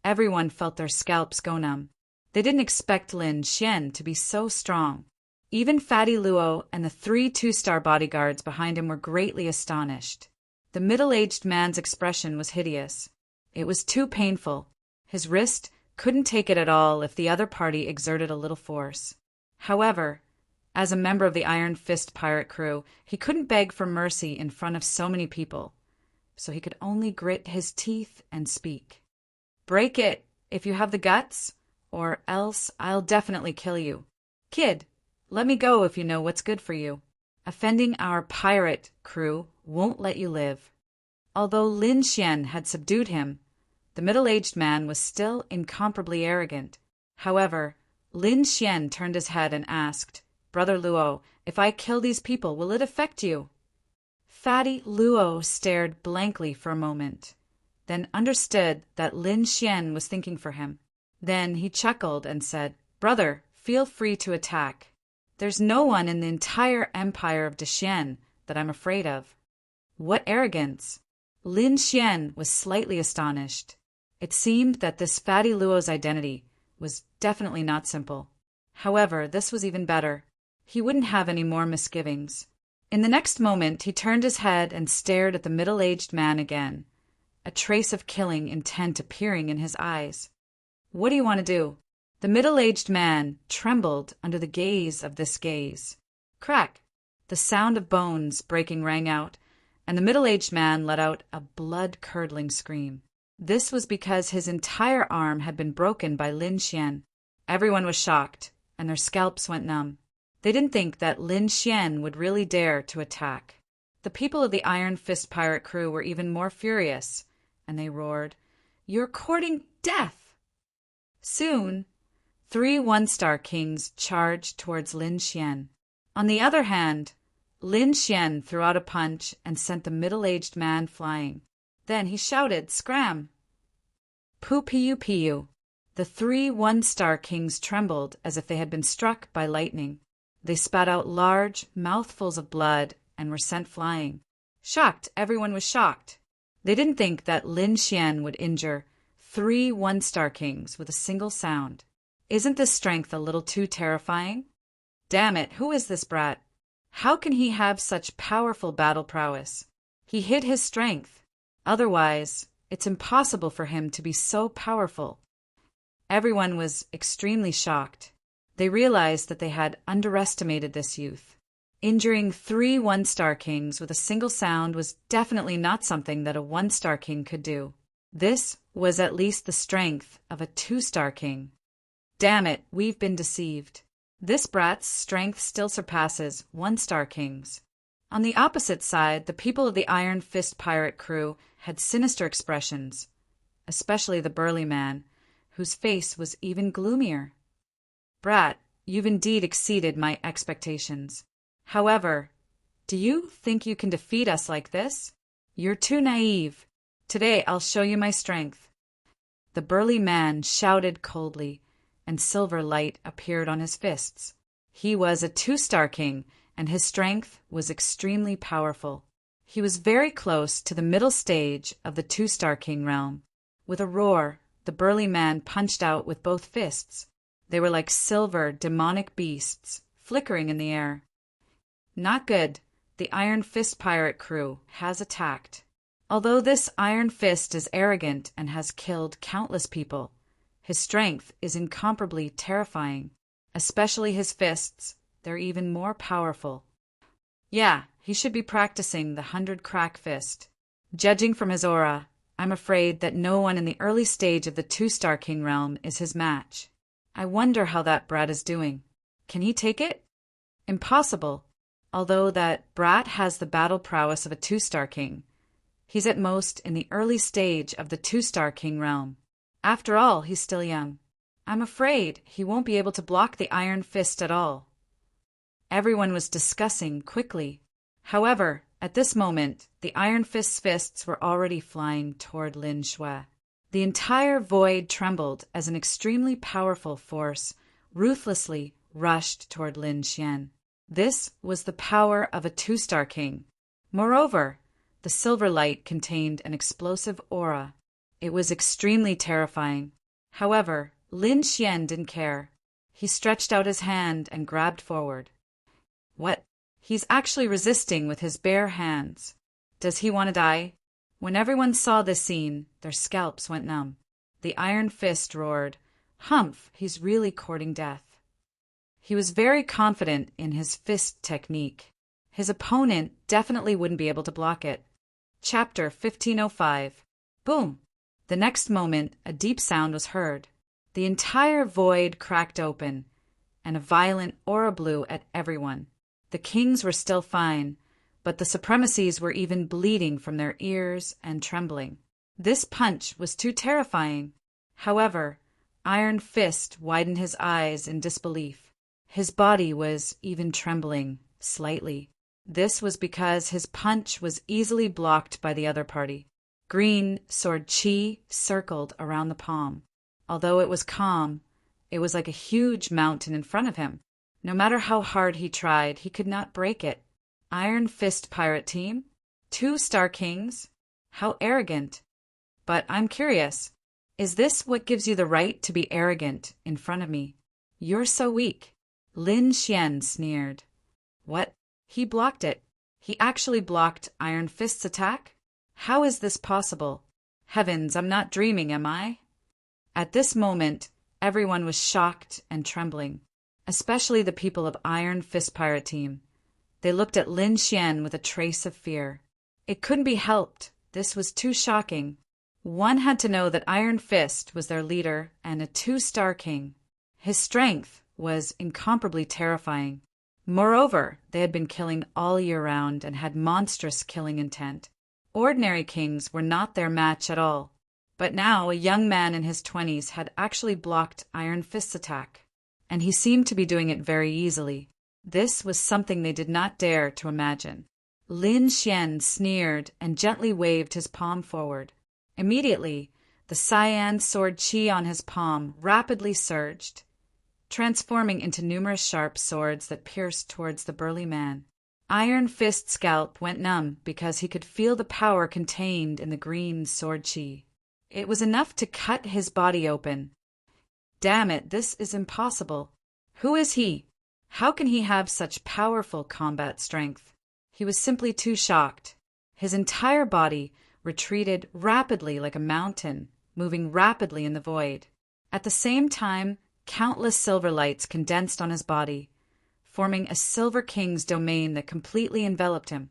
[SPEAKER 1] everyone felt their scalps go numb. They didn't expect Lin Xian to be so strong. Even Fatty Luo and the 3 2-star bodyguards behind him were greatly astonished. The middle-aged man's expression was hideous. It was too painful. His wrist couldn't take it at all if the other party exerted a little force. However, as a member of the Iron Fist pirate crew, he couldn't beg for mercy in front of so many people, so he could only grit his teeth and speak. Break it, if you have the guts, or else I'll definitely kill you. Kid, let me go if you know what's good for you. Offending our pirate crew won't let you live. Although Lin Xian had subdued him, the middle-aged man was still incomparably arrogant. However, Lin Xian turned his head and asked, Brother Luo, if I kill these people, will it affect you? Fatty Luo stared blankly for a moment, then understood that Lin Xian was thinking for him. Then he chuckled and said, Brother, feel free to attack. There's no one in the entire empire of Dexian that I'm afraid of. What arrogance! Lin Xian was slightly astonished. It seemed that this Fatty Luo's identity was definitely not simple. However, this was even better. He wouldn't have any more misgivings. In the next moment, he turned his head and stared at the middle-aged man again, a trace of killing intent appearing in his eyes. What do you want to do? The middle-aged man trembled under the gaze of this gaze. Crack! The sound of bones breaking rang out, and the middle-aged man let out a blood-curdling scream. This was because his entire arm had been broken by Lin Xian. Everyone was shocked, and their scalps went numb. They didn't think that Lin Xian would really dare to attack. The people of the Iron Fist pirate crew were even more furious, and they roared, You're courting death! Soon, 3 one-star kings charged towards Lin Xian. On the other hand, Lin Xian threw out a punch and sent the middle-aged man flying. Then he shouted, Scram! Pu-piu-piu. The 3 one-star kings trembled as if they had been struck by lightning. They spat out large mouthfuls of blood and were sent flying. Shocked, everyone was shocked. They didn't think that Lin Xian would injure 3 one-star kings with a single sound. Isn't this strength a little too terrifying? Damn it, who is this brat? How can he have such powerful battle prowess? He hid his strength. Otherwise, it's impossible for him to be so powerful. Everyone was extremely shocked. They realized that they had underestimated this youth. Injuring 3 one-star kings with a single sound was definitely not something that a 1-star king could do. This was at least the strength of a 2-star king. Damn it, we've been deceived. This brat's strength still surpasses 1-star kings. On the opposite side, the people of the Iron Fist pirate crew had sinister expressions, especially the burly man, whose face was even gloomier. Brat, you've indeed exceeded my expectations. However, do you think you can defeat us like this? You're too naive. Today I'll show you my strength. The burly man shouted coldly, and silver light appeared on his fists. He was a 2-star king, and his strength was extremely powerful. He was very close to the middle stage of the 2-star king realm. With a roar, the burly man punched out with both fists. They were like silver, demonic beasts, flickering in the air. Not good. The Iron Fist pirate crew has attacked. Although this Iron Fist is arrogant and has killed countless people, his strength is incomparably terrifying. Especially his fists, they're even more powerful. Yeah, he should be practicing the 100-crack fist. Judging from his aura, I'm afraid that no one in the early stage of the 2-star king realm is his match. I wonder how that brat is doing. Can he take it? Impossible. Although that brat has the battle prowess of a 2-star king, he's at most in the early stage of the 2-star king realm. After all, he's still young. I'm afraid he won't be able to block the Iron Fist at all. Everyone was discussing quickly. However, at this moment, the Iron Fist's fists were already flying toward Lin Shui. The entire void trembled as an extremely powerful force ruthlessly rushed toward Lin Xian. This was the power of a 2-star king. Moreover, the silver light contained an explosive aura. It was extremely terrifying. However, Lin Xian didn't care. He stretched out his hand and grabbed forward. What? He's actually resisting with his bare hands. Does he want to die? When everyone saw this scene, their scalps went numb. The Iron Fist roared, "Humph, he's really courting death." He was very confident in his fist technique. His opponent definitely wouldn't be able to block it. Chapter 1505. Boom! The next moment, a deep sound was heard. The entire void cracked open, and a violent aura blew at everyone. The kings were still fine, but the supremacies were even bleeding from their ears and trembling. This punch was too terrifying. However, Iron Fist widened his eyes in disbelief. His body was even trembling, slightly. This was because his punch was easily blocked by the other party. Green sword chi circled around the palm. Although it was calm, it was like a huge mountain in front of him. No matter how hard he tried, he could not break it. Iron Fist pirate team? 2-star kings? How arrogant. But I'm curious, is this what gives you the right to be arrogant in front of me? You're so weak. Lin Xian sneered. What? He blocked it. He actually blocked Iron Fist's attack? How is this possible? Heavens, I'm not dreaming, am I? At this moment, everyone was shocked and trembling, especially the people of Iron Fist pirate team. They looked at Lin Xian with a trace of fear. It couldn't be helped. This was too shocking. One had to know that Iron Fist was their leader and a 2-star king. His strength was incomparably terrifying. Moreover, they had been killing all year round and had monstrous killing intent. Ordinary kings were not their match at all. But now a young man in his 20s had actually blocked Iron Fist's attack, and he seemed to be doing it very easily. This was something they did not dare to imagine. Lin Xian sneered and gently waved his palm forward. Immediately, the cyan sword chi on his palm rapidly surged, transforming into numerous sharp swords that pierced towards the burly man. Iron Fist's scalp went numb because he could feel the power contained in the green sword chi. It was enough to cut his body open. Damn it, this is impossible. Who is he? How can he have such powerful combat strength? He was simply too shocked. His entire body retreated rapidly like a mountain, moving rapidly in the void. At the same time, countless silver lights condensed on his body, forming a Silver King's domain that completely enveloped him.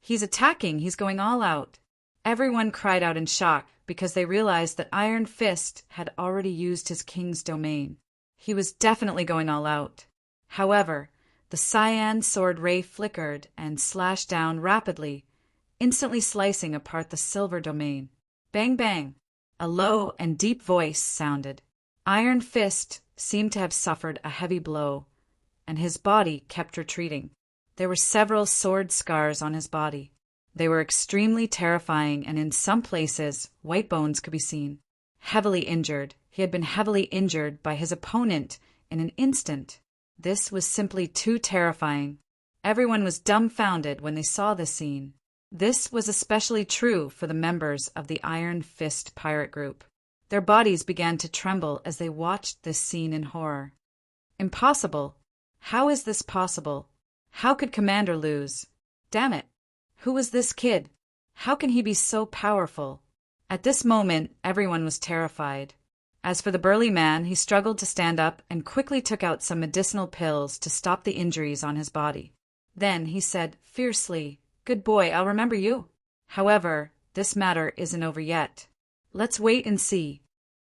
[SPEAKER 1] He's attacking, he's going all out. Everyone cried out in shock because they realized that Iron Fist had already used his king's domain. He was definitely going all out. However, the cyan sword ray flickered and slashed down rapidly, instantly slicing apart the silver domain. Bang bang! A low and deep voice sounded. Iron Fist seemed to have suffered a heavy blow, and his body kept retreating. There were several sword scars on his body. They were extremely terrifying, and in some places, white bones could be seen. Heavily injured, he had been heavily injured by his opponent in an instant. This was simply too terrifying. Everyone was dumbfounded when they saw this scene. This was especially true for the members of the Iron Fist pirate group. Their bodies began to tremble as they watched this scene in horror. Impossible! How is this possible? How could Commander lose? Damn it! Who was this kid? How can he be so powerful? At this moment, everyone was terrified. As for the burly man, he struggled to stand up and quickly took out some medicinal pills to stop the injuries on his body. Then he said fiercely, "Good boy, I'll remember you." However, this matter isn't over yet. Let's wait and see.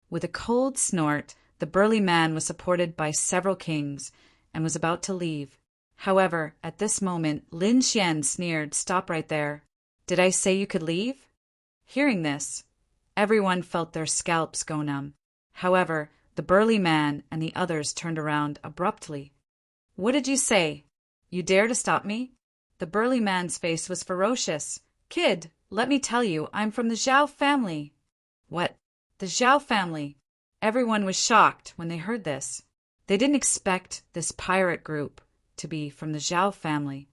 [SPEAKER 1] With a cold snort, the burly man was supported by several kings and was about to leave. However, at this moment, Lin Xian sneered, "Stop right there. Did I say you could leave?" Hearing this, everyone felt their scalps go numb. However, the burly man and the others turned around abruptly. "What did you say? You dare to stop me?" The burly man's face was ferocious. "Kid, let me tell you, I'm from the Zhao family." "What? The Zhao family?" Everyone was shocked when they heard this. They didn't expect this pirate group to be from the Zhao family.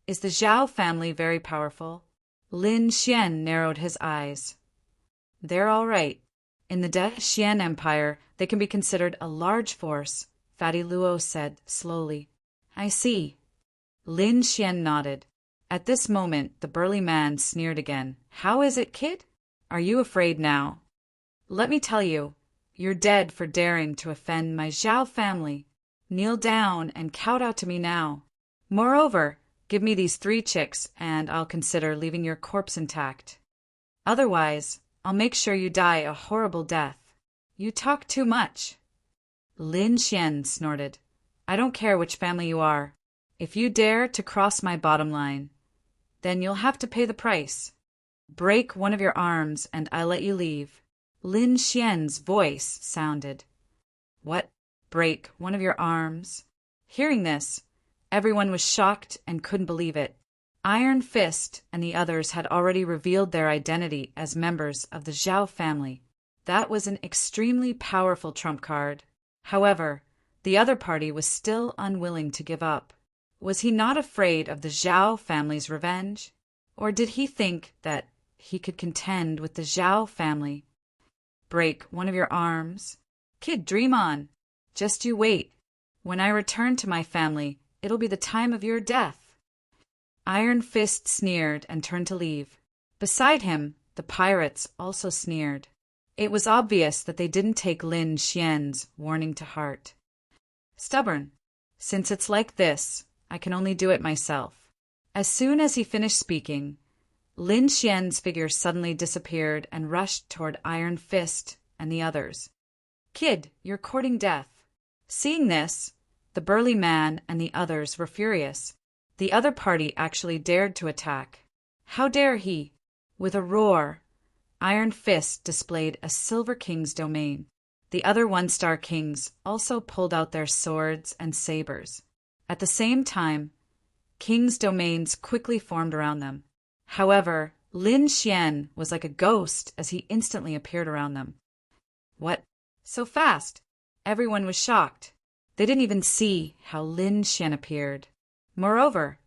[SPEAKER 1] Is the Zhao family very powerful? Lin Xian narrowed his eyes. They're all right. In the Xian Empire, they can be considered a large force, Fatty Luo said slowly. I see. Lin Xian nodded. At this moment, the burly man sneered again. How is it, kid? Are you afraid now? Let me tell you, you're dead for daring to offend my Zhao family. Kneel down and kowtow to me now. Moreover, give me these 3 chicks, and I'll consider leaving your corpse intact. Otherwise, I'll make sure you die a horrible death. You talk too much. Lin Xian snorted. I don't care which family you are. If you dare to cross my bottom line, then you'll have to pay the price. Break one of your arms, and I'll let you leave. Lin Xian's voice sounded. What? Break one of your arms? Hearing this, everyone was shocked and couldn't believe it. Iron Fist and the others had already revealed their identity as members of the Zhao family. That was an extremely powerful trump card. However, the other party was still unwilling to give up. Was he not afraid of the Zhao family's revenge? Or did he think that he could contend with the Zhao family? Break one of your arms? Kid, dream on. Just you wait. When I return to my family, it'll be the time of your death. Iron Fist sneered and turned to leave. Beside him, the pirates also sneered. It was obvious that they didn't take Lin Xian's warning to heart. Stubborn. Since it's like this, I can only do it myself. As soon as he finished speaking, Lin Xian's figure suddenly disappeared and rushed toward Iron Fist and the others. Kid, you're courting death. Seeing this, the burly man and the others were furious. The other party actually dared to attack. How dare he? With a roar, Iron Fist displayed a Silver King's domain. The other one-star kings also pulled out their swords and sabers. At the same time, kings' domains quickly formed around them. However, Lin Xian was like a ghost as he instantly appeared around them. What? So fast? Everyone was shocked. They didn't even see how Lin Xian appeared. Moreover,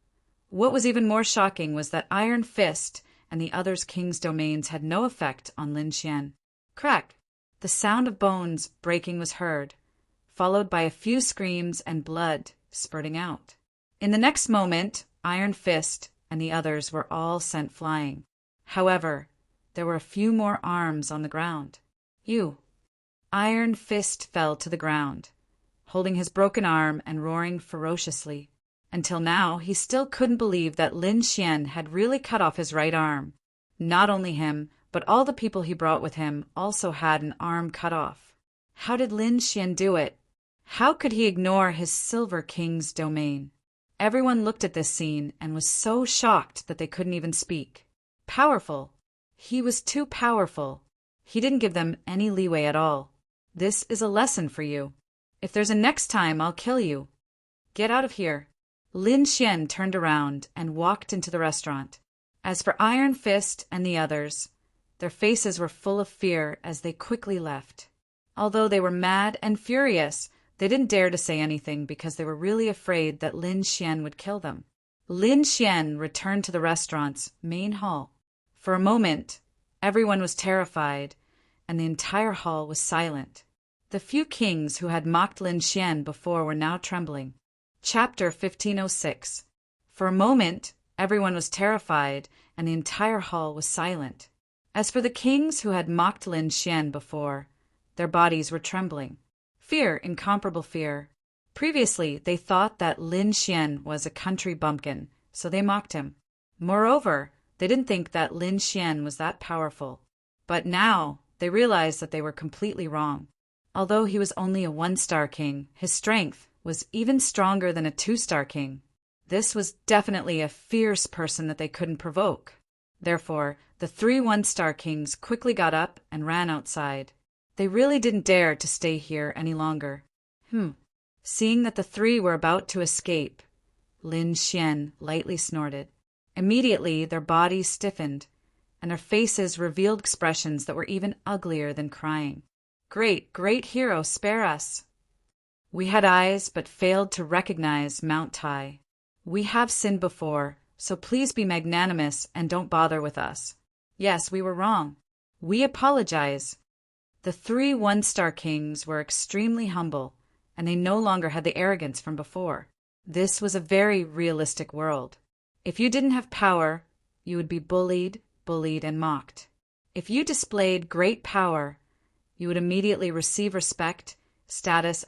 [SPEAKER 1] what was even more shocking was that Iron Fist and the others' king's domains had no effect on Lin Xian. Crack! The sound of bones breaking was heard, followed by a few screams and blood spurting out. In the next moment, Iron Fist and the others were all sent flying. However, there were a few more arms on the ground. Iron Fist fell to the ground, holding his broken arm and roaring ferociously. Until now, he still couldn't believe that Lin Xian had really cut off his right arm. Not only him, but all the people he brought with him also had an arm cut off. How did Lin Xian do it? How could he ignore his Silver King's domain? Everyone looked at this scene and was so shocked that they couldn't even speak. Powerful. He was too powerful. He didn't give them any leeway at all. This is a lesson for you. If there's a next time, I'll kill you. Get out of here. Lin Xian turned around and walked into the restaurant. As for Iron Fist and the others, their faces were full of fear as they quickly left. Although they were mad and furious, they didn't dare to say anything because they were really afraid that Lin Xian would kill them. Lin Xian returned to the restaurant's main hall. For a moment, everyone was terrified, and the entire hall was silent. The few kings who had mocked Lin Xian before were now trembling. Chapter 1506. For a moment, everyone was terrified, and the entire hall was silent. As for the kings who had mocked Lin Xian before, their bodies were trembling. Fear, incomparable fear. Previously, they thought that Lin Xian was a country bumpkin, so they mocked him. Moreover, they didn't think that Lin Xian was that powerful. But now, they realized that they were completely wrong. Although he was only a 1-star king, his strength was even stronger than a 2-star king. This was definitely a fierce person that they couldn't provoke. Therefore, the 3 1-star kings quickly got up and ran outside. They really didn't dare to stay here any longer. Seeing that the 3 were about to escape, Lin Xian lightly snorted. Immediately, their bodies stiffened, and their faces revealed expressions that were even uglier than crying. Great, great hero, spare us. We had eyes but failed to recognize Mount Tai. We have sinned before, so please be magnanimous and don't bother with us. Yes, we were wrong. We apologize. The 3 1-star kings were extremely humble, and they no longer had the arrogance from before. This was a very realistic world. If you didn't have power, you would be bullied, and mocked. If you displayed great power, you would immediately receive respect, status.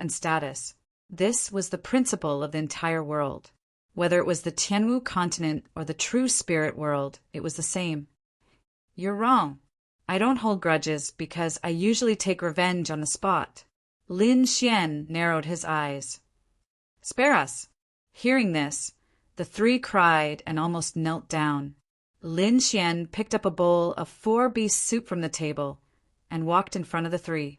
[SPEAKER 1] This was the principle of the entire world. Whether it was the Tianwu continent or the true spirit world, it was the same. You're wrong. I don't hold grudges because I usually take revenge on the spot. Lin Xian narrowed his eyes. Spare us. Hearing this, the 3 cried and almost knelt down. Lin Xian picked up a bowl of 4-beast soup from the table and walked in front of the 3.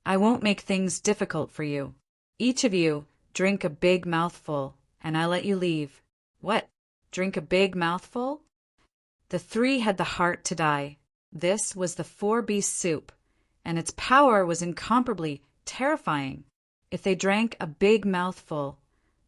[SPEAKER 1] I won't make things difficult for you. Each of you drink a big mouthful, and I'll let you leave. What? Drink a big mouthful? The 3 had the heart to die. This was the 4-beast soup, and its power was incomparably terrifying. If they drank a big mouthful,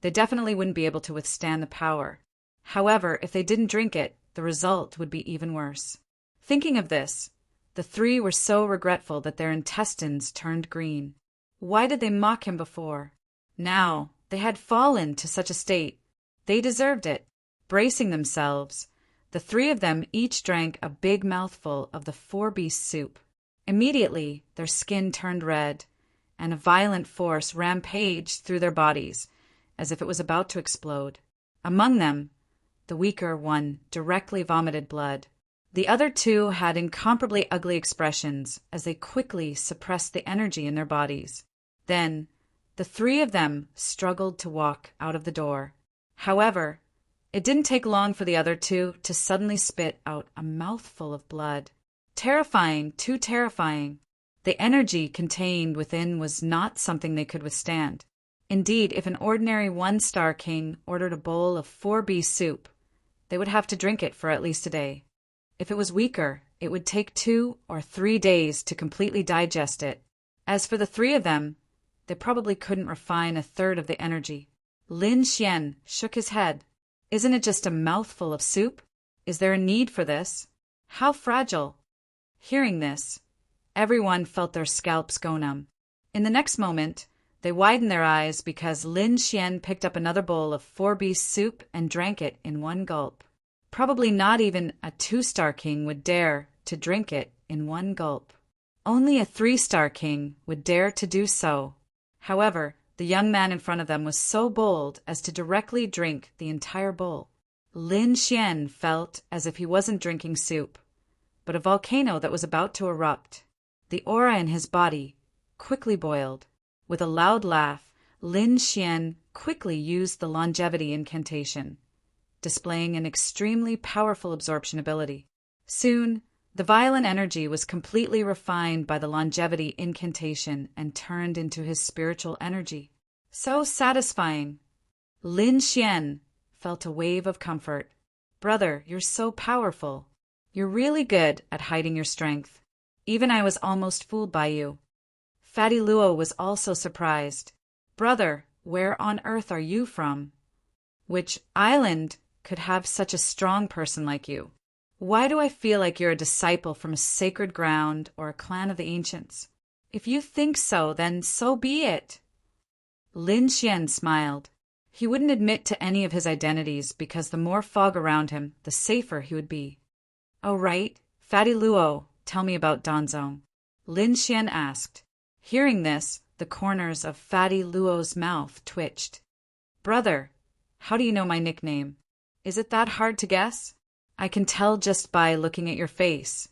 [SPEAKER 1] they definitely wouldn't be able to withstand the power. However, if they didn't drink it, the result would be even worse. Thinking of this, the 3 were so regretful that their intestines turned green. Why did they mock him before? Now, they had fallen to such a state. They deserved it. Bracing themselves, the 3 of them each drank a big mouthful of the 4-beast soup. Immediately, their skin turned red, and a violent force rampaged through their bodies, as if it was about to explode. Among them, the weaker one directly vomited blood. The other 2 had incomparably ugly expressions as they quickly suppressed the energy in their bodies. Then, the 3 of them struggled to walk out of the door. However, it didn't take long for the other 2 to suddenly spit out a mouthful of blood. Terrifying, too terrifying. The energy contained within was not something they could withstand. Indeed, if an ordinary 1-star king ordered a bowl of 4-beast soup, they would have to drink it for at least a day. If it was weaker, it would take 2 or 3 days to completely digest it. As for the 3 of them, they probably couldn't refine a third of the energy. Lin Xian shook his head. Isn't it just a mouthful of soup? Is there a need for this? How fragile. Hearing this, everyone felt their scalps go numb. In the next moment, They widened their eyes because Lin Xian picked up another bowl of four-beast soup and drank it in one gulp. Probably not even a two-star king would dare to drink it in one gulp. Only a three-star king would dare to do so. However, the young man in front of them was so bold as to directly drink the entire bowl. Lin Xian felt as if he wasn't drinking soup, but a volcano that was about to erupt. The aura in his body quickly boiled. With a loud laugh, Lin Xian quickly used the longevity incantation, displaying an extremely powerful absorption ability. Soon, the violent energy was completely refined by the longevity incantation and turned into his spiritual energy. So satisfying! Lin Xian felt a wave of comfort. Brother, you're so powerful. You're really good at hiding your strength. Even I was almost fooled by you. Fatty Luo was also surprised. Brother, where on earth are you from? Which island could have such a strong person like you? Why do I feel like you're a disciple from a sacred ground or a clan of the ancients? If you think so, then so be it. Lin Xian smiled. He wouldn't admit to any of his identities because the more fog around him, the safer he would be. Oh, right. Fatty Luo, tell me about Danzong. Lin Xian asked. Hearing this, the corners of Fatty Luo's mouth twitched. Brother, how do you know my nickname? Is it that hard to guess? I can tell just by looking at your face.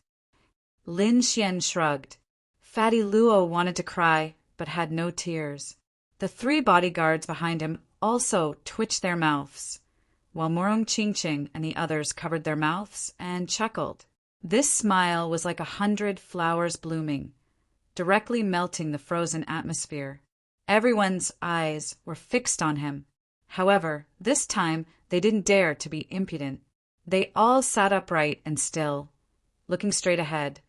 [SPEAKER 1] Lin Xian shrugged. Fatty Luo wanted to cry, but had no tears. The three bodyguards behind him also twitched their mouths, while Morong Chingching and the others covered their mouths and chuckled. This smile was like 100 flowers blooming, directly melting the frozen atmosphere. Everyone's eyes were fixed on him. However, this time they didn't dare to be impudent. They all sat upright and still, looking straight ahead,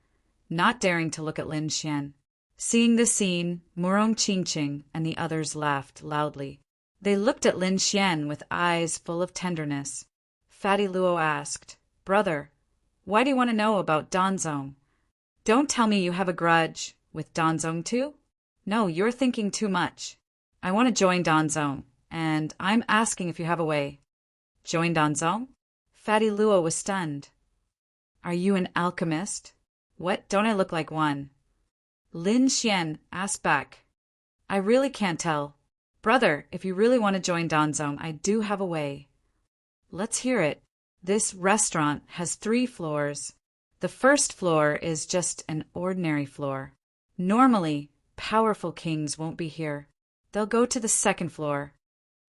[SPEAKER 1] not daring to look at Lin Xian. Seeing this scene, Morong Chingching and the others laughed loudly. They looked at Lin Xian with eyes full of tenderness. Fatty Luo asked, Brother, why do you want to know about Danzong? Don't tell me you have a grudge with Danzong too? No, you're thinking too much. I want to join Danzong, and I'm asking if you have a way. Join Danzong? Fatty Luo was stunned. Are you an alchemist? What, don't I look like one? Lin Xian asked back. I really can't tell. Brother, if you really want to join Danzong, I do have a way. Let's hear it. This restaurant has 3 floors. The first floor is just an ordinary floor. Normally, powerful kings won't be here. They'll go to the second floor.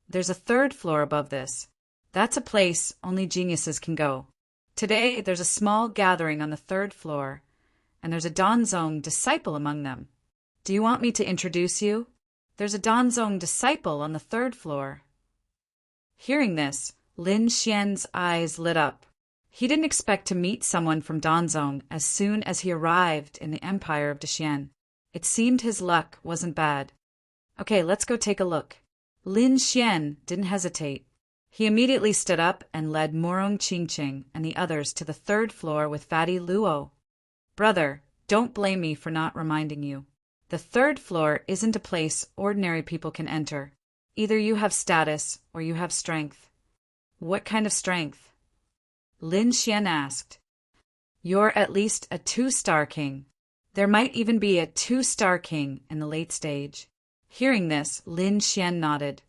[SPEAKER 1] There's a third floor above this. That's a place only geniuses can go. Today, there's a small gathering on the 3rd floor, and there's a Danzong disciple among them. Do you want me to introduce you? There's a Danzong disciple on the 3rd floor. Hearing this, Lin Xian's eyes lit up. He didn't expect to meet someone from Danzong as soon as he arrived in the empire of Dexian. It seemed his luck wasn't bad. Okay, let's go take a look. Lin Xian didn't hesitate. He immediately stood up and led Morong Chingching and the others to the 3rd floor with Fatty Luo. Brother, don't blame me for not reminding you. The 3rd floor isn't a place ordinary people can enter. Either you have status or you have strength. What kind of strength? Lin Xian asked. You're at least a 2-star king. There might even be a 2-star king in the late stage. Hearing this, Lin Xian nodded.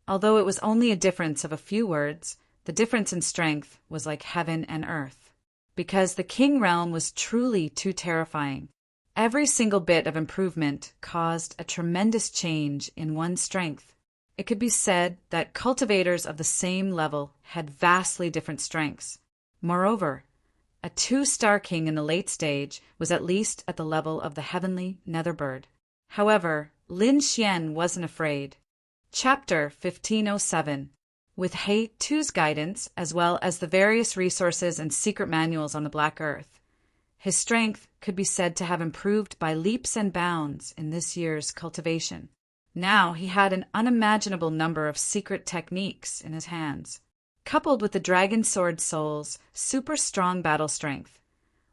[SPEAKER 1] Although it was only a difference of a few words, the difference in strength was like heaven and earth. Because the king realm was truly too terrifying. Every single bit of improvement caused a tremendous change in one's strength. It could be said that cultivators of the same level had vastly different strengths. Moreover, a 2-star king in the late stage was at least at the level of the heavenly netherbird. However, Lin Xian wasn't afraid. Chapter 1507. With He Tu's guidance, as well as the various resources and secret manuals on the Black Earth, his strength could be said to have improved by leaps and bounds in this year's cultivation. Now he had an unimaginable number of secret techniques in his hands. Coupled with the Dragon Sword Soul's super strong battle strength,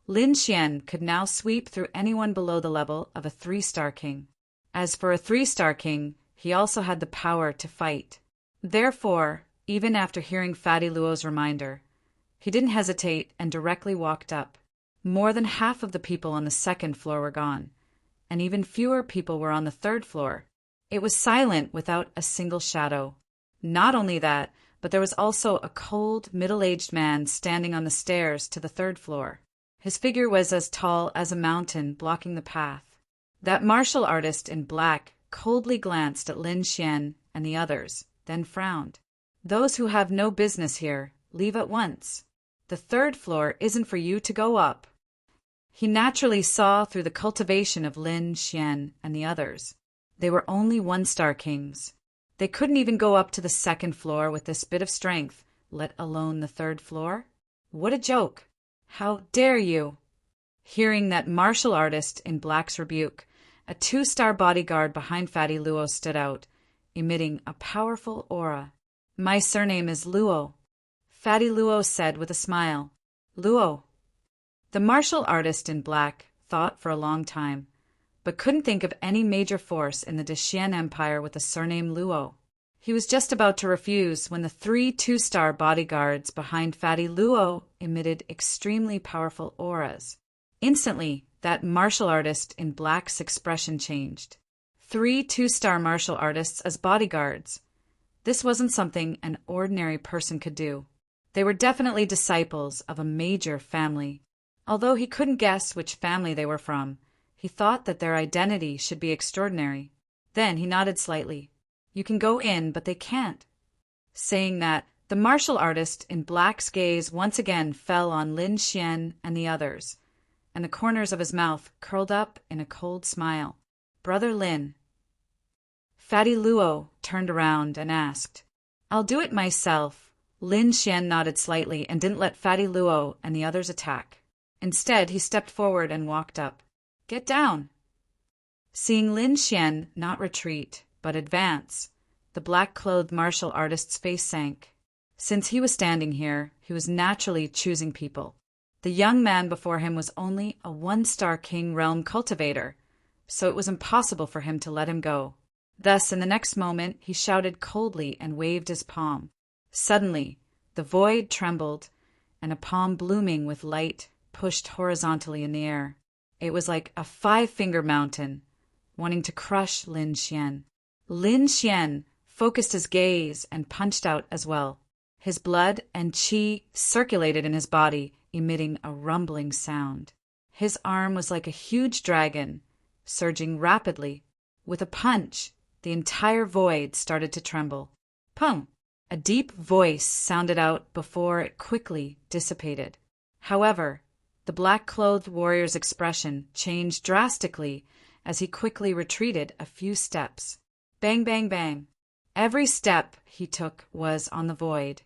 [SPEAKER 1] Lin Xian could now sweep through anyone below the level of a 3-star king. As for a 3-star king, he also had the power to fight. Therefore, even after hearing Fatty Luo's reminder, he didn't hesitate and directly walked up. More than half of the people on the second floor were gone, and even fewer people were on the third floor. It was silent without a single shadow. Not only that, but there was also a cold, middle-aged man standing on the stairs to the third floor. His figure was as tall as a mountain, blocking the path. That martial artist in black coldly glanced at Lin Xian and the others, then frowned. "Those who have no business here, leave at once. The third floor isn't for you to go up." He naturally saw through the cultivation of Lin Xian and the others. They were only one-star kings. They couldn't even go up to the second floor with this bit of strength, let alone the third floor. What a joke! How dare you! Hearing that martial artist in black's rebuke, a 2-star bodyguard behind Fatty Luo stood out, emitting a powerful aura. "My surname is Luo," Fatty Luo said with a smile. "Luo." The martial artist in black thought for a long time, but couldn't think of any major force in the Dexian Empire with the surname Luo. He was just about to refuse when the 3 2-star bodyguards behind Fatty Luo emitted extremely powerful auras. Instantly, that martial artist in black's expression changed. 3 2-star martial artists as bodyguards. This wasn't something an ordinary person could do. They were definitely disciples of a major family. Although he couldn't guess which family they were from, he thought that their identity should be extraordinary. Then he nodded slightly. "You can go in, but they can't." Saying that, the martial artist in black's gaze once again fell on Lin Xian and the others, and the corners of his mouth curled up in a cold smile. "Brother Lin." Fatty Luo turned around and asked, "I'll do it myself." Lin Xian nodded slightly and didn't let Fatty Luo and the others attack. Instead, he stepped forward and walked up. "Get down." Seeing Lin Xian not retreat, but advance, the black-clothed martial artist's face sank. Since he was standing here, he was naturally choosing people. The young man before him was only a 1-star king realm cultivator, so it was impossible for him to let him go. Thus, in the next moment, he shouted coldly and waved his palm. Suddenly, the void trembled, and a palm blooming with light pushed horizontally in the air. It was like a 5-finger mountain, wanting to crush Lin Xian. Lin Xian focused his gaze and punched out as well. His blood and qi circulated in his body, emitting a rumbling sound. His arm was like a huge dragon, surging rapidly. With a punch, the entire void started to tremble. "Pum!" A deep voice sounded out before it quickly dissipated. However, the black-clothed warrior's expression changed drastically as he quickly retreated a few steps. Bang, bang, bang. Every step he took was on the void,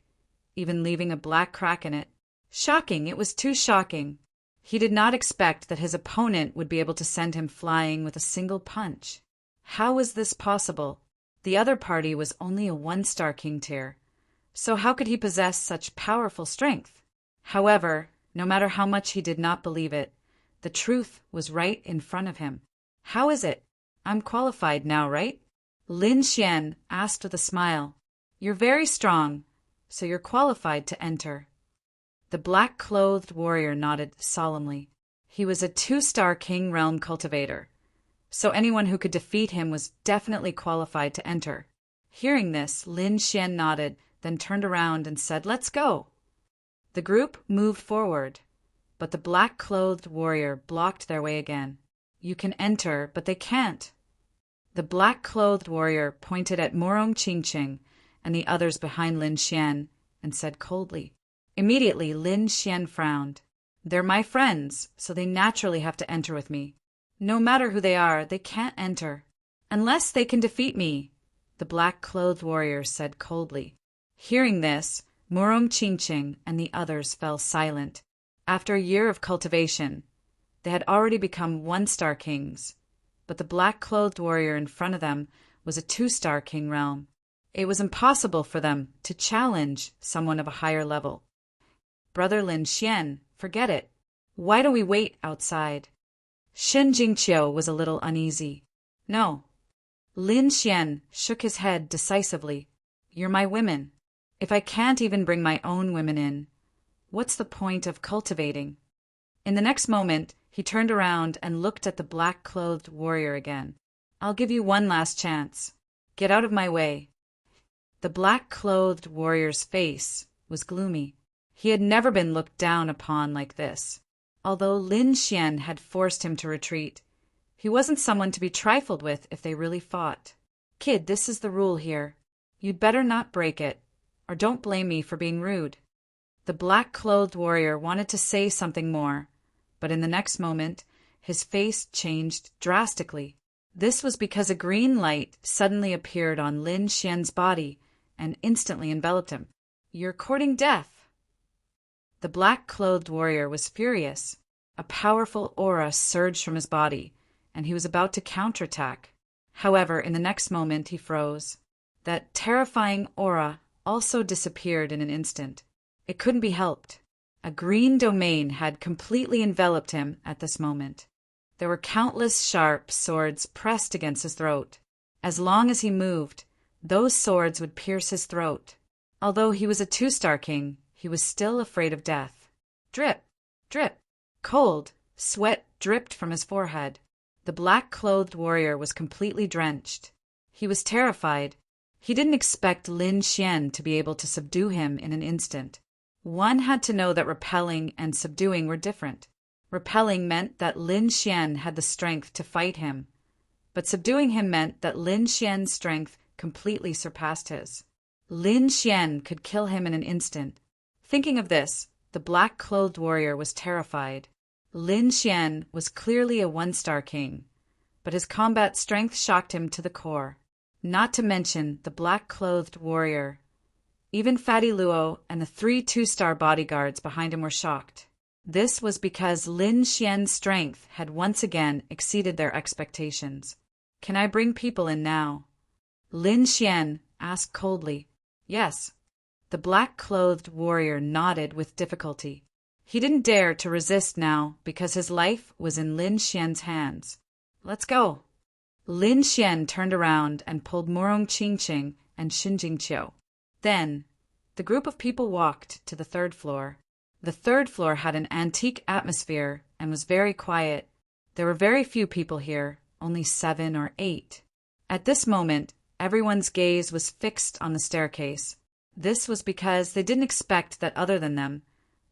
[SPEAKER 1] even leaving a black crack in it. Shocking! It was too shocking. He did not expect that his opponent would be able to send him flying with a single punch. How was this possible? The other party was only a 1-star king tier, so how could he possess such powerful strength? However, no matter how much he did not believe it, the truth was right in front of him. "How is it? I'm qualified now, right?" Lin Xian asked with a smile. "You're very strong, so you're qualified to enter." The black-clothed warrior nodded solemnly. He was a 2-star king realm cultivator, so anyone who could defeat him was definitely qualified to enter. Hearing this, Lin Xian nodded, then turned around and said, "Let's go." The group moved forward, but the black-clothed warrior blocked their way again. "You can enter, but they can't." The black-clothed warrior pointed at Morong Qingqing and the others behind Lin Xian and said coldly. Immediately, Lin Xian frowned. "They're my friends, so they naturally have to enter with me. No matter who they are, they can't enter. Unless they can defeat me," the black-clothed warrior said coldly. Hearing this, Morong Qingqing and the others fell silent. After a year of cultivation, they had already become 1-star kings, but the black-clothed warrior in front of them was a 2-star king realm. It was impossible for them to challenge someone of a higher level. "Brother Lin Xian, forget it. Why don't we wait outside?" Shen Jingqiu was a little uneasy. "No. Lin Xian shook his head decisively. You're my women. If I can't even bring my own women in, what's the point of cultivating? In the next moment, he turned around and looked at the black-clothed warrior again. I'll give you one last chance. Get out of my way. The black-clothed warrior's face was gloomy. He had never been looked down upon like this. Although Lin Xian had forced him to retreat, he wasn't someone to be trifled with if they really fought. Kid, this is the rule here. You'd better not break it, or don't blame me for being rude. The black-clothed warrior wanted to say something more, but in the next moment, his face changed drastically. This was because a green light suddenly appeared on Lin Xian's body and instantly enveloped him. You're courting death. The black-clothed warrior was furious. A powerful aura surged from his body, and he was about to counterattack. However, in the next moment he froze. That terrifying aura also disappeared in an instant. It couldn't be helped. A green domain had completely enveloped him at this moment. There were countless sharp swords pressed against his throat. As long as he moved, those swords would pierce his throat. Although he was a 2-star king, he was still afraid of death. Drip, drip. Cold sweat dripped from his forehead. The black-clothed warrior was completely drenched. He was terrified. He didn't expect Lin Xian to be able to subdue him in an instant. One had to know that repelling and subduing were different. Repelling meant that Lin Xian had the strength to fight him, but subduing him meant that Lin Xian's strength completely surpassed his. Lin Xian could kill him in an instant. Thinking of this, the black-clothed warrior was terrified. Lin Xian was clearly a 1-star king, but his combat strength shocked him to the core. Not to mention the black-clothed warrior. Even Fatty Luo and the 3 2-star bodyguards behind him were shocked. This was because Lin Xian's strength had once again exceeded their expectations. Can I bring people in now? Lin Xian asked coldly. Yes. The black-clothed warrior nodded with difficulty. He didn't dare to resist now because his life was in Lin Xian's hands. Let's go. Lin Xian turned around and pulled Murong Qingqing and Xinjingqiu. Then, the group of people walked to the 3rd floor. The 3rd floor had an antique atmosphere and was very quiet. There were very few people here, only 7 or 8. At this moment, everyone's gaze was fixed on the staircase. This was because they didn't expect that other than them,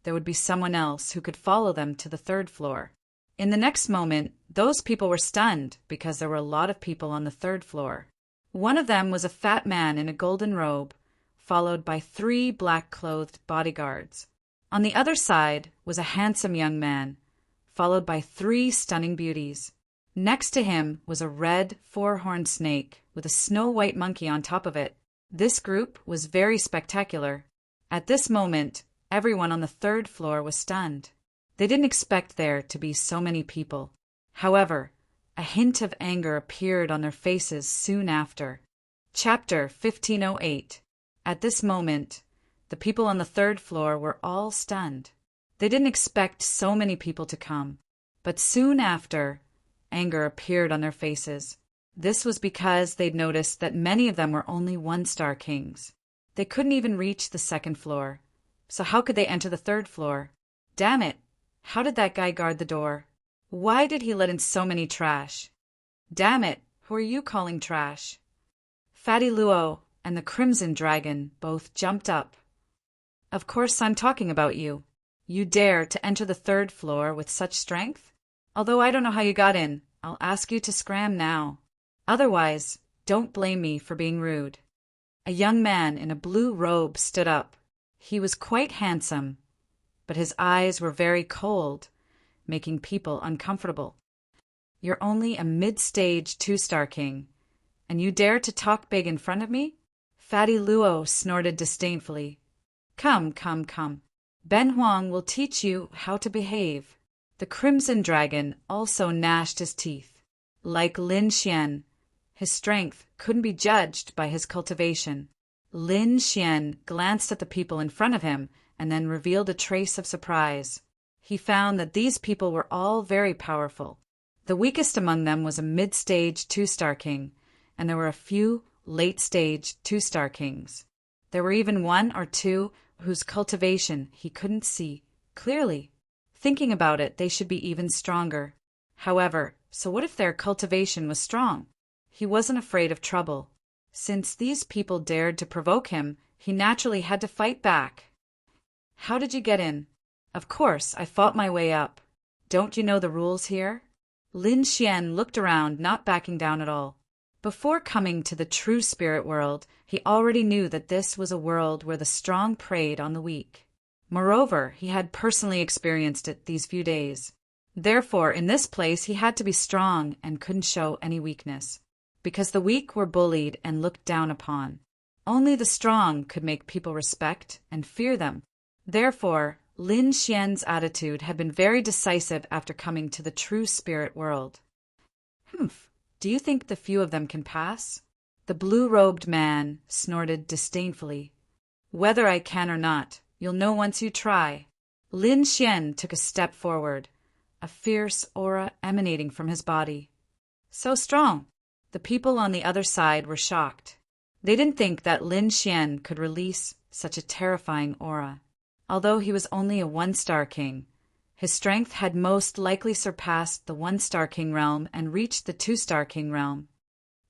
[SPEAKER 1] there would be someone else who could follow them to the 3rd floor. In the next moment, those people were stunned because there were a lot of people on the 3rd floor. One of them was a fat man in a golden robe, followed by 3 black-clothed bodyguards. On the other side was a handsome young man, followed by 3 stunning beauties. Next to him was a red 4-horned snake with a snow-white monkey on top of it. This group was very spectacular. At this moment, everyone on the 3rd floor was stunned. They didn't expect there to be so many people. However, a hint of anger appeared on their faces soon after. Chapter 1508. At this moment, the people on the 3rd floor were all stunned. They didn't expect so many people to come, but soon after, anger appeared on their faces. This was because they'd noticed that many of them were only 1-star kings. They couldn't even reach the 2nd floor. So how could they enter the 3rd floor? Damn it! How did that guy guard the door? Why did he let in so many trash? Damn it! Who are you calling trash? Fatty Luo and the Crimson Dragon both jumped up. Of course I'm talking about you. You dare to enter the 3rd floor with such strength? Although I don't know how you got in, I'll ask you to scram now. Otherwise, don't blame me for being rude. A young man in a blue robe stood up. He was quite handsome, but his eyes were very cold, making people uncomfortable. You're only a mid-stage 2-star king, and you dare to talk big in front of me? Fatty Luo snorted disdainfully. Come, come, come. Ben Huang will teach you how to behave. The Crimson Dragon also gnashed his teeth. Like Lin Xian, his strength couldn't be judged by his cultivation. Lin Xian glanced at the people in front of him and then revealed a trace of surprise. He found that these people were all very powerful. The weakest among them was a mid-stage 2-star king, and there were a few late-stage two-star kings. There were even one or two whose cultivation he couldn't see clearly. Thinking about it, they should be even stronger. However, so what if their cultivation was strong? He wasn't afraid of trouble. Since these people dared to provoke him, he naturally had to fight back. How did you get in? Of course, I fought my way up. Don't you know the rules here? Lin Xian looked around, not backing down at all. Before coming to the true spirit world, he already knew that this was a world where the strong preyed on the weak. Moreover, he had personally experienced it these few days. Therefore, in this place he had to be strong and couldn't show any weakness. Because the weak were bullied and looked down upon. Only the strong could make people respect and fear them. Therefore, Lin Xian's attitude had been very decisive after coming to the true spirit world. Do you think the few of them can pass? The blue-robed man snorted disdainfully. Whether I can or not, you'll know once you try. Lin Xian took a step forward, a fierce aura emanating from his body. So strong! The people on the other side were shocked. They didn't think that Lin Xian could release such a terrifying aura. Although he was only a one-star king, his strength had most likely surpassed the one-star king realm and reached the two-star king realm.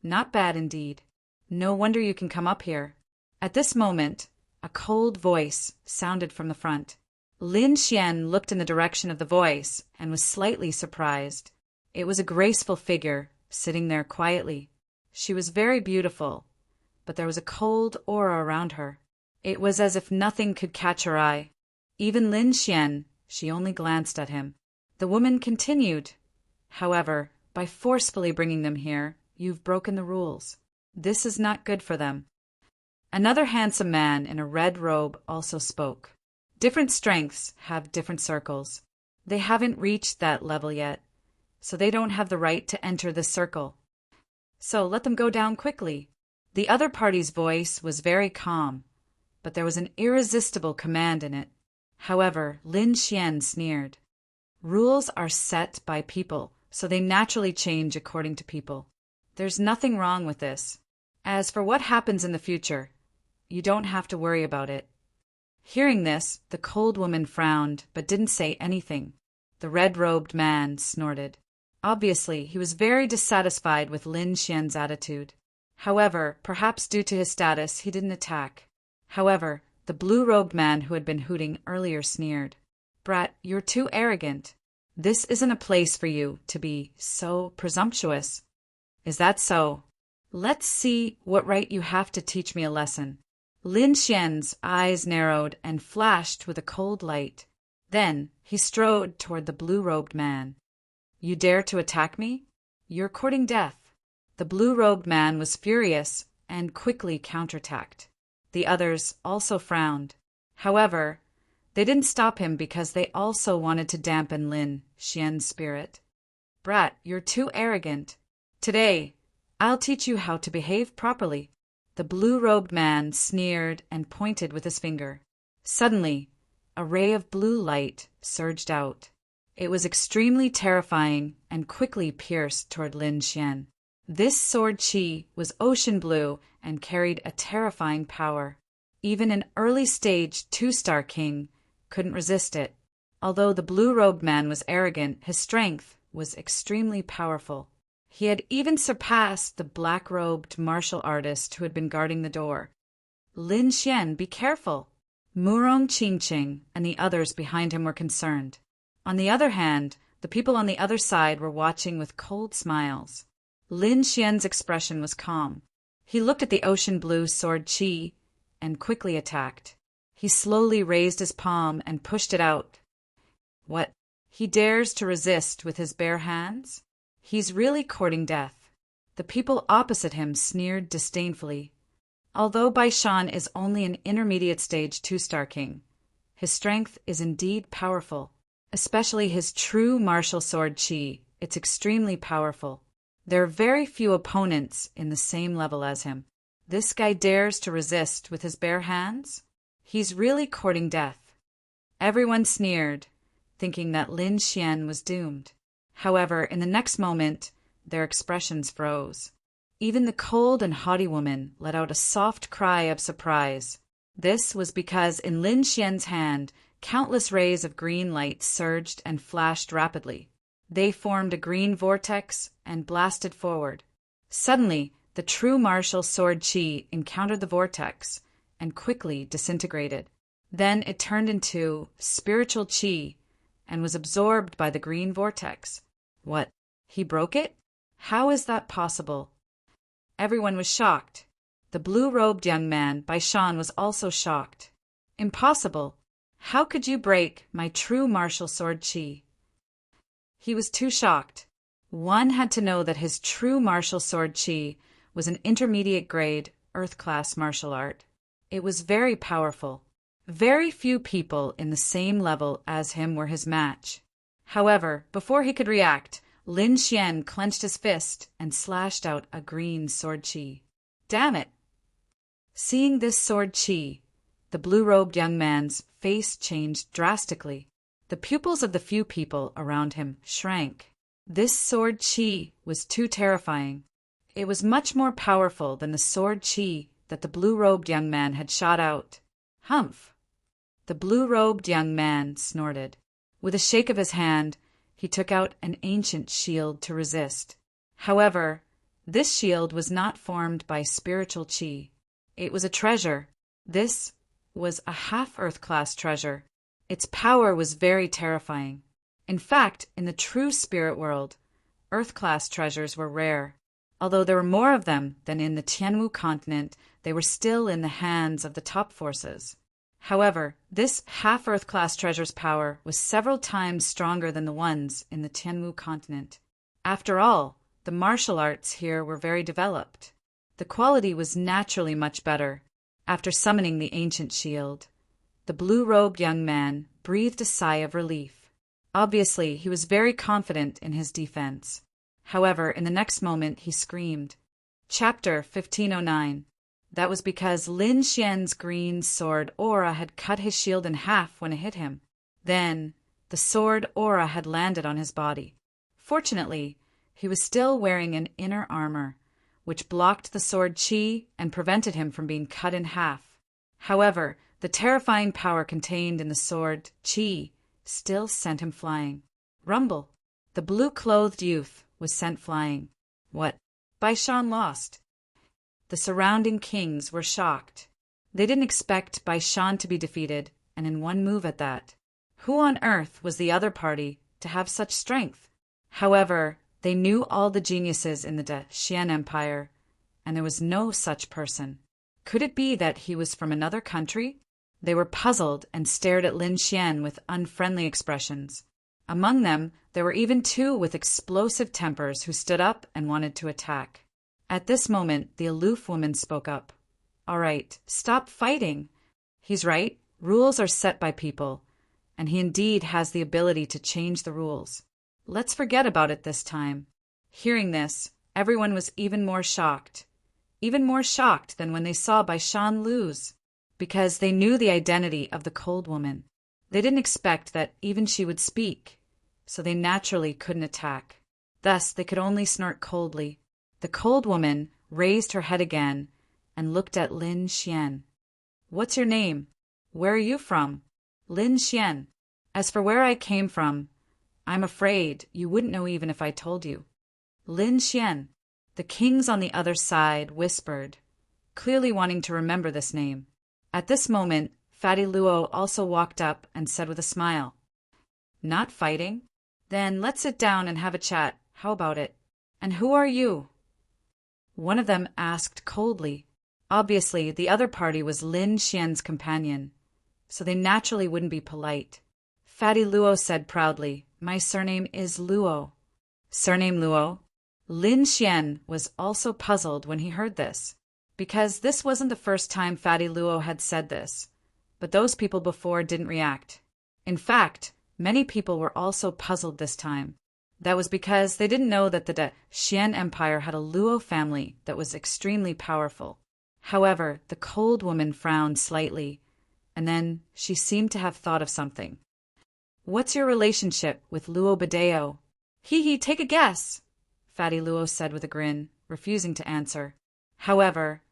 [SPEAKER 1] Not bad indeed. No wonder you can come up here. At this moment, a cold voice sounded from the front. Lin Xian looked in the direction of the voice and was slightly surprised. It was a graceful figure, sitting there quietly. She was very beautiful, but there was a cold aura around her. It was as if nothing could catch her eye. Even Lin Xian, she only glanced at him. The woman continued, "However, by forcefully bringing them here, you've broken the rules. This is not good for them." Another handsome man in a red robe also spoke. Different strengths have different circles. They haven't reached that level yet, so they don't have the right to enter this circle. So let them go down quickly. The other party's voice was very calm, but there was an irresistible command in it. However, Lin Xian sneered. Rules are set by people, so they naturally change according to people. There's nothing wrong with this. As for what happens in the future, you don't have to worry about it. Hearing this, the cold woman frowned, but didn't say anything. The red-robed man snorted. Obviously, he was very dissatisfied with Lin Xian's attitude. However, perhaps due to his status, he didn't attack. However, the blue-robed man who had been hooting earlier sneered. Brat, you're too arrogant. This isn't a place for you to be so presumptuous. Is that so? Let's see what right you have to teach me a lesson. Lin Xian's eyes narrowed and flashed with a cold light. Then he strode toward the blue-robed man. You dare to attack me? You're courting death. The blue-robed man was furious and quickly counterattacked. The others also frowned. However, they didn't stop him because they also wanted to dampen Lin Xian's spirit. Brat, you're too arrogant. Today, I'll teach you how to behave properly. The blue-robed man sneered and pointed with his finger. Suddenly, a ray of blue light surged out. It was extremely terrifying and quickly pierced toward Lin Xian. This sword chi was ocean blue and carried a terrifying power. Even an early-stage two-star king couldn't resist it. Although the blue-robed man was arrogant, his strength was extremely powerful. He had even surpassed the black-robed martial artist who had been guarding the door. Lin Xian, be careful! Murong Qingqing and the others behind him were concerned. On the other hand, the people on the other side were watching with cold smiles. Lin Xian's expression was calm. He looked at the ocean blue sword chi and quickly attacked. He slowly raised his palm and pushed it out. What? He dares to resist with his bare hands? He's really courting death. The people opposite him sneered disdainfully. Although Bai Shan is only an intermediate stage two-star king, his strength is indeed powerful, especially his true martial sword chi. It's extremely powerful. There are very few opponents in the same level as him. This guy dares to resist with his bare hands? He's really courting death. Everyone sneered, thinking that Lin Xian was doomed. However, in the next moment, their expressions froze. Even the cold and haughty woman let out a soft cry of surprise. This was because in Lin Xian's hand, countless rays of green light surged and flashed rapidly. They formed a green vortex and blasted forward. Suddenly, the true martial sword qi encountered the vortex and quickly disintegrated. Then it turned into spiritual qi and was absorbed by the green vortex. What? He broke it? How is that possible? Everyone was shocked. The blue-robed young man, Baishan, was also shocked. Impossible! How could you break my true martial sword qi? He was too shocked. One had to know that his true martial sword qi was an intermediate grade, earth-class martial art. It was very powerful. Very few people in the same level as him were his match. However, before he could react, Lin Xian clenched his fist and slashed out a green sword qi. Damn it! Seeing this sword qi, the blue-robed young man's face changed drastically. The pupils of the few people around him shrank. This sword qi was too terrifying. It was much more powerful than the sword qi that the blue-robed young man had shot out. Humph! The blue-robed young man snorted. With a shake of his hand, he took out an ancient shield to resist. However, this shield was not formed by spiritual qi. It was a treasure. This was a half-earth-class treasure. Its power was very terrifying. In fact, in the true spirit world, earth-class treasures were rare. Although there were more of them than in the Tianwu continent, they were still in the hands of the top forces. However, this half-Earth-class treasure's power was several times stronger than the ones in the Tianwu continent. After all, the martial arts here were very developed. The quality was naturally much better. After summoning the ancient shield, the blue-robed young man breathed a sigh of relief. Obviously, he was very confident in his defense. However, in the next moment, he screamed. Chapter 1509. That was because Lin Xian's green sword aura had cut his shield in half when it hit him. Then, the sword aura had landed on his body. Fortunately, he was still wearing an inner armor, which blocked the sword qi and prevented him from being cut in half. However, the terrifying power contained in the sword qi still sent him flying. Rumble! The blue-clothed youth was sent flying. What? Baishan lost. The surrounding kings were shocked. They didn't expect Baishan to be defeated, and in one move at that. Who on earth was the other party to have such strength? However, they knew all the geniuses in the Xian Empire, and there was no such person. Could it be that he was from another country? They were puzzled and stared at Lin Xian with unfriendly expressions. Among them, there were even two with explosive tempers who stood up and wanted to attack. At this moment, the aloof woman spoke up. All right, stop fighting. He's right. Rules are set by people, and he indeed has the ability to change the rules. Let's forget about it this time. Hearing this, everyone was even more shocked than when they saw Baishan lose, because they knew the identity of the cold woman. They didn't expect that even she would speak, so they naturally couldn't attack. Thus, they could only snort coldly. The cold woman raised her head again and looked at Lin Xian. What's your name? Where are you from? Lin Xian. As for where I came from, I'm afraid you wouldn't know even if I told you. Lin Xian. The kings on the other side whispered, clearly wanting to remember this name. At this moment, Fatty Luo also walked up and said with a smile, Not fighting? Then let's sit down and have a chat. How about it? And who are you? One of them asked coldly. Obviously, the other party was Lin Xian's companion, so they naturally wouldn't be polite. Fatty Luo said proudly, My surname is Luo. Surname Luo? Lin Xian was also puzzled when he heard this, because this wasn't the first time Fatty Luo had said this, but those people before didn't react. In fact, many people were also puzzled this time. That was because they didn't know that the Xian Empire had a Luo family that was extremely powerful. However, the cold woman frowned slightly, and then she seemed to have thought of something. What's your relationship with Luo Badeo? Take a guess, Fatty Luo said with a grin. refusing to answer. However,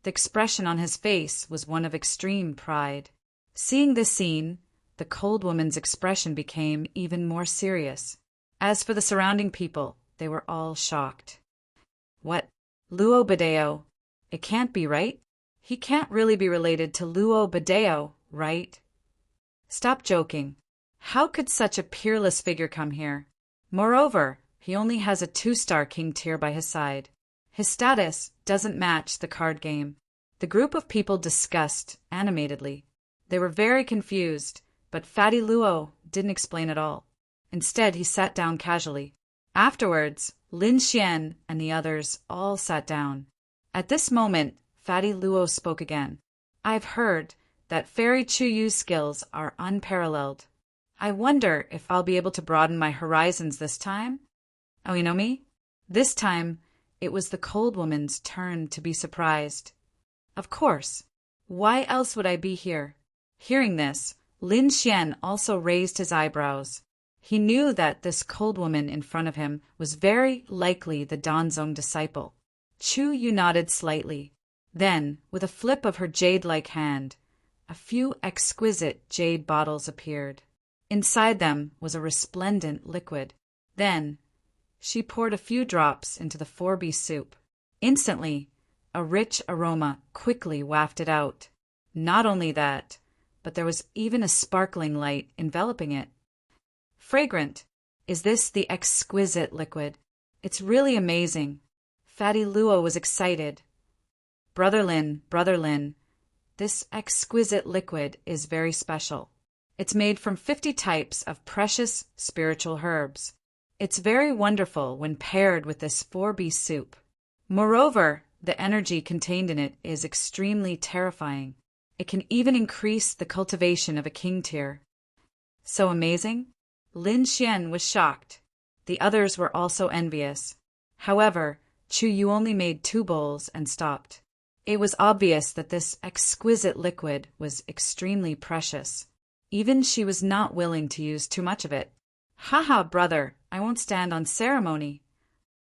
[SPEAKER 1] the expression on his face was one of extreme pride. Seeing this scene, the cold woman's expression became even more serious. As for the surrounding people, they were all shocked. What? Luo Badeo? It can't be right? He can't really be related to Luo Badeo, right? Stop joking. How could such a peerless figure come here? Moreover, he only has a 2-star king tier by his side. His status doesn't match the card game. The group of people discussed animatedly. They were very confused, but Fatty Luo didn't explain at all. Instead, he sat down casually. Afterwards, Lin Xian and the others all sat down. At this moment, Fatty Luo spoke again. I've heard that Fairy Chuyu's skills are unparalleled. I wonder if I'll be able to broaden my horizons this time? Oh, you know me? This time, it was the cold woman's turn to be surprised. Of course. Why else would I be here? Hearing this, Lin Xian also raised his eyebrows. He knew that this cold woman in front of him was very likely the Danzong disciple. Chu Yu nodded slightly. Then, with a flip of her jade-like hand, a few exquisite jade bottles appeared. Inside them was a resplendent liquid. Then, she poured a few drops into the 4B soup. Instantly, a rich aroma quickly wafted out. Not only that, but there was even a sparkling light enveloping it. Fragrant. Is this the exquisite liquid? It's really amazing. Fatty Luo was excited. Brother Lin, this exquisite liquid is very special. It's made from 50 types of precious spiritual herbs. It's very wonderful when paired with this 4B soup. Moreover, the energy contained in it is extremely terrifying. It can even increase the cultivation of a king tier. So amazing? Lin Xian was shocked. The others were also envious. However, Chu Yu only made 2 bowls and stopped. It was obvious that this exquisite liquid was extremely precious. Even she was not willing to use too much of it. Haha, brother, I won't stand on ceremony.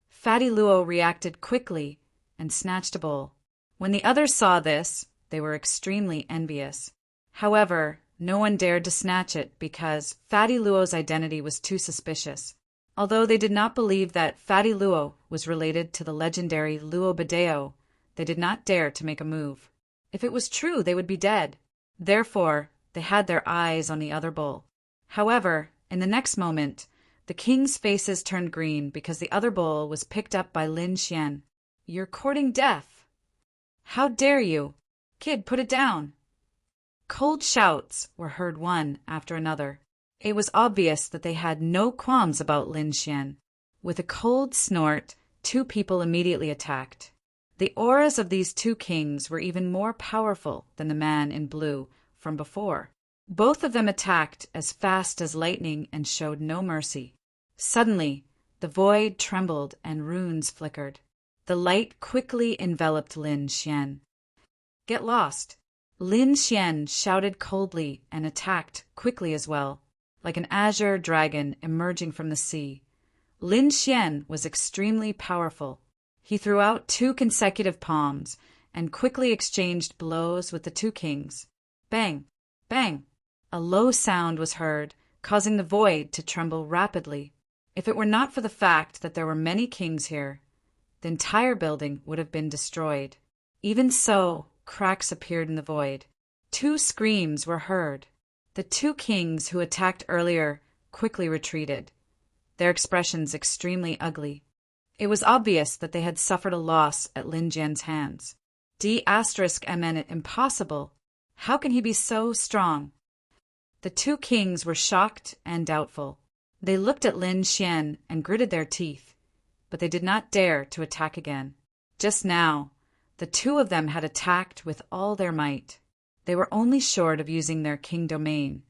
[SPEAKER 1] Fatty Luo reacted quickly and snatched a bowl. When the others saw this, they were extremely envious. However, no one dared to snatch it because Fatty Luo's identity was too suspicious. Although they did not believe that Fatty Luo was related to the legendary Luo Badeo, they did not dare to make a move. If it was true, they would be dead. Therefore, they had their eyes on the other bowl. However, in the next moment, the king's faces turned green because the other bowl was picked up by Lin Xian. You're courting death. How dare you? Kid, put it down. Cold shouts were heard one after another. It was obvious that they had no qualms about Lin Xian. With a cold snort, 2 people immediately attacked. The auras of these 2 kings were even more powerful than the man in blue from before. Both of them attacked as fast as lightning and showed no mercy. Suddenly, the void trembled and runes flickered. The light quickly enveloped Lin Xian. Get lost! Lin Xian shouted coldly and attacked quickly as well, like an azure dragon emerging from the sea. Lin Xian was extremely powerful. He threw out 2 consecutive palms and quickly exchanged blows with the 2 kings. Bang! Bang! A low sound was heard, causing the void to tremble rapidly. If it were not for the fact that there were many kings here, the entire building would have been destroyed. Even so, cracks appeared in the void. 2 screams were heard. The 2 kings who attacked earlier quickly retreated, their expressions extremely ugly. It was obvious that they had suffered a loss at Lin Jian's hands. D*MN impossible. How can he be so strong? The 2 kings were shocked and doubtful. They looked at Lin Xian and gritted their teeth, but they did not dare to attack again. Just now, the 2 of them had attacked with all their might. They were only short of using their king domain,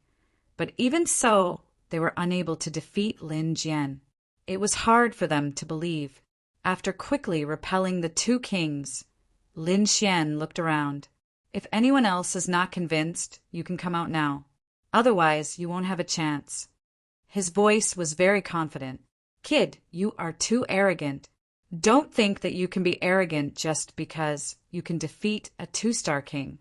[SPEAKER 1] but even so, they were unable to defeat Lin Jian. It was hard for them to believe. After quickly repelling the 2 kings, Lin Xian looked around. If anyone else is not convinced, you can come out now. Otherwise, you won't have a chance. His voice was very confident. Kid, you are too arrogant. Don't think that you can be arrogant just because you can defeat a 2-star king.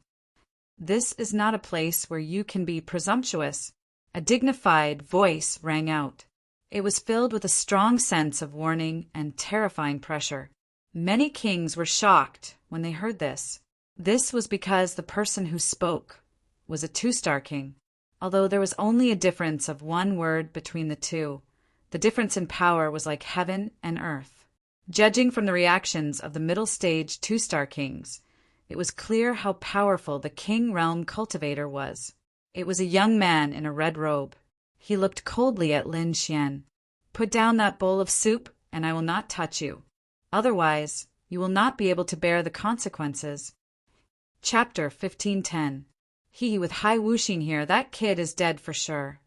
[SPEAKER 1] This is not a place where you can be presumptuous. A dignified voice rang out. It was filled with a strong sense of warning and terrifying pressure. Many kings were shocked when they heard this. This was because the person who spoke was a 2-star king. Although there was only a difference of one word between the two, the difference in power was like heaven and earth. Judging from the reactions of the middle stage 2-star kings, it was clear how powerful the King Realm Cultivator was. It was a young man in a red robe. He looked coldly at Lin Xian. "Put down that bowl of soup, and I will not touch you. Otherwise, you will not be able to bear the consequences." Chapter 1510. He with Hai Wuxin here, that kid is dead for sure.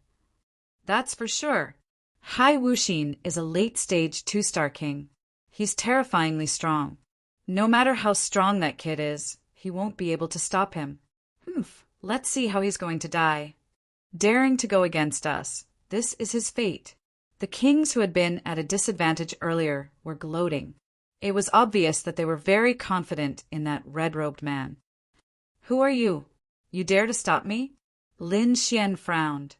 [SPEAKER 1] That's for sure. Hai Wuxin is a late-stage 2-star king. He's terrifyingly strong. No matter how strong that kid is, he won't be able to stop him. Let's see how he's going to die. Daring to go against us, this is his fate. The kings who had been at a disadvantage earlier were gloating. It was obvious that they were very confident in that red-robed man. "Who are you? You dare to stop me?" Lin Xian frowned.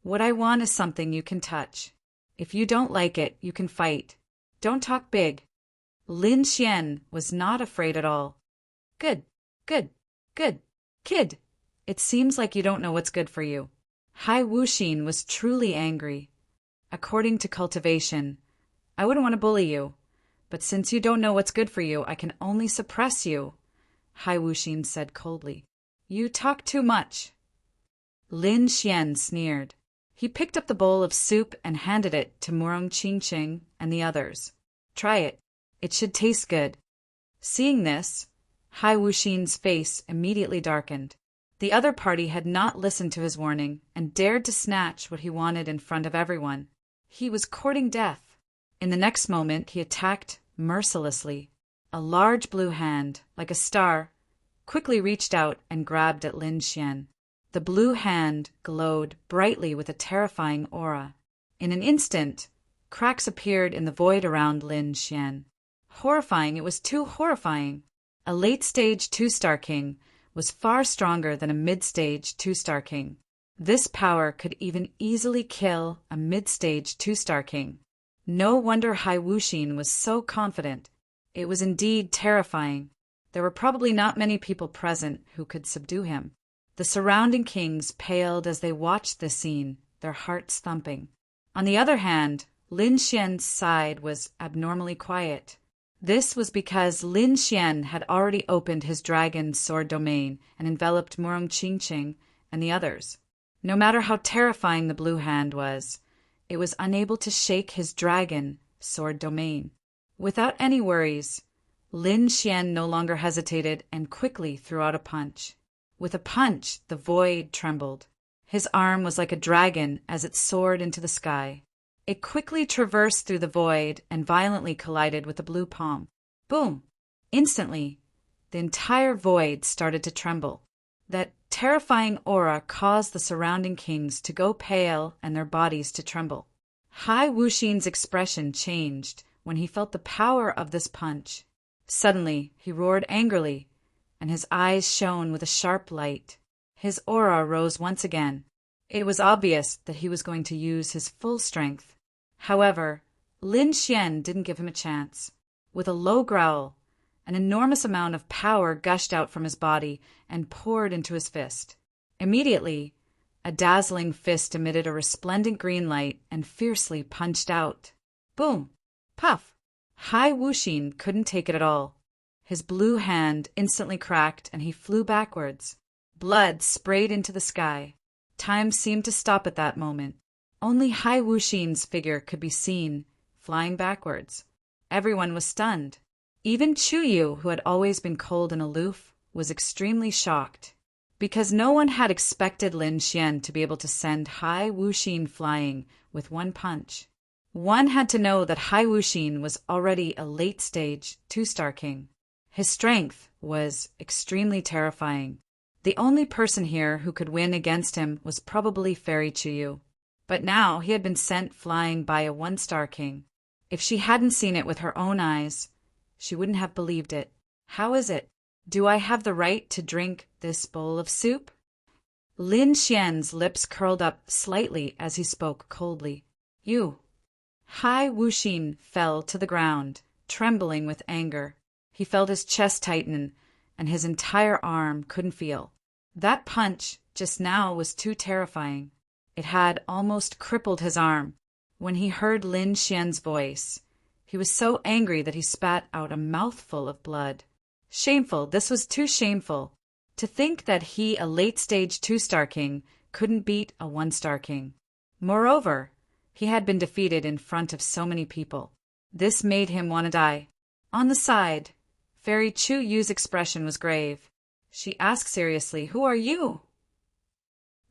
[SPEAKER 1] "What I want is something you can touch. If you don't like it, you can fight. Don't talk big." Lin Xian was not afraid at all. Good. Kid, it seems like you don't know what's good for you." Hai Wuxin was truly angry. "According to cultivation, I wouldn't want to bully you, but since you don't know what's good for you, I can only suppress you," Hai Wuxin said coldly. "You talk too much." Lin Xian sneered. He picked up the bowl of soup and handed it to Murong Qingqing and the others. "Try it. It should taste good." Seeing this, Hai Wuxin's face immediately darkened. The other party had not listened to his warning and dared to snatch what he wanted in front of everyone. He was courting death. In the next moment, he attacked mercilessly. A large blue hand, like a star, quickly reached out and grabbed at Lin Xian. The blue hand glowed brightly with a terrifying aura. In an instant, cracks appeared in the void around Lin Xian. Horrifying, it was too horrifying. A late-stage 2-star king was far stronger than a mid-stage 2-star king. This power could even easily kill a mid-stage 2-star king. No wonder Hai Wuxin was so confident. It was indeed terrifying. There were probably not many people present who could subdue him. The surrounding kings paled as they watched this scene, their hearts thumping. On the other hand, Lin Xian's side was abnormally quiet. This was because Lin Xian had already opened his dragon sword domain and enveloped Murong Qingqing and the others. No matter how terrifying the blue hand was, it was unable to shake his dragon sword domain. Without any worries, Lin Xian no longer hesitated and quickly threw out a punch. With a punch, the void trembled. His arm was like a dragon as it soared into the sky. It quickly traversed through the void and violently collided with the blue palm. Boom! Instantly, the entire void started to tremble. That terrifying aura caused the surrounding kings to go pale and their bodies to tremble. Hai Wuxin's expression changed when he felt the power of this punch. Suddenly, he roared angrily, and his eyes shone with a sharp light. His aura rose once again. It was obvious that he was going to use his full strength. However, Lin Xian didn't give him a chance. With a low growl, an enormous amount of power gushed out from his body and poured into his fist. Immediately, a dazzling fist emitted a resplendent green light and fiercely punched out. Boom! Puff! Hai Wuxin couldn't take it at all. His blue hand instantly cracked and he flew backwards. Blood sprayed into the sky. Time seemed to stop at that moment. Only Hai Wuxin's figure could be seen, flying backwards. Everyone was stunned. Even Chuyu, who had always been cold and aloof, was extremely shocked. Because no one had expected Lin Xian to be able to send Hai Wuxin flying with one punch. One had to know that Hai Wuxin was already a late-stage 2-star king. His strength was extremely terrifying. The only person here who could win against him was probably Fairy Chuyu. But now he had been sent flying by a 1-star king. If she hadn't seen it with her own eyes, she wouldn't have believed it. How is it? Do I have the right to drink this bowl of soup? Lin Xian's lips curled up slightly as he spoke coldly. You. Hai Wuxin fell to the ground, trembling with anger. He felt his chest tighten, and his entire arm couldn't feel. That punch just now was too terrifying. It had almost crippled his arm. When he heard Lin Xian's voice, he was so angry that he spat out a mouthful of blood. Shameful, this was too shameful. To think that he, a late-stage 2-star king, couldn't beat a 1-star king. Moreover, he had been defeated in front of so many people. This made him want to die. On the side, Fairy Chu Yu's expression was grave. She asked seriously, "Who are you?"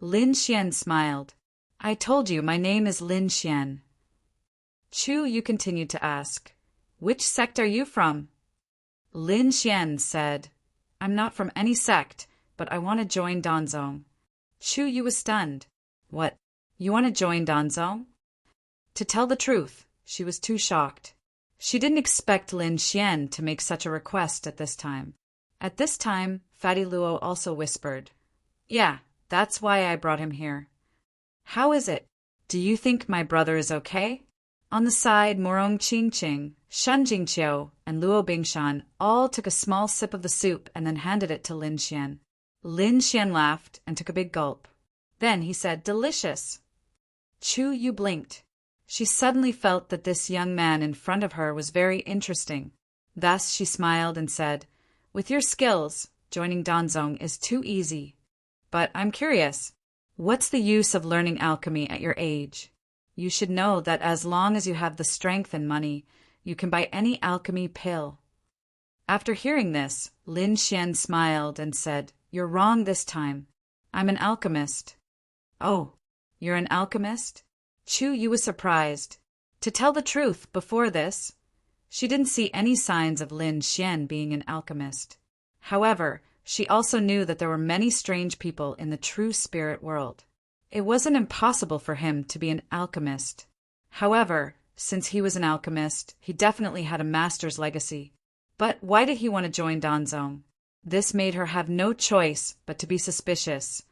[SPEAKER 1] Lin Xian smiled. "I told you, my name is Lin Xian." Chu Yu continued to ask, "Which sect are you from?" Lin Xian said, "I'm not from any sect, but I want to join Danzong." Chu Yu was stunned. "What? You want to join Danzong?" To tell the truth, she was too shocked. She didn't expect Lin Xian to make such a request at this time. At this time, Fatty Luo also whispered, "Yeah, that's why I brought him here." "How is it? Do you think my brother is okay?" On the side, Morong Qingqing, Shen Jingqiu, and Luo Bingshan all took a small sip of the soup and then handed it to Lin Xian. Lin Xian laughed and took a big gulp. Then he said, "Delicious." Chu Yu blinked. She suddenly felt that this young man in front of her was very interesting. Thus she smiled and said, "With your skills, joining Danzong is too easy. But I'm curious, what's the use of learning alchemy at your age? You should know that as long as you have the strength and money, you can buy any alchemy pill." After hearing this, Lin Xian smiled and said, "You're wrong this time. I'm an alchemist." "Oh, you're an alchemist?" Chu Yu was surprised. To tell the truth, before this, she didn't see any signs of Lin Xian being an alchemist. However, she also knew that there were many strange people in the true spirit world. It wasn't impossible for him to be an alchemist. However, since he was an alchemist, he definitely had a master's legacy. But why did he want to join Danzong? This made her have no choice but to be suspicious,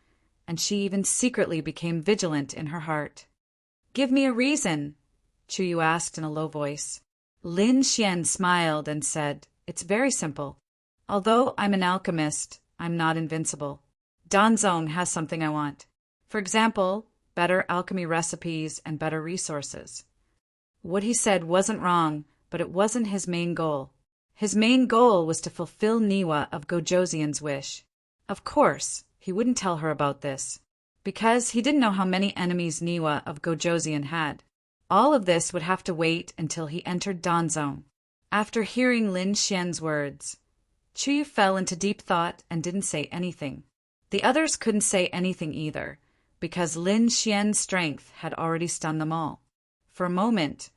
[SPEAKER 1] and she even secretly became vigilant in her heart. "Give me a reason," Chu Yu asked in a low voice. Lin Xian smiled and said, "It's very simple. Although I'm an alchemist, I'm not invincible. Danzong has something I want. For example, better alchemy recipes and better resources." What he said wasn't wrong, but it wasn't his main goal. His main goal was to fulfill Niwa of Gojoseon's wish. Of course, he wouldn't tell her about this, because he didn't know how many enemies Niwa of Gojoseon had. All of this would have to wait until he entered Danzong. After hearing Lin Xian's words, Chu Yu fell into deep thought and didn't say anything. The others couldn't say anything either, because Lin Xian's strength had already stunned them all. For a moment,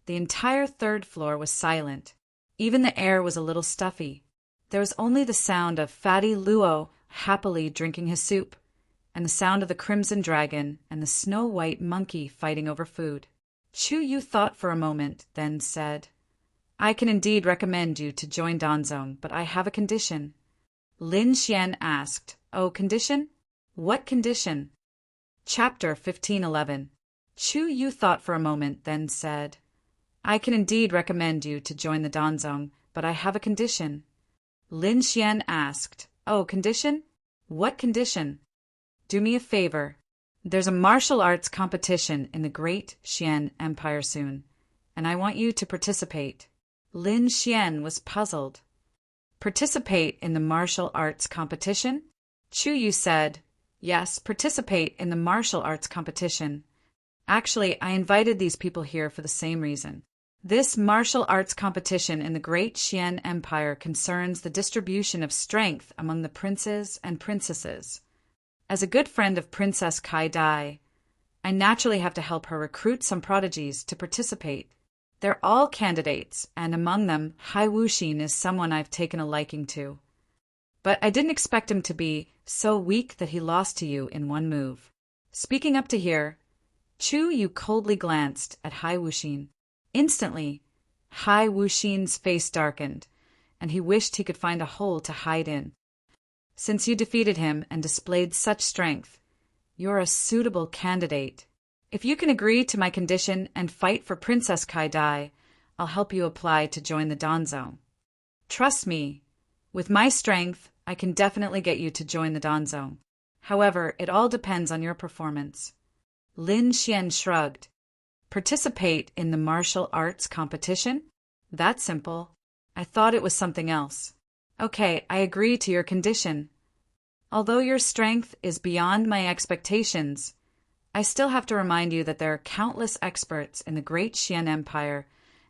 [SPEAKER 1] the entire 3rd floor was silent. Even the air was a little stuffy. There was only the sound of Fatty Luo happily drinking his soup, and the sound of the Crimson Dragon and the Snow-White Monkey fighting over food. Chu Yu thought for a moment, then said, "I can indeed recommend you to join Danzong, but I have a condition." Lin Xian asked, "Oh, condition? What condition?" Chapter 15:11. Chu Yu thought for a moment, then said, "I can indeed recommend you to join the Danzong, but I have a condition." Lin Xian asked, "Oh, condition? What condition?" "Do me a favor. There's a martial arts competition in the Great Xian Empire soon, and I want you to participate." Lin Xian was puzzled. "Participate in the martial arts competition?" Chu Yu said, "Yes, participate in the martial arts competition. Actually, I invited these people here for the same reason. This martial arts competition in the Great Xian Empire concerns the distribution of strength among the princes and princesses. As a good friend of Princess Kai Dai, I naturally have to help her recruit some prodigies to participate. They're all candidates, and among them, Hai Wuxin is someone I've taken a liking to. But I didn't expect him to be so weak that he lost to you in one move." Speaking up to here, Chu Yu coldly glanced at Hai Wuxin. Instantly, Hai Wuxin's face darkened, and he wished he could find a hole to hide in. Since you defeated him and displayed such strength, you're a suitable candidate. If you can agree to my condition and fight for Princess Kaidai, I'll help you apply to join the Danzong. Trust me, with my strength, I can definitely get you to join the Danzong. However, it all depends on your performance. Lin Xian shrugged. Participate in the martial arts competition? That's simple. I thought it was something else. Okay, I agree to your condition. Although your strength is beyond my expectations, I still have to remind you that there are countless experts in the great Xian Empire,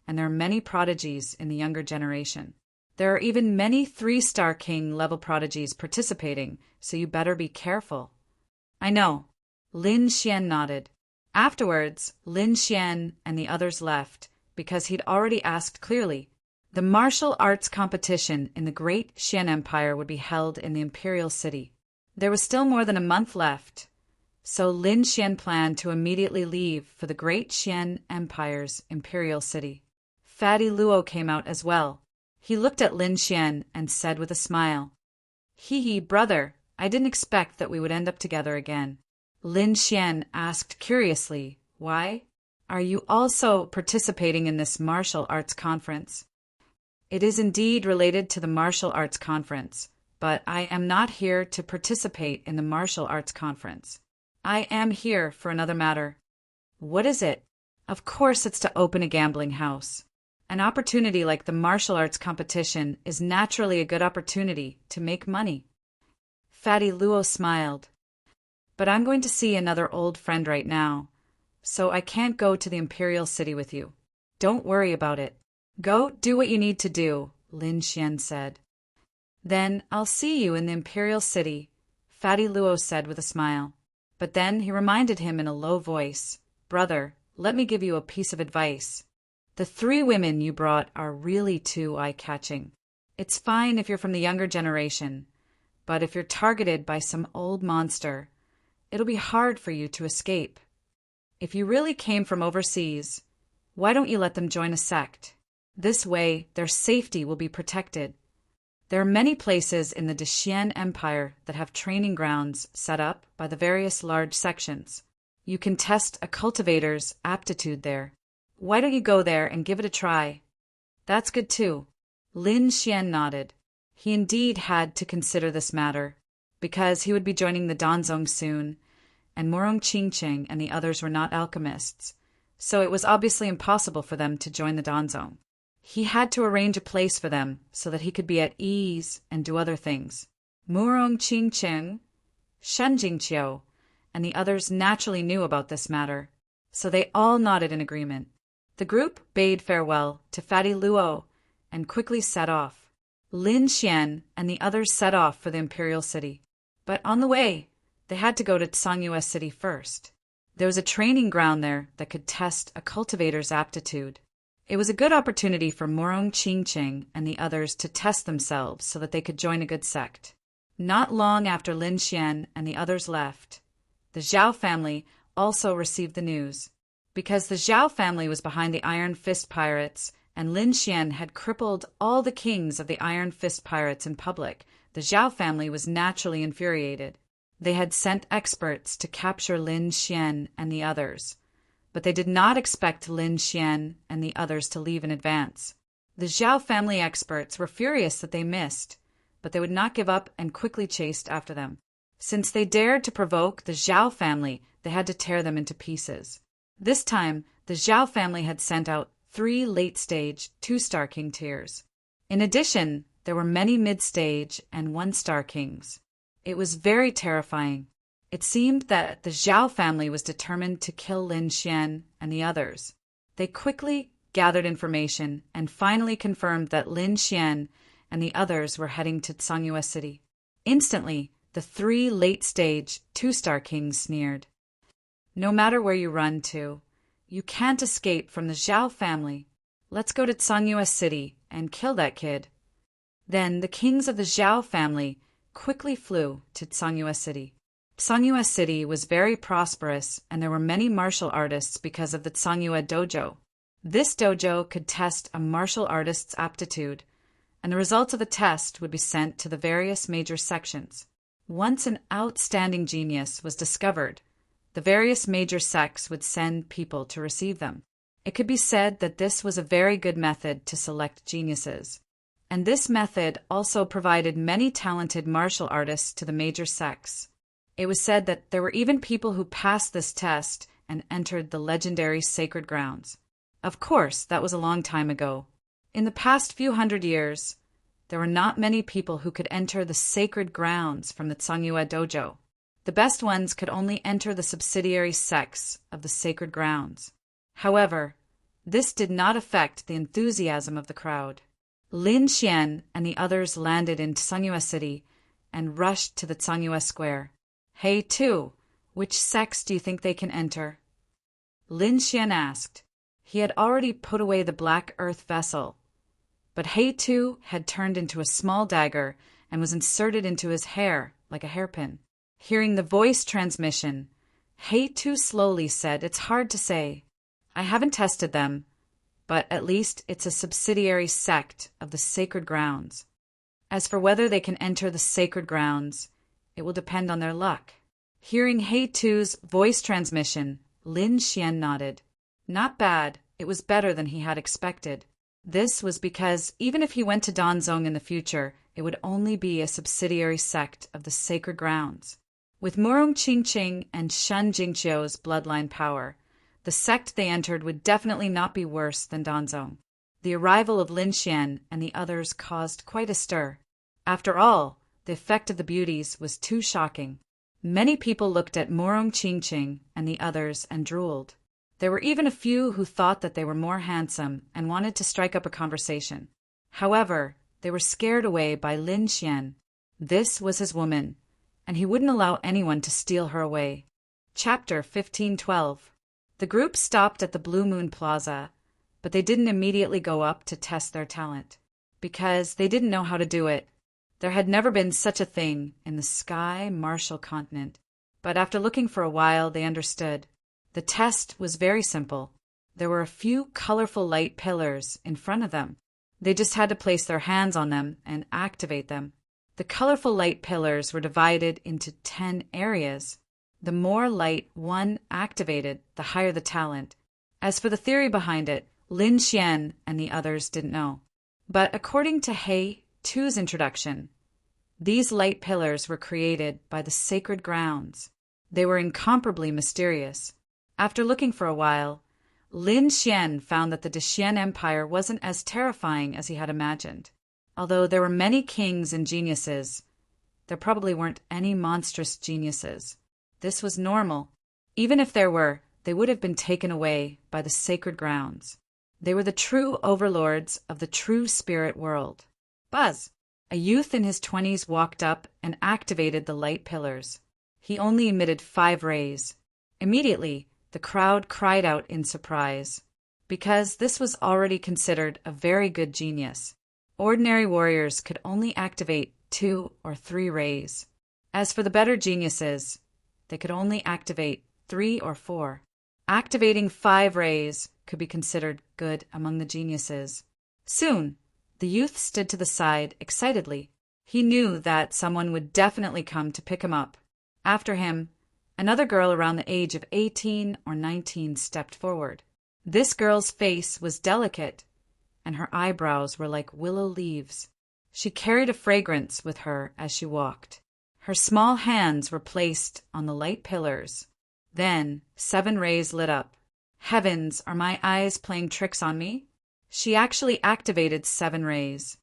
[SPEAKER 1] and there are many prodigies in the younger generation. There are even many 3-star king level prodigies participating, so you better be careful. I know. Lin Xian nodded. Afterwards, Lin Xian and the others left, because he'd already asked clearly. The martial arts competition in the great Xian Empire would be held in the Imperial City. There was still more than a month left, so Lin Xian planned to immediately leave for the great Xian Empire's Imperial City. Fatty Luo came out as well. He looked at Lin Xian and said with a smile, "Hee, brother, I didn't expect that we would end up together again." Lin Xian asked curiously, "Why? Are you also participating in this martial arts conference?" "It is indeed related to the martial arts conference, but I am not here to participate in the martial arts conference. I am here for another matter." "What is it?" "Of course it's to open a gambling house. An opportunity like the martial arts competition is naturally a good opportunity to make money." Fatty Luo smiled. "But I'm going to see another old friend right now, so I can't go to the Imperial City with you. Don't worry about it. Go do what you need to do," Lin Xian said. "Then I'll see you in the Imperial City," Fatty Luo said with a smile. But then he reminded him in a low voice, "Brother, let me give you a piece of advice. The 3 women you brought are really too eye-catching. It's fine if you're from the younger generation, but if you're targeted by some old monster, it'll be hard for you to escape. If you really came from overseas, why don't you let them join a sect? This way, their safety will be protected. There are many places in the Xian Empire that have training grounds set up by the various large sections. You can test a cultivator's aptitude there. Why don't you go there and give it a try?" "That's good too." Lin Xian nodded. He indeed had to consider this matter, because he would be joining the Danzong soon, and Murong Qingqing and the others were not alchemists, so it was obviously impossible for them to join the Danzong. He had to arrange a place for them so that he could be at ease and do other things. Murong Qingqing, Shen Jingqiu, and the others naturally knew about this matter, so they all nodded in agreement. The group bade farewell to Fatty Luo and quickly set off. Lin Xian and the others set off for the Imperial City. But on the way, they had to go to Tsangyue City first. There was a training ground there that could test a cultivator's aptitude. It was a good opportunity for Murong Qingqing and the others to test themselves so that they could join a good sect. Not long after Lin Xian and the others left, the Zhao family also received the news. Because the Zhao family was behind the Iron Fist pirates, and Lin Xian had crippled all the kings of the Iron Fist pirates in public, the Zhao family was naturally infuriated. They had sent experts to capture Lin Xian and the others, but they did not expect Lin Xian and the others to leave in advance. The Zhao family experts were furious that they missed, but they would not give up and quickly chased after them. Since they dared to provoke the Zhao family, they had to tear them into pieces. This time, the Zhao family had sent out 3 late-stage 2-star king tiers. In addition, there were many mid-stage and 1-star kings. It was very terrifying. It seemed that the Zhao family was determined to kill Lin Xian and the others. They quickly gathered information and finally confirmed that Lin Xian and the others were heading to Tsangyue City. Instantly, the 3 late-stage 2-star kings sneered. "No matter where you run to, you can't escape from the Zhao family. Let's go to Tsangyue City and kill that kid." Then the kings of the Zhao family quickly flew to Tsangyue City. Tsangyue City was very prosperous, and there were many martial artists because of the Tsangyue dojo. This dojo could test a martial artist's aptitude, and the results of the test would be sent to the various major sections. Once an outstanding genius was discovered, the various major sects would send people to receive them. It could be said that this was a very good method to select geniuses, and this method also provided many talented martial artists to the major sects. It was said that there were even people who passed this test and entered the legendary sacred grounds. Of course, that was a long time ago. In the past few hundred years, there were not many people who could enter the sacred grounds from the Tsangyue dojo. The best ones could only enter the subsidiary sects of the sacred grounds. However, this did not affect the enthusiasm of the crowd. Lin Xian and the others landed in Tsangyue City and rushed to the Tsangyue Square. "Hey, Tu, which sects do you think they can enter?" Lin Xian asked. He had already put away the black earth vessel, but Hey Tu had turned into a small dagger and was inserted into his hair like a hairpin. Hearing the voice transmission, Hey Tu slowly said, "It's hard to say. I haven't tested them, but at least it's a subsidiary sect of the sacred grounds. As for whether they can enter the sacred grounds, it will depend on their luck." Hearing Hey Tu's voice transmission, Lin Xian nodded. Not bad, it was better than he had expected. This was because even if he went to Danzong in the future, it would only be a subsidiary sect of the sacred grounds. With Murong Qingqing and Shun Jingqiu's bloodline power, the sect they entered would definitely not be worse than Danzong. The arrival of Lin Xian and the others caused quite a stir. After all, the effect of the beauties was too shocking. Many people looked at Murong Qingqing and the others and drooled. There were even a few who thought that they were more handsome and wanted to strike up a conversation. However, they were scared away by Lin Xian. This was his woman, and he wouldn't allow anyone to steal her away. Chapter 15:12. The group stopped at the Blue Moon Plaza, but they didn't immediately go up to test their talent, because they didn't know how to do it. There had never been such a thing in the Sky Martial Continent, but after looking for a while, they understood. The test was very simple. There were a few colorful light pillars in front of them. They just had to place their hands on them and activate them. The colorful light pillars were divided into 10 areas. The more light one activated, the higher the talent. As for the theory behind it, Lin Xian and the others didn't know. But according to Hey Tu's introduction, these light pillars were created by the sacred grounds. They were incomparably mysterious. After looking for a while, Lin Xian found that the Dexian Empire wasn't as terrifying as he had imagined. Although there were many kings and geniuses, there probably weren't any monstrous geniuses. This was normal. Even if there were, they would have been taken away by the sacred grounds. They were the true overlords of the true spirit world. Buzz! A youth in his 20s walked up and activated the light pillars. He only emitted 5 rays. Immediately, the crowd cried out in surprise, because this was already considered a very good genius. Ordinary warriors could only activate 2 or 3 rays. As for the better geniuses, they could only activate 3 or 4. Activating 5 rays could be considered good among the geniuses. Soon, the youth stood to the side excitedly. He knew that someone would definitely come to pick him up. After him, another girl around the age of 18 or 19 stepped forward. This girl's face was delicate, and her eyebrows were like willow leaves. She carried a fragrance with her as she walked. Her small hands were placed on the light pillars. Then 7 rays lit up. Heavens, are my eyes playing tricks on me? She actually activated 7 rays.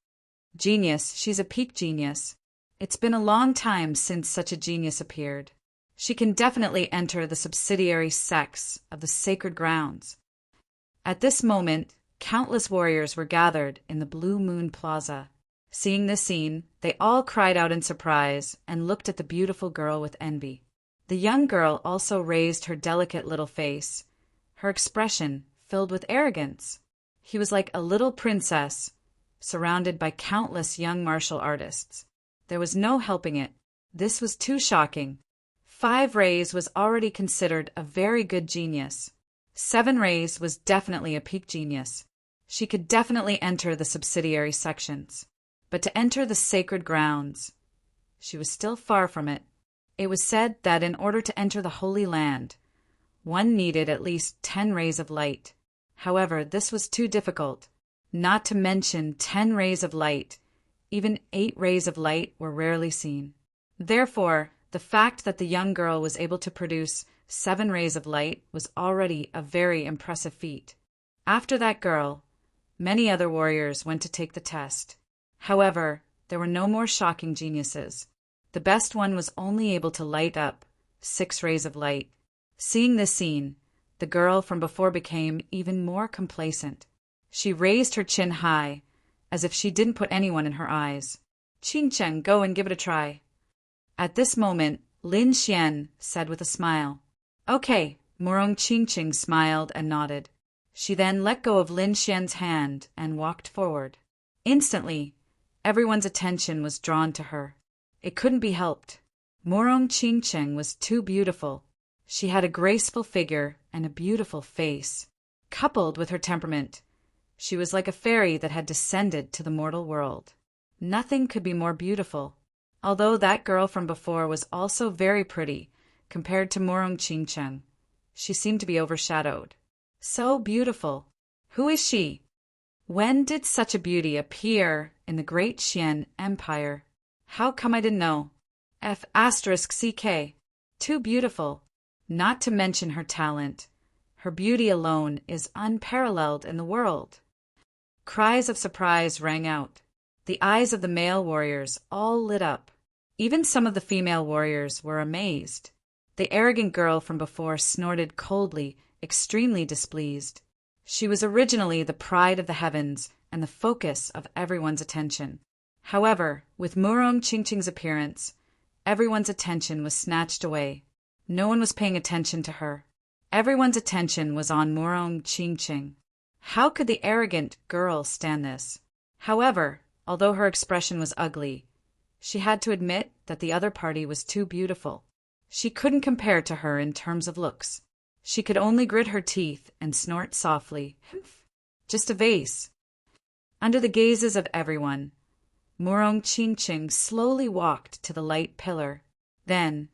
[SPEAKER 1] Genius, she's a peak genius. It's been a long time since such a genius appeared. She can definitely enter the subsidiary sects of the sacred grounds. At this moment, countless warriors were gathered in the Blue Moon Plaza. Seeing this scene, they all cried out in surprise and looked at the beautiful girl with envy. The young girl also raised her delicate little face, her expression filled with arrogance. He was like a little princess, surrounded by countless young martial artists. There was no helping it. This was too shocking. 5 rays was already considered a very good genius. Seven Rays was definitely a peak genius. She could definitely enter the subsidiary sections. But to enter the sacred grounds, she was still far from it. It was said that in order to enter the Holy Land, one needed at least 10 rays of light. However, this was too difficult. Not to mention 10 rays of light. Even 8 rays of light were rarely seen. Therefore, the fact that the young girl was able to produce 7 rays of light was already a very impressive feat. After that girl, many other warriors went to take the test. However, there were no more shocking geniuses. The best one was only able to light up 6 rays of light. Seeing this scene, the girl from before became even more complacent. She raised her chin high, as if she didn't put anyone in her eyes. "Qingcheng, go and give it a try." At this moment, Lin Xian said with a smile. "Okay." Murong Qingcheng smiled and nodded. She then let go of Lin Xian's hand and walked forward. Instantly, everyone's attention was drawn to her. It couldn't be helped. Murong Qingcheng was too beautiful. She had a graceful figure and a beautiful face. Coupled with her temperament, she was like a fairy that had descended to the mortal world. Nothing could be more beautiful. Although that girl from before was also very pretty, compared to Murong Qingcheng, she seemed to be overshadowed. So beautiful. Who is she? When did such a beauty appear in the great Xian Empire? How come I didn't know? F***CK. Too beautiful. Not to mention her talent. Her beauty alone is unparalleled in the world. Cries of surprise rang out. The eyes of the male warriors all lit up. Even some of the female warriors were amazed. The arrogant girl from before snorted coldly, extremely displeased. She was originally the pride of the heavens and the focus of everyone's attention. However, with Murong Qingcheng's appearance, everyone's attention was snatched away. No one was paying attention to her. Everyone's attention was on Murong Qingcheng. How could the arrogant girl stand this? However, although her expression was ugly, she had to admit that the other party was too beautiful. She couldn't compare to her in terms of looks. She could only grit her teeth and snort softly. Just a vase. Under the gazes of everyone, Murong Qingcheng slowly walked to the light pillar. Then,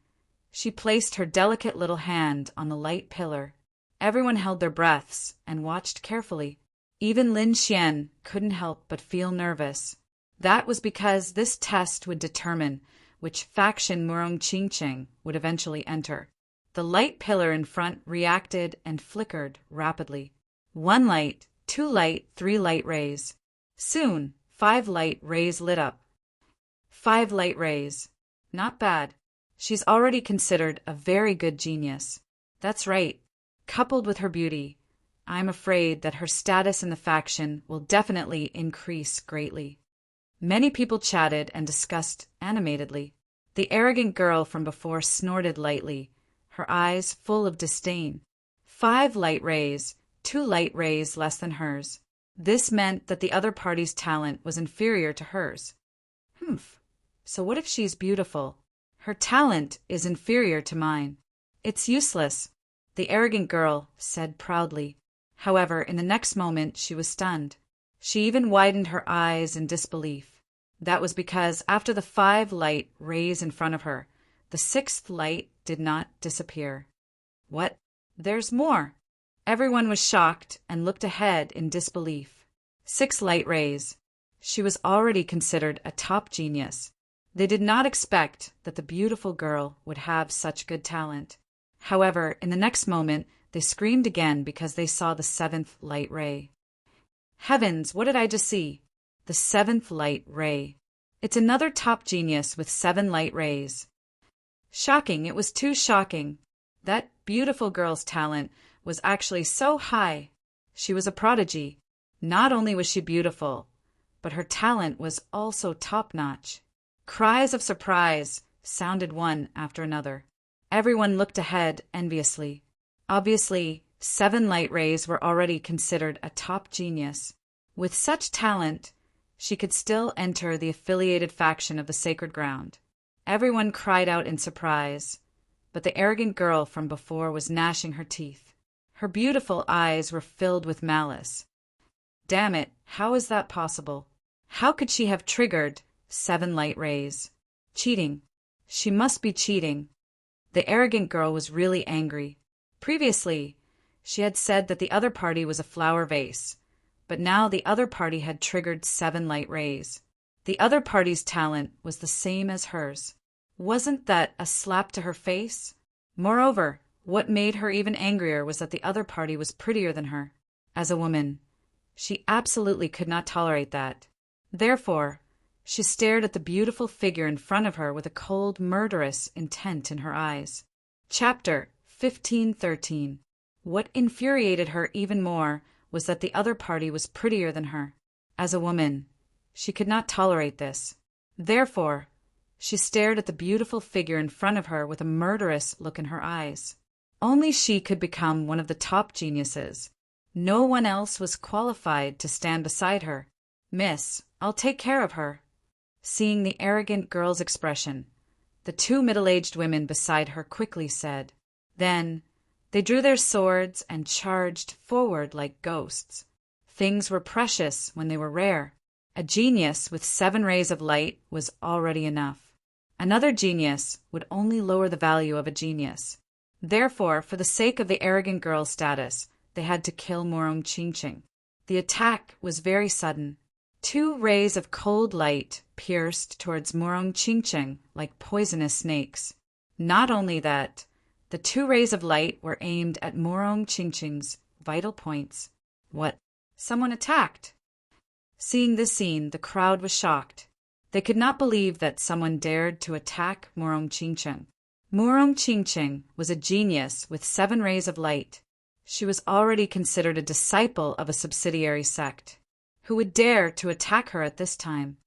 [SPEAKER 1] she placed her delicate little hand on the light pillar. Everyone held their breaths and watched carefully. Even Lin Xian couldn't help but feel nervous. That was because this test would determine which faction Murong Qingcheng would eventually enter. The light pillar in front reacted and flickered rapidly. 1 light, 2 light, 3 light rays. Soon, 5 light rays lit up. 5 light rays. Not bad. She's already considered a very good genius. That's right. Coupled with her beauty, I'm afraid that her status in the faction will definitely increase greatly. Many people chatted and discussed animatedly. The arrogant girl from before snorted lightly, her eyes full of disdain. 5 light rays, 2 light rays less than hers. This meant that the other party's talent was inferior to hers. So what if she's beautiful? Her talent is inferior to mine. It's useless, the arrogant girl said proudly. However, in the next moment she was stunned. She even widened her eyes in disbelief. That was because after the 5 light rays in front of her, the 6th light did not disappear. What? There's more. Everyone was shocked and looked ahead in disbelief. 6 light rays. She was already considered a top genius. They did not expect that the beautiful girl would have such good talent. However, in the next moment, they screamed again because they saw the 7th light ray. Heavens, what did I just see? The 7th light ray. It's another top genius with 7 light rays. Shocking, it was too shocking. That beautiful girl's talent was actually so high. She was a prodigy. Not only was she beautiful, but her talent was also top-notch. Cries of surprise sounded one after another. Everyone looked ahead enviously. Obviously, 7 light rays were already considered a top genius. With such talent, she could still enter the affiliated faction of the sacred ground. Everyone cried out in surprise, but the arrogant girl from before was gnashing her teeth. Her beautiful eyes were filled with malice. Damn it, how is that possible? How could she have triggered 7 light rays? Cheating. She must be cheating. The arrogant girl was really angry. Previously, she had said that the other party was a flower vase, but now the other party had triggered 7 light rays. The other party's talent was the same as hers. Wasn't that a slap to her face? Moreover, what made her even angrier was that the other party was prettier than her. As a woman, she absolutely could not tolerate that. Therefore, she stared at the beautiful figure in front of her with a cold, murderous intent in her eyes. Chapter 15:13. What infuriated her even more was that the other party was prettier than her. As a woman, she could not tolerate this. Therefore, she stared at the beautiful figure in front of her with a murderous look in her eyes. Only she could become one of the top geniuses. No one else was qualified to stand beside her. Miss, I'll take care of her. Seeing the arrogant girl's expression, the 2 middle-aged women beside her quickly said. Then, they drew their swords and charged forward like ghosts. Things were precious when they were rare. A genius with 7 rays of light was already enough. Another genius would only lower the value of a genius. Therefore, for the sake of the arrogant girl's status, they had to kill Morong Chingching. The attack was very sudden. 2 rays of cold light pierced towards Morong Chingching like poisonous snakes. Not only that, the 2 rays of light were aimed at Morong Chingching's vital points. What? Someone attacked! Seeing this scene, the crowd was shocked. They could not believe that someone dared to attack Morong Chingching. Morong Chingching was a genius with 7 rays of light. She was already considered a disciple of a subsidiary sect. Who would dare to attack her at this time?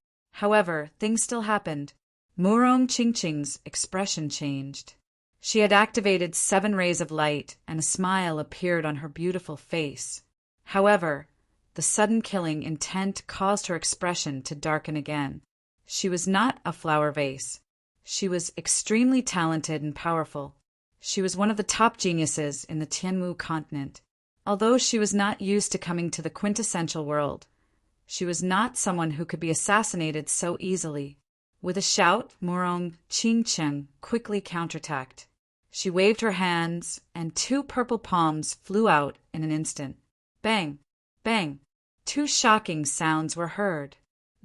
[SPEAKER 1] However, things still happened. Morong Chingching's expression changed. She had activated 7 rays of light, and a smile appeared on her beautiful face. However, the sudden killing intent caused her expression to darken again. She was not a flower vase. She was extremely talented and powerful. She was one of the top geniuses in the Tianwu continent. Although she was not used to coming to the quintessential world, she was not someone who could be assassinated so easily. With a shout, Morong Chingcheng quickly counterattacked. She waved her hands, and 2 purple palms flew out in an instant. Bang! Bang! 2 shocking sounds were heard.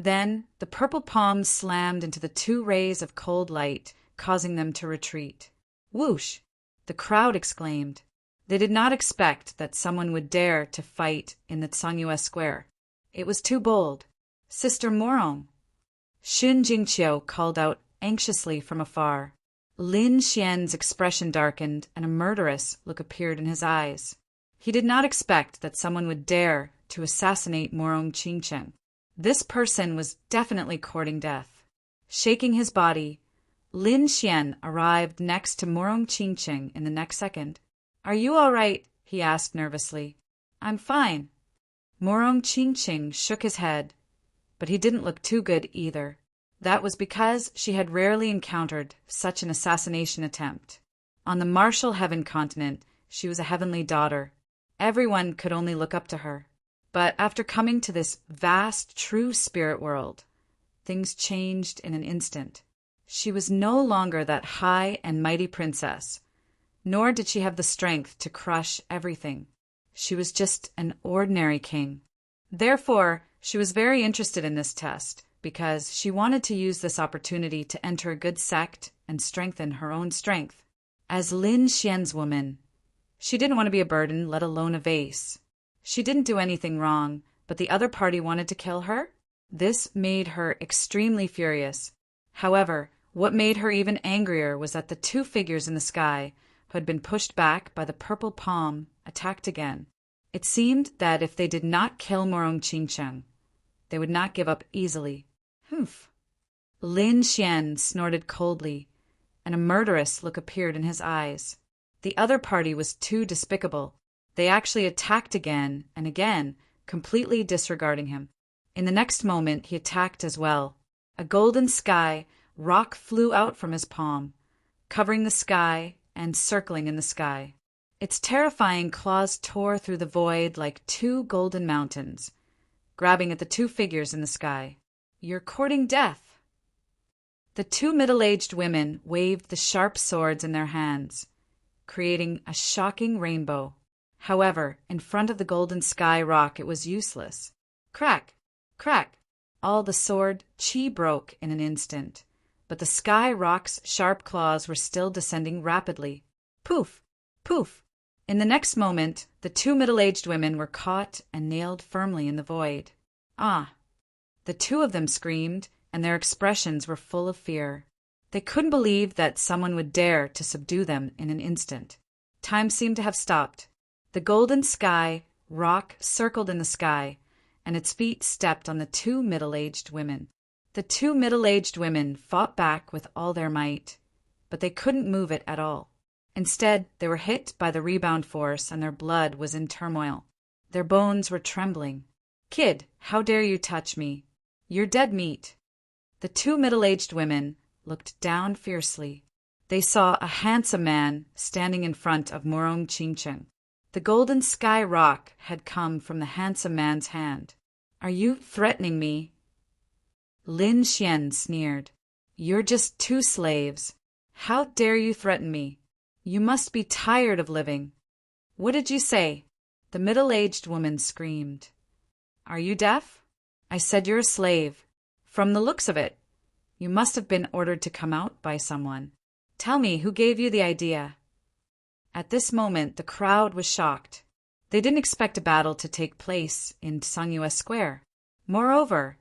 [SPEAKER 1] Then the purple palms slammed into the 2 rays of cold light, causing them to retreat. Whoosh! The crowd exclaimed. They did not expect that someone would dare to fight in the Tsangyue Square. It was too bold. Sister Morong! Xun Jingqiu called out anxiously from afar. Lin Xian's expression darkened, and a murderous look appeared in his eyes. He did not expect that someone would dare to assassinate Morong Chingcheng. This person was definitely courting death. Shaking his body, Lin Xian arrived next to Morong Chingcheng in the next second. "Are you all right?" he asked nervously. "I'm fine." Morong Chingcheng shook his head, but he didn't look too good either. That was because she had rarely encountered such an assassination attempt. On the martial heaven continent, she was a heavenly daughter. Everyone could only look up to her. But after coming to this vast, true spirit world, things changed in an instant. She was no longer that high and mighty princess, nor did she have the strength to crush everything. She was just an ordinary king. Therefore, she was very interested in this test, because she wanted to use this opportunity to enter a good sect and strengthen her own strength. As Lin Xian's woman, she didn't want to be a burden, let alone a vase. She didn't do anything wrong, but the other party wanted to kill her? This made her extremely furious. However, what made her even angrier was that the 2 figures in the sky, who had been pushed back by the purple palm, attacked again. It seemed that if they did not kill Morong Chingcheng, they would not give up easily. Humph! Lin Xian snorted coldly, and a murderous look appeared in his eyes. The other party was too despicable. They actually attacked again and again, completely disregarding him. In the next moment, he attacked as well. A golden sky rock flew out from his palm, covering the sky and circling in the sky. Its terrifying claws tore through the void like two golden mountains, grabbing at the two figures in the sky. "You're courting death." The two middle-aged women waved the sharp swords in their hands, creating a shocking rainbow. However, in front of the golden sky rock it was useless. Crack! Crack! All the sword chi broke in an instant, but the sky rock's sharp claws were still descending rapidly. Poof! Poof! In the next moment, the two middle-aged women were caught and nailed firmly in the void. Ah! The two of them screamed, and their expressions were full of fear. They couldn't believe that someone would dare to subdue them in an instant. Time seemed to have stopped. The golden sky rock circled in the sky, and its feet stepped on the two middle-aged women. The two middle-aged women fought back with all their might, but they couldn't move it at all. Instead, they were hit by the rebound force, and their blood was in turmoil. Their bones were trembling. "Kid, how dare you touch me? You're dead meat." The two middle-aged women looked down fiercely. They saw a handsome man standing in front of Morong Chingcheng. The golden sky rock had come from the handsome man's hand. "Are you threatening me?" Lin Xian sneered. "You're just two slaves. How dare you threaten me? You must be tired of living." "What did you say?" The middle-aged woman screamed. "Are you deaf? I said you're a slave. From the looks of it, you must have been ordered to come out by someone. Tell me who gave you the idea." At this moment, the crowd was shocked. They didn't expect a battle to take place in Sangyue Square. Moreover,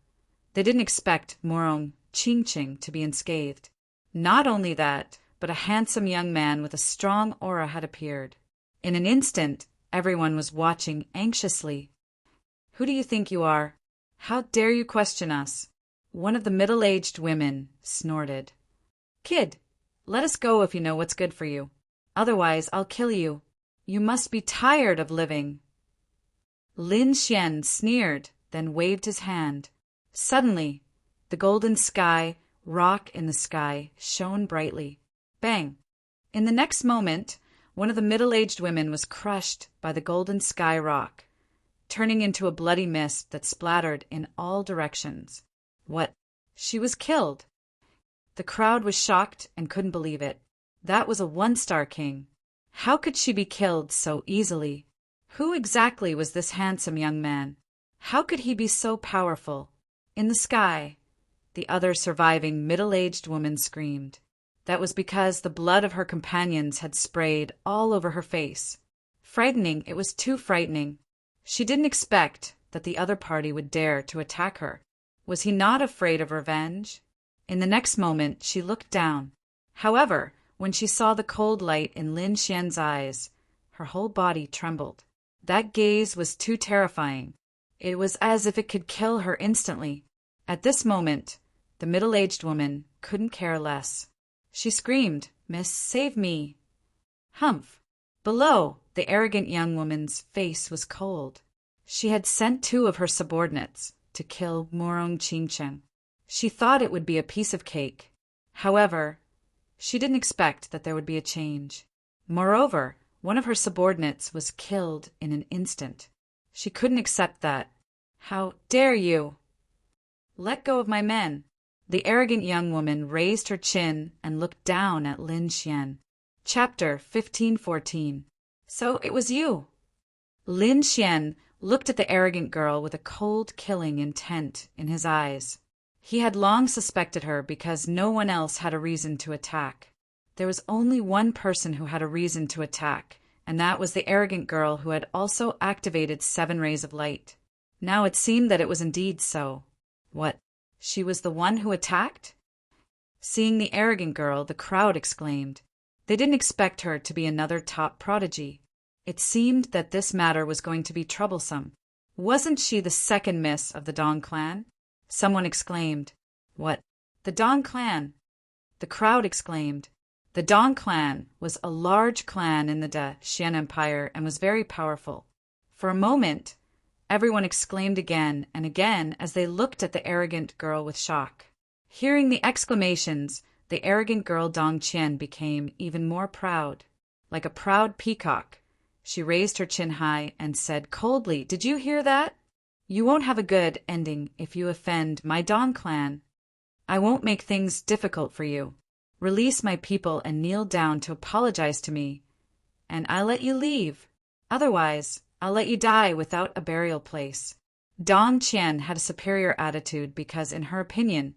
[SPEAKER 1] they didn't expect Morong Chingcheng to be unscathed. Not only that, but a handsome young man with a strong aura had appeared. In an instant, everyone was watching anxiously. "Who do you think you are? How dare you question us?" One of the middle-aged women snorted. "Kid, let us go if you know what's good for you. Otherwise, I'll kill you. You must be tired of living." Lin Xian sneered, then waved his hand. Suddenly, the golden sky rock in the sky shone brightly. Bang! In the next moment, one of the middle-aged women was crushed by the golden sky rock, turning into a bloody mist that splattered in all directions. What? She was killed! The crowd was shocked and couldn't believe it. That was a one-star king. How could she be killed so easily? Who exactly was this handsome young man? How could he be so powerful? In the sky, the other surviving middle-aged woman screamed. That was because the blood of her companions had sprayed all over her face. Frightening, it was too frightening. She didn't expect that the other party would dare to attack her. Was he not afraid of revenge? In the next moment, she looked down. However, when she saw the cold light in Lin Xian's eyes, her whole body trembled. That gaze was too terrifying. It was as if it could kill her instantly. At this moment, the middle-aged woman couldn't care less. She screamed, "Miss, save me!" Humph! Below, the arrogant young woman's face was cold. She had sent two of her subordinates to kill Morong Chingcheng. She thought it would be a piece of cake. However, she didn't expect that there would be a change. Moreover, one of her subordinates was killed in an instant. She couldn't accept that. "How dare you?" "Let go of my men." The arrogant young woman raised her chin and looked down at Lin Xian. Chapter 1514. "So it was you." Lin Xian looked at the arrogant girl with a cold, killing intent in his eyes. He had long suspected her because no one else had a reason to attack. There was only one person who had a reason to attack, and that was the arrogant girl who had also activated 7 rays of light. Now it seemed that it was indeed so. What? She was the one who attacked? Seeing the arrogant girl, the crowd exclaimed. They didn't expect her to be another top prodigy. It seemed that this matter was going to be troublesome. Wasn't she the second miss of the Dong clan? Someone exclaimed. What? The Dong clan? The crowd exclaimed. The Dong clan was a large clan in the Xian Empire and was very powerful. For a moment, everyone exclaimed again and again as they looked at the arrogant girl with shock. Hearing the exclamations, the arrogant girl Dong Qian became even more proud. Like a proud peacock, She raised her chin high and said coldly, "Did you hear that? You won't have a good ending if you offend my Dong clan. I won't make things difficult for you. Release my people and kneel down to apologize to me, and I'll let you leave. Otherwise, I'll let you die without a burial place." Dong Qian had a superior attitude because, in her opinion,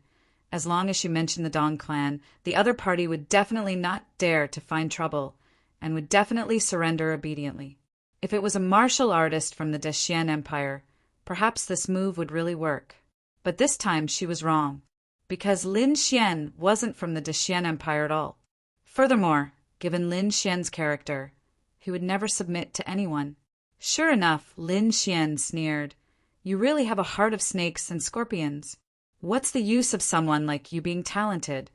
[SPEAKER 1] as long as she mentioned the Dong clan, the other party would definitely not dare to find trouble and would definitely surrender obediently. If it was a martial artist from the Dexian Empire, perhaps this move would really work. But this time she was wrong, because Lin Xian wasn't from the Dexian Empire at all. Furthermore, given Lin Xian's character, he would never submit to anyone. Sure enough, Lin Xian sneered, "You really have a heart of snakes and scorpions. What's the use of someone like you being talented?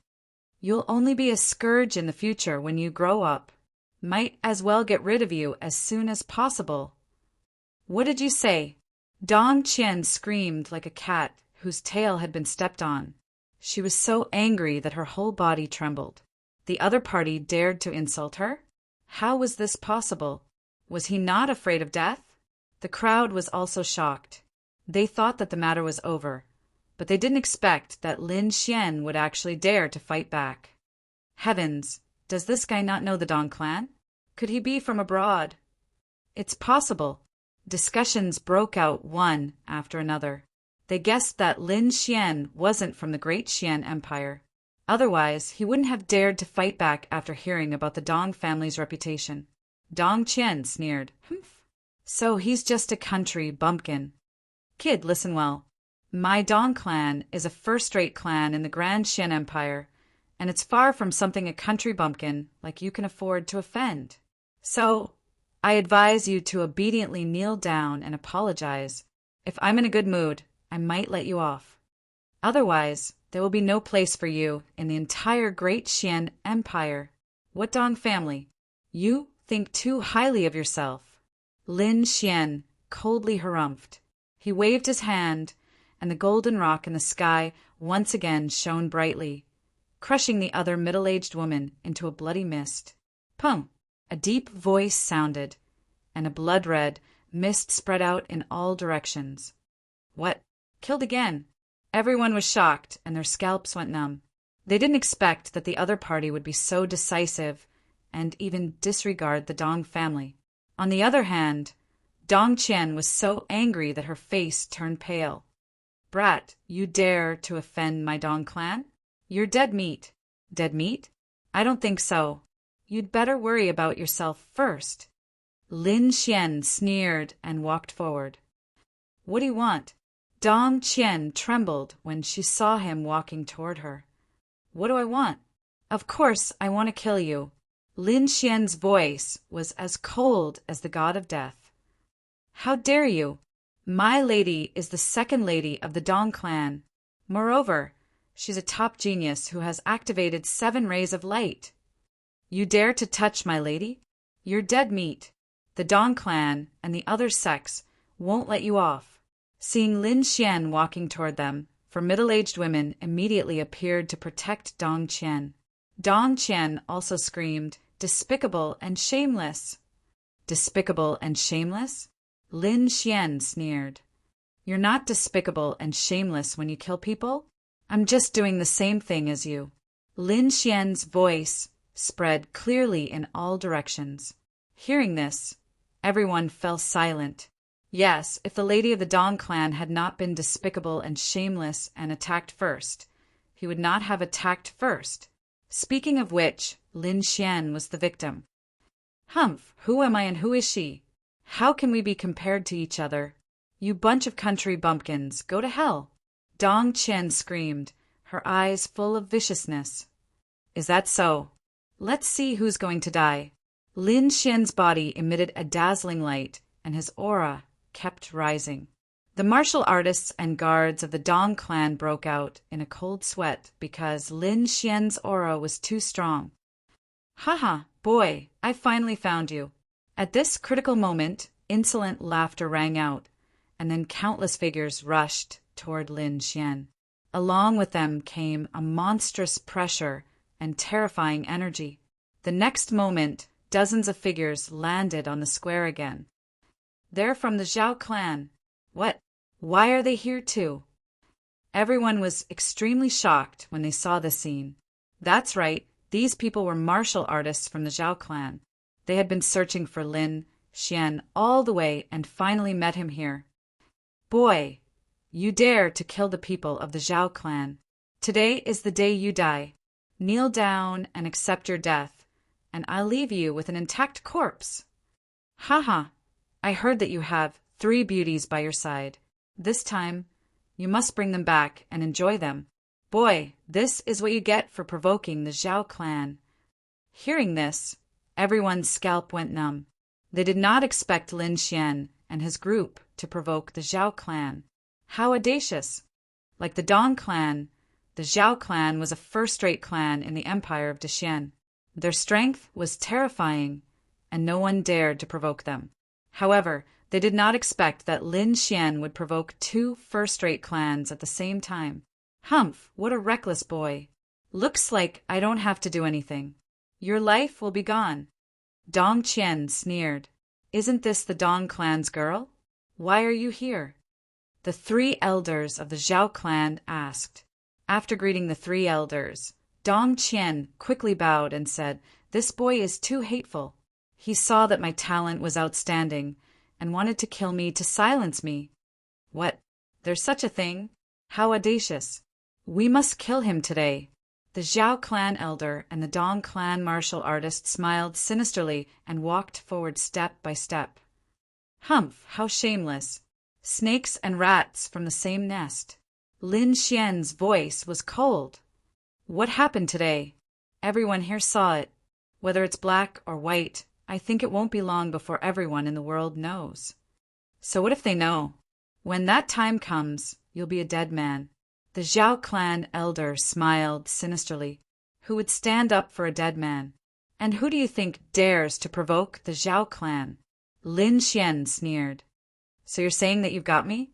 [SPEAKER 1] You'll only be a scourge in the future when you grow up. Might as well get rid of you as soon as possible." "What did you say?" Dong Qian screamed like a cat whose tail had been stepped on. She was so angry that her whole body trembled. The other party dared to insult her? How was this possible? Was he not afraid of death? The crowd was also shocked. They thought that the matter was over, but they didn't expect that Lin Xian would actually dare to fight back. Heavens, does this guy not know the Dong clan? Could he be from abroad? It's possible. Discussions broke out one after another. They guessed that Lin Xian wasn't from the Great Xian Empire. Otherwise, he wouldn't have dared to fight back after hearing about the Dong family's reputation. Dong Qian sneered. "Humph. So he's just a country bumpkin. Kid, listen well. My Dong clan is a first-rate clan in the Grand Xian Empire, and it's far from something a country bumpkin like you can afford to offend. So, I advise you to obediently kneel down and apologize. If I'm in a good mood, I might let you off. Otherwise, there will be no place for you in the entire Great Xian Empire. What Dong family? You think too highly of yourself." Lin Xian coldly harumphed. He waved his hand, and the golden rock in the sky once again shone brightly, crushing the other middle-aged woman into a bloody mist. Pum! A deep voice sounded, and a blood-red mist spread out in all directions. What? Killed again? Everyone was shocked, and their scalps went numb. They didn't expect that the other party would be so decisive and even disregard the Dong family. On the other hand, Dong Qian was so angry that her face turned pale. "Brat, you dare to offend my Dong clan? You're dead meat." "Dead meat? I don't think so. You'd better worry about yourself first." Lin Xian sneered and walked forward. "What do you want?" Dong Qian trembled when she saw him walking toward her. "What do I want? Of course I want to kill you." Lin Xian's voice was as cold as the god of death. "How dare you? My lady is the second lady of the Dong clan. Moreover, she's a top genius who has activated 7 rays of light. You dare to touch my lady? You're dead meat. The Dong clan and the other sects won't let you off." Seeing Lin Xian walking toward them, 4 middle-aged women immediately appeared to protect Dong Qian. Dong Qian also screamed, "Despicable and shameless!" "Despicable and shameless?" Lin Xian sneered. "You're not despicable and shameless when you kill people? I'm just doing the same thing as you." Lin Xian's voice spread clearly in all directions. Hearing this, everyone fell silent. Yes, if the lady of the Dong clan had not been despicable and shameless and attacked first, he would not have attacked first. Speaking of which, Lin Xian was the victim. "Humph, who am I and who is she? How can we be compared to each other? You bunch of country bumpkins, go to hell!" Dong Qian screamed, her eyes full of viciousness. "Is that so? Let's see who's going to die." Lin Xian's body emitted a dazzling light, and his aura kept rising. The martial artists and guards of the Dong clan broke out in a cold sweat because Lin Xian's aura was too strong. "Haha, boy, I finally found you." At this critical moment, insolent laughter rang out, and then countless figures rushed toward Lin Xian. Along with them came a monstrous pressure and terrifying energy. The next moment, dozens of figures landed on the square again. They're from the Zhao clan. What? Why are they here too? Everyone was extremely shocked when they saw this scene. That's right, these people were martial artists from the Zhao clan. They had been searching for Lin Xian all the way and finally met him here. Boy, you dare to kill the people of the Zhao clan. Today is the day you die. Kneel down and accept your death, and I'll leave you with an intact corpse. Haha, I heard that you have 3 beauties by your side. This time, you must bring them back and enjoy them. Boy, this is what you get for provoking the Zhao clan. Hearing this, everyone's scalp went numb. They did not expect Lin Xian and his group to provoke the Zhao clan. How audacious! Like the Dong clan, the Zhao clan was a first-rate clan in the empire of Dexian. Their strength was terrifying, and no one dared to provoke them. However, they did not expect that Lin Xian would provoke 2 first-rate clans at the same time. Humph, what a reckless boy. Looks like I don't have to do anything. Your life will be gone. Dong Qian sneered. Isn't this the Dong clan's girl? Why are you here? The 3 elders of the Zhao clan asked. After greeting the 3 elders, Dong Qian quickly bowed and said, "This boy is too hateful. He saw that my talent was outstanding and wanted to kill me to silence me." What? There's such a thing? How audacious. We must kill him today. The Zhao clan elder and the Dong clan martial artist smiled sinisterly and walked forward step by step. Humph, how shameless. Snakes and rats from the same nest. Lin Xian's voice was cold. What happened today? Everyone here saw it. Whether it's black or white, I think it won't be long before everyone in the world knows. So what if they know? When that time comes, you'll be a dead man. The Zhao clan elder smiled sinisterly. Who would stand up for a dead man? And who do you think dares to provoke the Zhao clan? Lin Xian sneered. So you're saying that you've got me?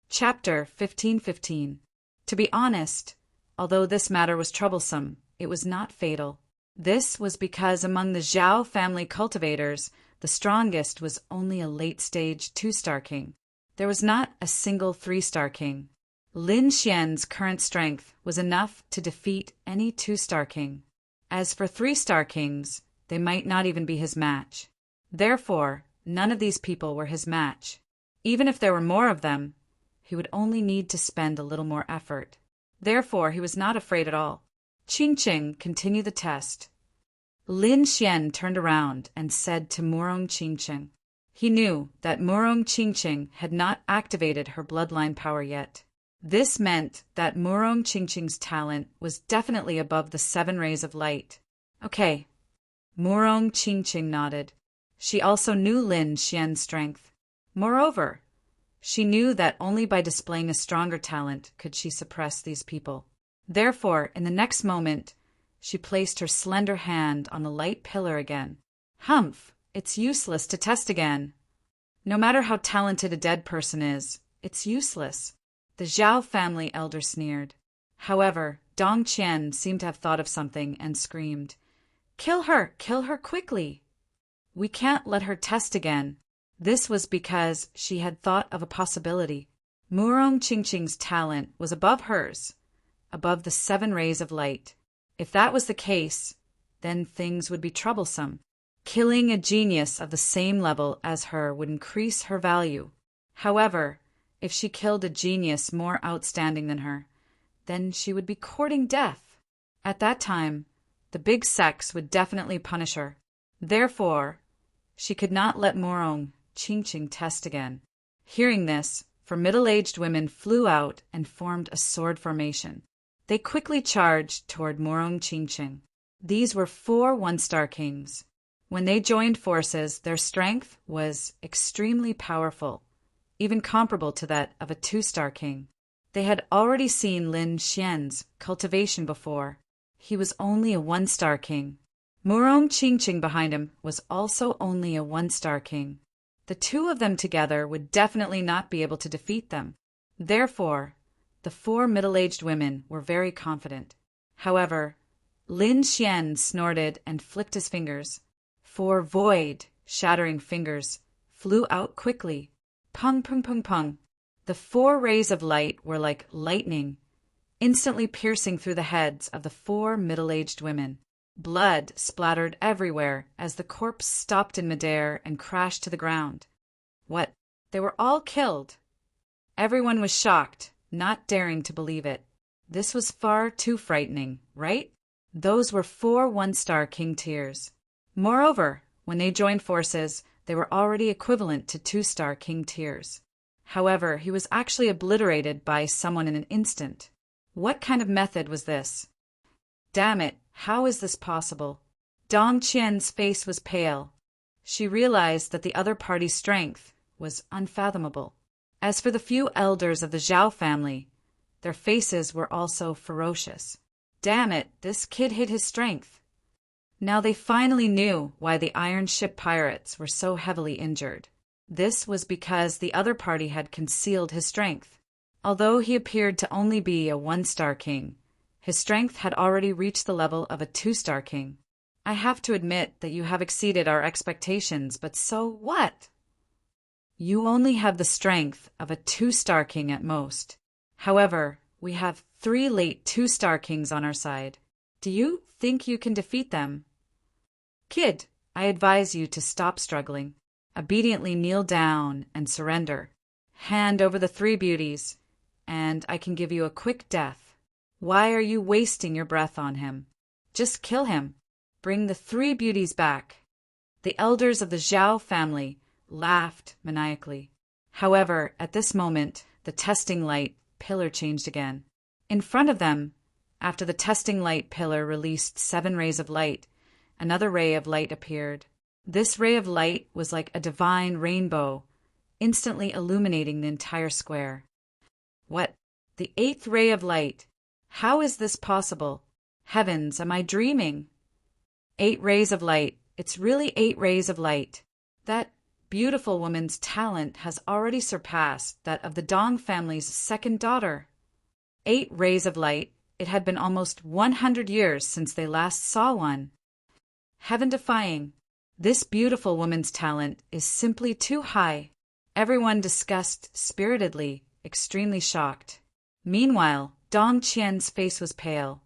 [SPEAKER 1] Chapter 15:15. To be honest, although this matter was troublesome, it was not fatal. This was because among the Zhao family cultivators, the strongest was only a late-stage 2-star king. There was not a single 3-star king. Lin Xian's current strength was enough to defeat any 2-star king. As for 3-star kings, they might not even be his match. Therefore, none of these people were his match. Even if there were more of them, he would only need to spend a little more effort. Therefore, he was not afraid at all. Qingqing continued the test. Lin Xian turned around and said to Murong Qingqing. He knew that Murong Qingqing had not activated her bloodline power yet. This meant that Murong Qingqing's talent was definitely above the 7 rays of light. Okay. Murong Qingqing nodded. She also knew Lin Xian's strength. Moreover, she knew that only by displaying a stronger talent could she suppress these people. Therefore, in the next moment, she placed her slender hand on the light pillar again. Humph, it's useless to test again. No matter how talented a dead person is, it's useless. The Zhao family elder sneered. However, Dong Qian seemed to have thought of something and screamed, Kill her quickly! We can't let her test again. This was because she had thought of a possibility. Murong Qingqing's talent was above hers, above the 7 rays of light. If that was the case, then things would be troublesome. Killing a genius of the same level as her would increase her value. However, if she killed a genius more outstanding than her, then she would be courting death. At that time, the big sex would definitely punish her. Therefore, she could not let Murong Qingqing test again. Hearing this, 4 middle-aged women flew out and formed a sword formation. They quickly charged toward Murong Qingqing. These were 4 1-star kings. When they joined forces, their strength was extremely powerful, even comparable to that of a 2-star king. They had already seen Lin Xian's cultivation before. He was only a 1-star king. Murong Qingqing behind him was also only a 1-star king. The 2 of them together would definitely not be able to defeat them. Therefore, the 4 middle-aged women were very confident. However, Lin Xian snorted and flicked his fingers. 4 void, shattering fingers flew out quickly. Pung, pung, pung, pung. The 4 rays of light were like lightning, instantly piercing through the heads of the 4 middle-aged women. Blood splattered everywhere as the corpse stopped in midair and crashed to the ground. What? They were all killed. Everyone was shocked, not daring to believe it. This was far too frightening, right? Those were 4 one-star king tiers. Moreover, when they joined forces, they were already equivalent to 2-star king tiers. However, he was actually obliterated by someone in an instant. What kind of method was this? Damn it, how is this possible? Dong Qian's face was pale. She realized that the other party's strength was unfathomable. As for the few elders of the Zhao family, their faces were also ferocious. Damn it, this kid hid his strength. Now they finally knew why the Iron Ship pirates were so heavily injured. This was because the other party had concealed his strength. Although he appeared to only be a 1-star king, his strength had already reached the level of a 2-star king. I have to admit that you have exceeded our expectations, but so what? You only have the strength of a 2-star king at most. However, we have 3 late 2-star kings on our side. Do you think you can defeat them? Kid, I advise you to stop struggling. Obediently kneel down and surrender. Hand over the 3 beauties, and I can give you a quick death. Why are you wasting your breath on him? Just kill him. Bring the 3 beauties back. The elders of the Zhao family laughed maniacally. However, at this moment, the testing light pillar changed again. In front of them, after the testing light pillar released 7 rays of light, another ray of light appeared. This ray of light was like a divine rainbow, instantly illuminating the entire square. What? The 8th ray of light? How is this possible? Heavens, am I dreaming? 8 rays of light. It's really 8 rays of light. That beautiful woman's talent has already surpassed that of the Dong family's 2nd daughter. 8 rays of light. It had been almost 100 years since they last saw one. Heaven-defying. This beautiful woman's talent is simply too high. Everyone discussed spiritedly, extremely shocked. Meanwhile, Dong Qian's face was pale.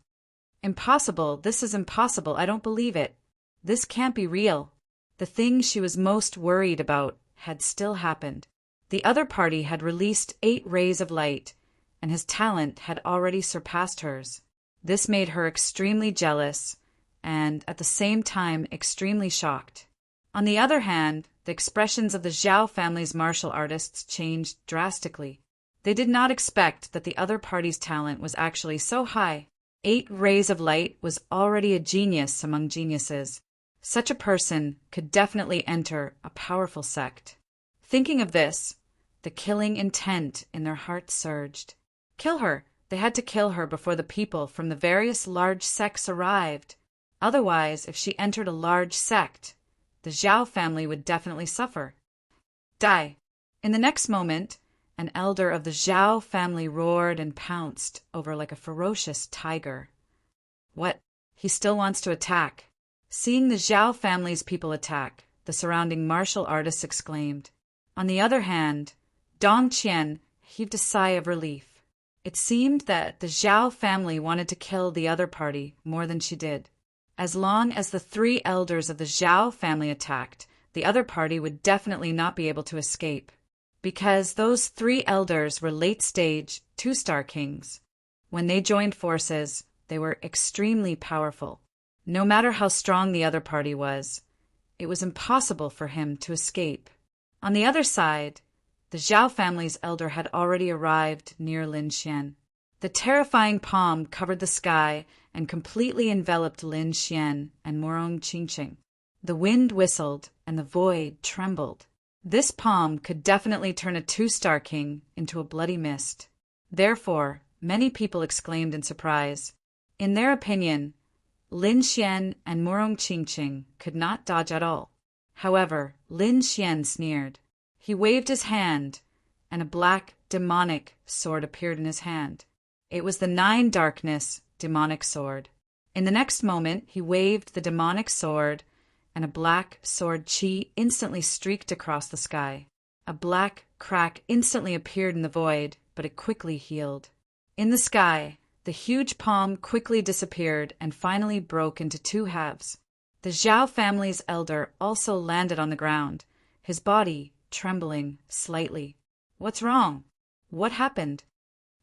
[SPEAKER 1] Impossible, this is impossible, I don't believe it. This can't be real. The thing she was most worried about had still happened. The other party had released 8 rays of light, and his talent had already surpassed hers. This made her extremely jealous, and at the same time extremely shocked. On the other hand, the expressions of the Zhao family's martial artists changed drastically. They did not expect that the other party's talent was actually so high. 8 rays of light was already a genius among geniuses. Such a person could definitely enter a powerful sect. Thinking of this, the killing intent in their hearts surged. Kill her! They had to kill her before the people from the various large sects arrived. Otherwise, if she entered a large sect, the Zhao family would definitely suffer. Die! In the next moment, an elder of the Zhao family roared and pounced over like a ferocious tiger. What? He still wants to attack. Seeing the Zhao family's people attack, the surrounding martial artists exclaimed. On the other hand, Dong Qian heaved a sigh of relief. It seemed that the Zhao family wanted to kill the other party more than she did. As long as the 3 elders of the Zhao family attacked, the other party would definitely not be able to escape. Because those 3 elders were late-stage 2-star kings. When they joined forces, they were extremely powerful. No matter how strong the other party was, it was impossible for him to escape. On the other side, the Zhao family's elder had already arrived near Lin Xian. The terrifying palm covered the sky and completely enveloped Lin Xian and Morong Qingqing. The wind whistled and the void trembled. This palm could definitely turn a 2-star king into a bloody mist. Therefore, many people exclaimed in surprise. In their opinion, Lin Xian and Morong Qingqing could not dodge at all. However, Lin Xian sneered. He waved his hand, and a black, demonic sword appeared in his hand. It was the 9 darkness demonic sword. In the next moment, he waved the demonic sword, and a black sword chi instantly streaked across the sky. A black crack instantly appeared in the void, but it quickly healed. In the sky, the huge palm quickly disappeared and finally broke into two halves. The Zhao family's elder also landed on the ground, his body trembling slightly. What's wrong? What happened?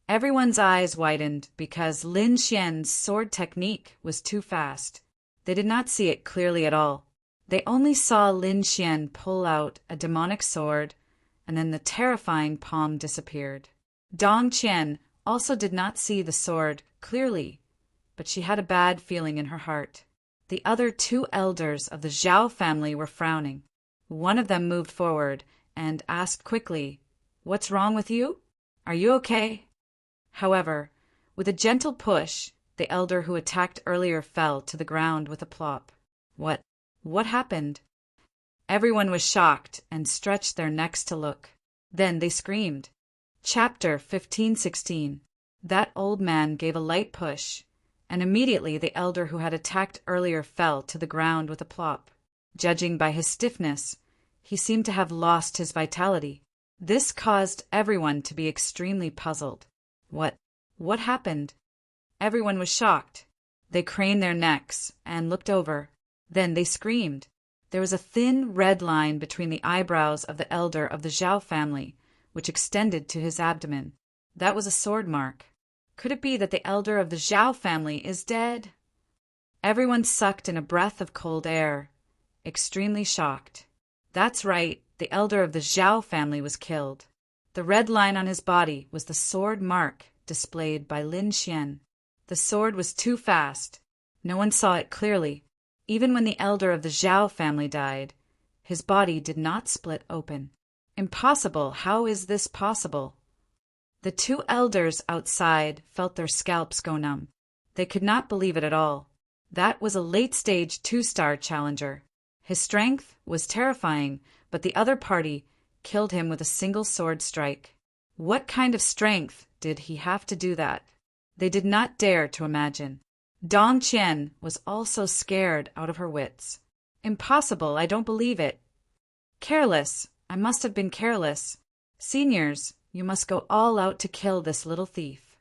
[SPEAKER 1] Everyone's eyes widened because Lin Xian's sword technique was too fast. They did not see it clearly at all. They only saw Lin Xian pull out a demonic sword, and then the terrifying palm disappeared. Dong Qian also did not see the sword clearly, but she had a bad feeling in her heart. The other two elders of the Zhao family were frowning. One of them moved forward and asked quickly, "What's wrong with you? Are you okay?" However, with a gentle push, the elder who attacked earlier fell to the ground with a plop. What happened? Everyone was shocked and stretched their necks to look. Then they screamed. Chapter 15:16. That old man gave a light push, and immediately the elder who had attacked earlier fell to the ground with a plop. Judging by his stiffness, he seemed to have lost his vitality. This caused everyone to be extremely puzzled. What happened? Everyone was shocked. They craned their necks and looked over. Then they screamed. There was a thin red line between the eyebrows of the elder of the Zhao family, which extended to his abdomen. That was a sword mark. Could it be that the elder of the Zhao family is dead? Everyone sucked in a breath of cold air, extremely shocked. That's right, the elder of the Zhao family was killed. The red line on his body was the sword mark displayed by Lin Xian. The sword was too fast. No one saw it clearly. Even when the elder of the Zhao family died, his body did not split open. Impossible! How is this possible? The two elders outside felt their scalps go numb. They could not believe it at all. That was a late-stage 2-star challenger. His strength was terrifying, but the other party killed him with a single sword strike. What kind of strength did he have to do that? They did not dare to imagine. Dong Qian was also scared out of her wits. Impossible, I don't believe it. Careless, I must have been careless. Seniors, you must go all out to kill this little thief.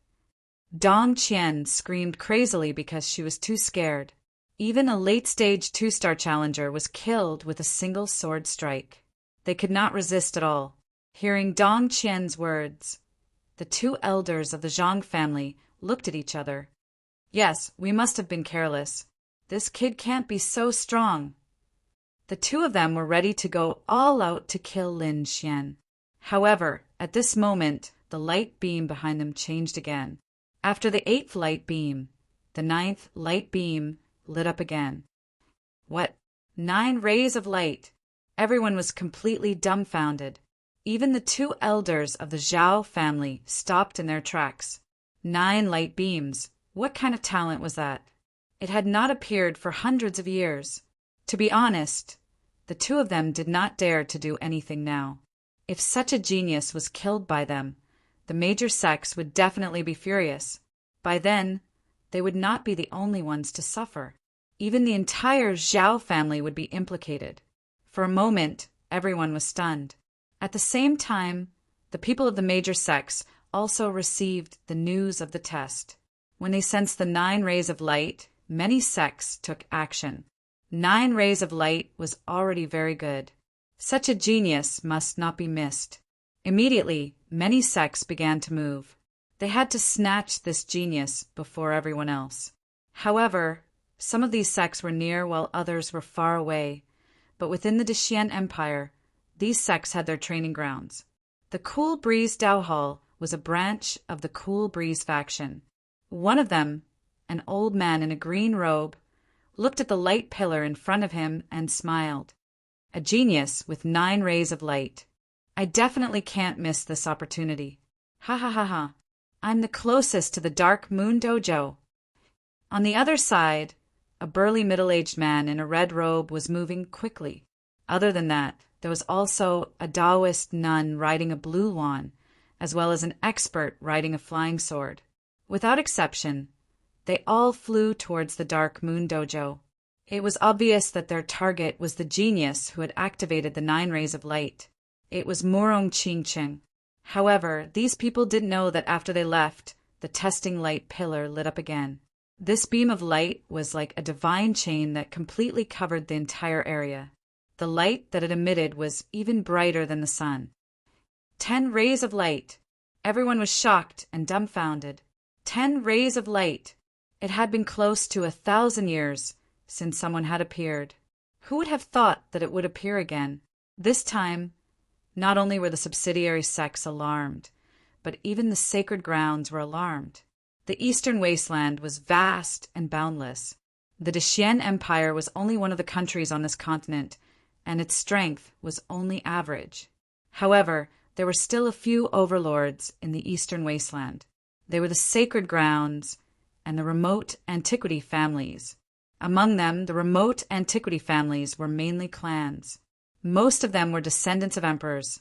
[SPEAKER 1] Dong Qian screamed crazily because she was too scared. Even a late-stage 2-star challenger was killed with a single sword strike. They could not resist at all. Hearing Dong Qian's words, the two elders of the Zhang family looked at each other. Yes, we must have been careless. This kid can't be so strong. The two of them were ready to go all out to kill Lin Xian. However, at this moment, the light beam behind them changed again. After the 8th light beam, the 9th light beam lit up again. What? 9 rays of light! Everyone was completely dumbfounded. Even the two elders of the Zhao family stopped in their tracks. 9 light beams! What kind of talent was that? It had not appeared for hundreds of years. To be honest, the two of them did not dare to do anything now. If such a genius was killed by them, the major sects would definitely be furious. By then, they would not be the only ones to suffer. Even the entire Zhao family would be implicated. For a moment, everyone was stunned. At the same time, the people of the major sects also received the news of the test. When they sensed the 9 rays of light, many sects took action. 9 rays of light was already very good. Such a genius must not be missed. Immediately, many sects began to move. They had to snatch this genius before everyone else. However, some of these sects were near while others were far away. But within the Dexian Empire, these sects had their training grounds. The Cool Breeze Dao Hall was a branch of the Cool Breeze faction. One of them, an old man in a green robe, looked at the light pillar in front of him and smiled. A genius with 9 rays of light. I definitely can't miss this opportunity. Ha ha ha ha. I'm the closest to the Dark Moon Dojo. On the other side, a burly middle-aged man in a red robe was moving quickly. Other than that, there was also a Taoist nun riding a blue wand, as well as an expert riding a flying sword. Without exception, they all flew towards the Dark Moon Dojo. It was obvious that their target was the genius who had activated the 9 rays of light. It was Morong Ching. However, these people didn't know that after they left, the testing light pillar lit up again. This beam of light was like a divine chain that completely covered the entire area. The light that it emitted was even brighter than the sun. 10 rays of light. Everyone was shocked and dumbfounded. 10 rays of light. It had been close to 1,000 years since someone had appeared. Who would have thought that it would appear again? This time, not only were the subsidiary sects alarmed, but even the sacred grounds were alarmed. The eastern wasteland was vast and boundless. The Deitian Empire was only one of the countries on this continent, and its strength was only average. However, there were still a few overlords in the eastern wasteland. They were the sacred grounds and the remote antiquity families. Among them, the remote antiquity families were mainly clans. Most of them were descendants of emperors,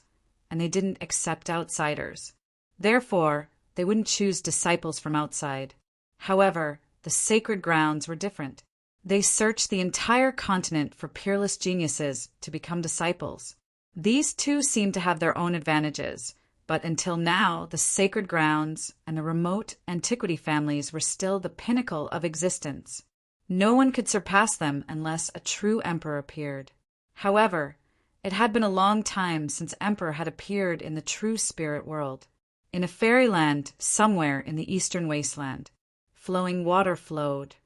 [SPEAKER 1] and they didn't accept outsiders. Therefore, they wouldn't choose disciples from outside. However, the sacred grounds were different. They searched the entire continent for peerless geniuses to become disciples. These two seemed to have their own advantages, but until now, the sacred grounds and the remote antiquity families were still the pinnacle of existence. No one could surpass them unless a true emperor appeared. However, it had been a long time since emperor had appeared in the true spirit world. In a fairyland somewhere in the eastern wasteland, flowing water flowed,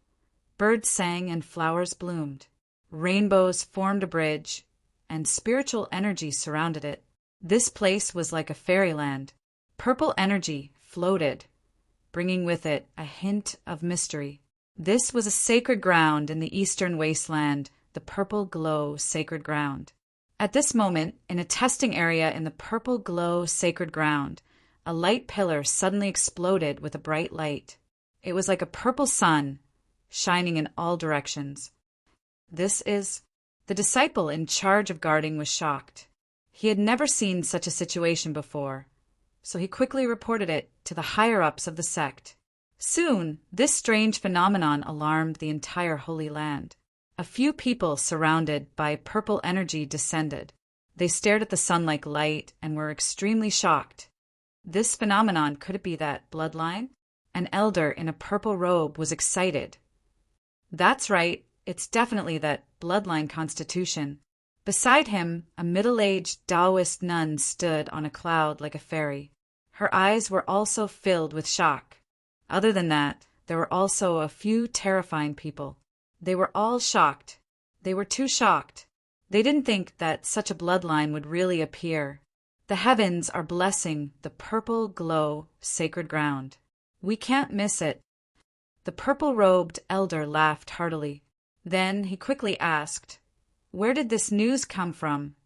[SPEAKER 1] birds sang and flowers bloomed, rainbows formed a bridge, and spiritual energy surrounded it. This place was like a fairyland. Purple energy floated, bringing with it a hint of mystery. This was a sacred ground in the eastern wasteland, the Purple Glow Sacred Ground. At this moment, in a testing area in the Purple Glow Sacred Ground, a light pillar suddenly exploded with a bright light. It was like a purple sun, shining in all directions. The disciple in charge of guarding was shocked. He had never seen such a situation before, so he quickly reported it to the higher-ups of the sect. Soon, this strange phenomenon alarmed the entire Holy Land. A few people surrounded by purple energy descended. They stared at the sun like light and were extremely shocked. This phenomenon, could it be that bloodline? An elder in a purple robe was excited. That's right, it's definitely that bloodline constitution. Beside him, a middle-aged Taoist nun stood on a cloud like a fairy. Her eyes were also filled with shock. Other than that, there were also a few terrifying people. They were all shocked. They were too shocked. They didn't think that such a bloodline would really appear. The heavens are blessing the Purple Glow Sacred Ground. We can't miss it. The purple-robed elder laughed heartily. Then he quickly asked, "Where did this news come from?"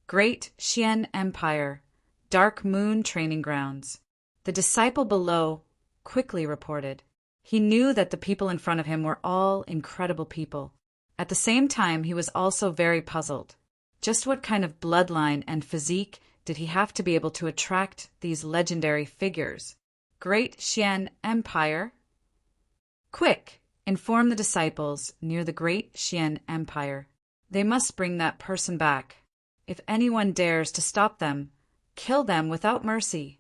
[SPEAKER 1] "Great Xian Empire, Dark Moon Training Grounds," the disciple below quickly reported. He knew that the people in front of him were all incredible people. At the same time, he was also very puzzled. Just what kind of bloodline and physique did he have to be able to attract these legendary figures? Great Xian Empire? Quick, inform the disciples near the Great Xian Empire. They must bring that person back. If anyone dares to stop them, kill them without mercy.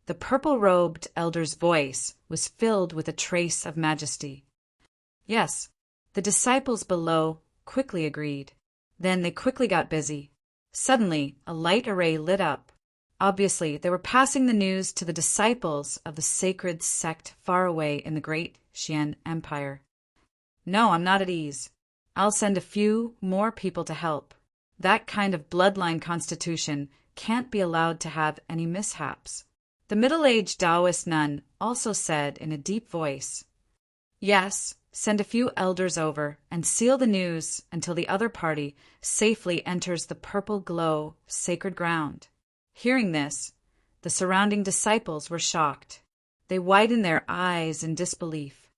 [SPEAKER 1] The purple-robed elder's voice was filled with a trace of majesty. Yes, the disciples below quickly agreed. Then they quickly got busy. Suddenly, a light array lit up. Obviously, they were passing the news to the disciples of the sacred sect far away in the Great Xian Empire. No, I'm not at ease. I'll send a few more people to help. That kind of bloodline constitution can't be allowed to have any mishaps. The middle-aged Taoist nun also said in a deep voice, "Yes, send a few elders over and seal the news until the other party safely enters the Purple Glow Sacred Ground." Hearing this, the surrounding disciples were shocked. They widened their eyes in disbelief.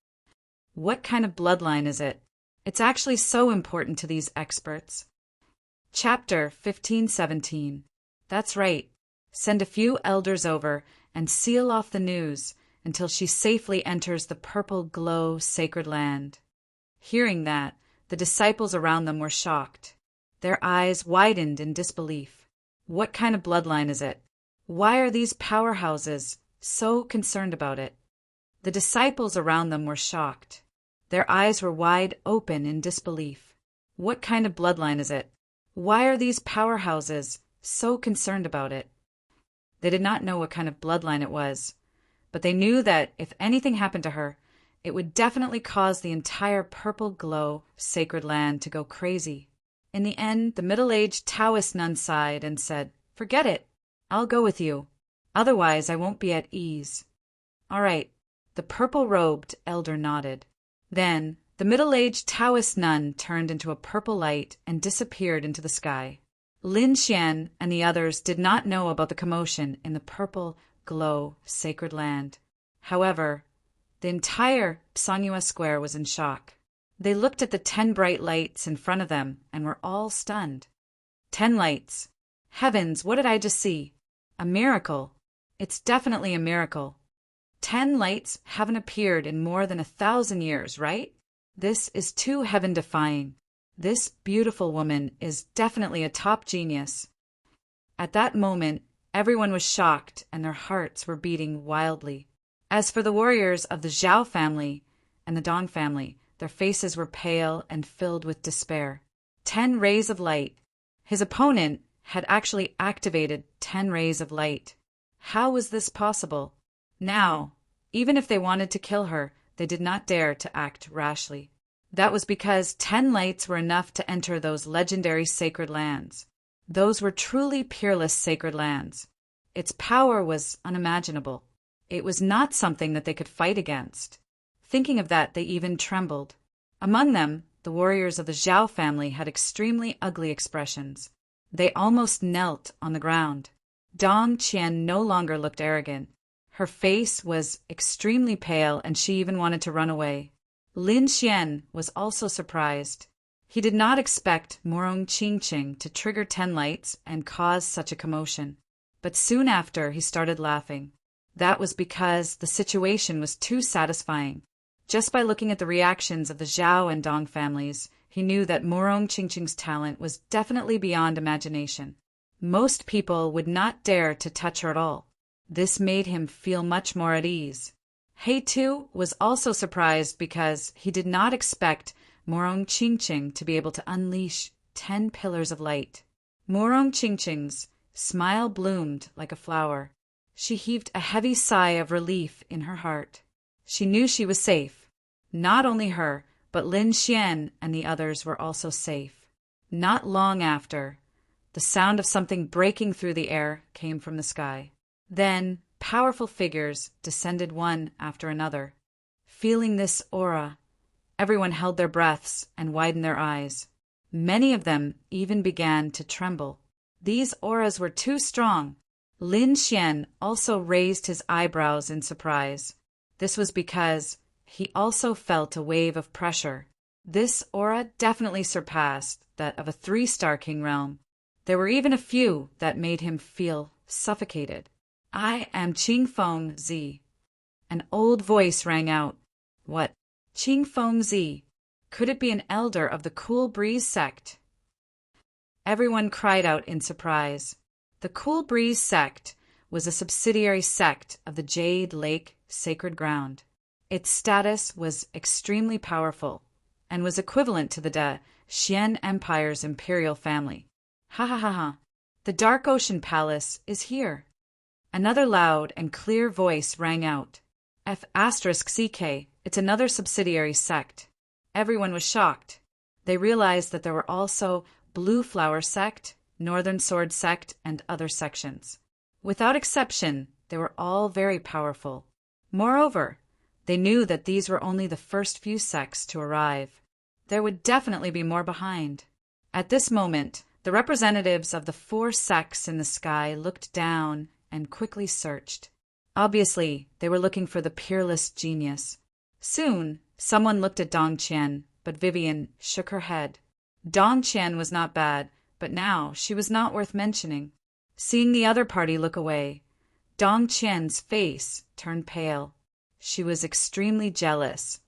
[SPEAKER 1] What kind of bloodline is it? It's actually so important to these experts. Chapter 1517. That's right. Send a few elders over and seal off the news until she safely enters the Purple Glow Sacred Land. Hearing that, the disciples around them were shocked. Their eyes widened in disbelief. What kind of bloodline is it? Why are these powerhouses so concerned about it? The disciples around them were shocked. Their eyes were wide open in disbelief. What kind of bloodline is it? Why are these powerhouses so concerned about it? They did not know what kind of bloodline it was, but they knew that if anything happened to her, it would definitely cause the entire purple glow sacred land to go crazy. In the end, the middle-aged Taoist nun sighed and said, "Forget it. I'll go with you. Otherwise, I won't be at ease." "All right." The purple-robed elder nodded. Then, the middle-aged Taoist nun turned into a purple light and disappeared into the sky. Lin Xian and the others did not know about the commotion in the purple glow sacred land. However, the entire Songhua Square was in shock. They looked at the 10 bright lights in front of them and were all stunned. 10 lights. Heavens, what did I just see? A miracle. It's definitely a miracle. 10 lights haven't appeared in more than 1,000 years, right? This is too heaven-defying. This beautiful woman is definitely a top genius. At that moment, everyone was shocked and their hearts were beating wildly. As for the warriors of the Zhao family and the Dong family, their faces were pale and filled with despair. 10 rays of light. His opponent had actually activated 10 rays of light. How was this possible? Now, even if they wanted to kill her, they did not dare to act rashly. That was because 10 lights were enough to enter those legendary sacred lands. Those were truly peerless sacred lands. Its power was unimaginable. It was not something that they could fight against. Thinking of that, they even trembled. Among them, the warriors of the Zhao family had extremely ugly expressions. They almost knelt on the ground. Dong Qian no longer looked arrogant. Her face was extremely pale and she even wanted to run away. Lin Xian was also surprised. He did not expect Morong Qingqing to trigger 10 lights and cause such a commotion. But soon after, he started laughing. That was because the situation was too satisfying. Just by looking at the reactions of the Zhao and Dong families, he knew that Morong Qingqing's talent was definitely beyond imagination. Most people would not dare to touch her at all. This made him feel much more at ease. He too was also surprised because he did not expect Morong Qingqing to be able to unleash 10 pillars of light. Morong Qingqing's smile bloomed like a flower. She heaved a heavy sigh of relief in her heart. She knew she was safe. Not only her, but Lin Xian and the others were also safe. Not long after, the sound of something breaking through the air came from the sky. Then, powerful figures descended one after another. Feeling this aura, everyone held their breaths and widened their eyes. Many of them even began to tremble. These auras were too strong. Lin Xian also raised his eyebrows in surprise. This was because he also felt a wave of pressure. This aura definitely surpassed that of a 3-star king realm. There were even a few that made him feel suffocated. "I am Qingfeng Zi." An old voice rang out. What? Qingfeng Zi? Could it be an elder of the Cool Breeze sect? Everyone cried out in surprise. The Cool Breeze sect was a subsidiary sect of the Jade Lake Sacred Ground. Its status was extremely powerful and was equivalent to the Da Xian Empire's imperial family. Ha ha ha ha. The Dark Ocean Palace is here. Another loud and clear voice rang out. F*CK, it's another subsidiary sect. Everyone was shocked. They realized that there were also Blue Flower Sect, Northern Sword Sect, and other sections. Without exception, they were all very powerful. Moreover, they knew that these were only the first few sects to arrive. There would definitely be more behind. At this moment, the representatives of the 4 sects in the sky looked down and quickly searched. Obviously, they were looking for the peerless genius. Soon, someone looked at Dong Qian, but Vivian shook her head. Dong Qian was not bad, but now she was not worth mentioning. Seeing the other party look away, Dong Qian's face turned pale. She was extremely jealous.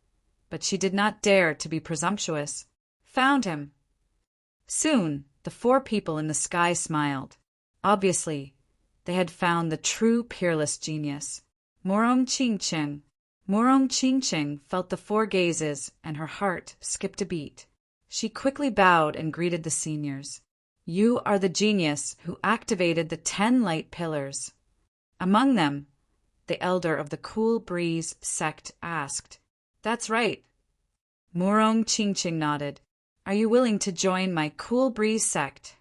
[SPEAKER 1] but she did not dare to be presumptuous. Found him. Soon, the four people in the sky smiled. Obviously, they had found the true peerless genius. Morong Ching-ching. Morong Ching-ching felt the four gazes, and her heart skipped a beat. She quickly bowed and greeted the seniors. You are the genius who activated the 10 light pillars. Among them, the elder of the Cool Breeze sect asked. That's right. Morong Ching-ching nodded. Are you willing to join my Cool Breeze sect?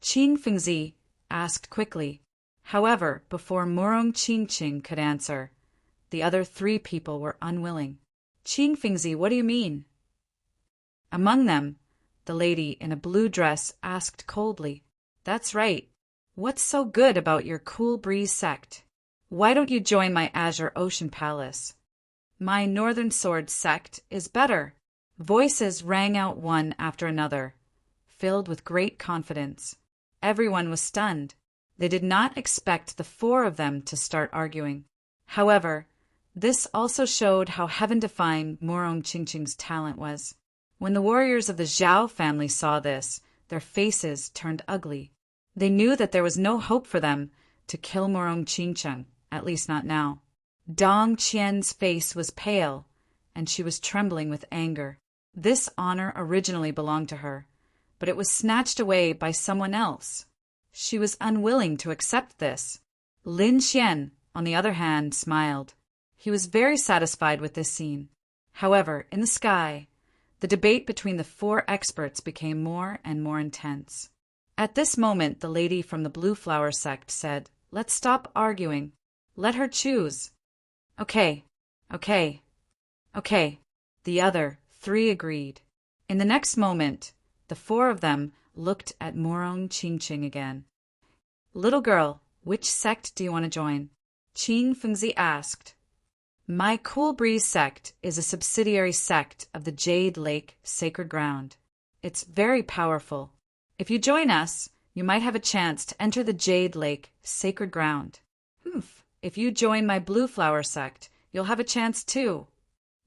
[SPEAKER 1] Qing Fengzi asked quickly. However, before Morong Ching-ching could answer, the other 3 people were unwilling. Qing Fengzi, what do you mean? Among them, the lady in a blue dress asked coldly. That's right. What's so good about your Cool Breeze sect? Why don't you join my Azure Ocean Palace? My Northern Sword sect is better. Voices rang out one after another, filled with great confidence. Everyone was stunned. They did not expect the 4 of them to start arguing. However, this also showed how heaven-defying Morong Ching-ching's talent was. When the warriors of the Zhao family saw this, their faces turned ugly. They knew that there was no hope for them to kill Morong Ching-ching, at least not now. Dong Qian's face was pale, and she was trembling with anger. This honor originally belonged to her, but it was snatched away by someone else. She was unwilling to accept this. Lin Xian, on the other hand, smiled. He was very satisfied with this scene. However, in the sky, the debate between the 4 experts became more and more intense. At this moment, the lady from the Blue Flower sect said, Let's stop arguing. Let her choose. Okay. The other 3 agreed. In the next moment, the 4 of them looked at Morong Ching-ching again. Little girl, which sect do you want to join? Qing Fengzi asked. My Cool Breeze sect is a subsidiary sect of the Jade Lake Sacred Ground. It's very powerful. If you join us, you might have a chance to enter the Jade Lake Sacred Ground. If you join my Blue Flower sect, you'll have a chance too.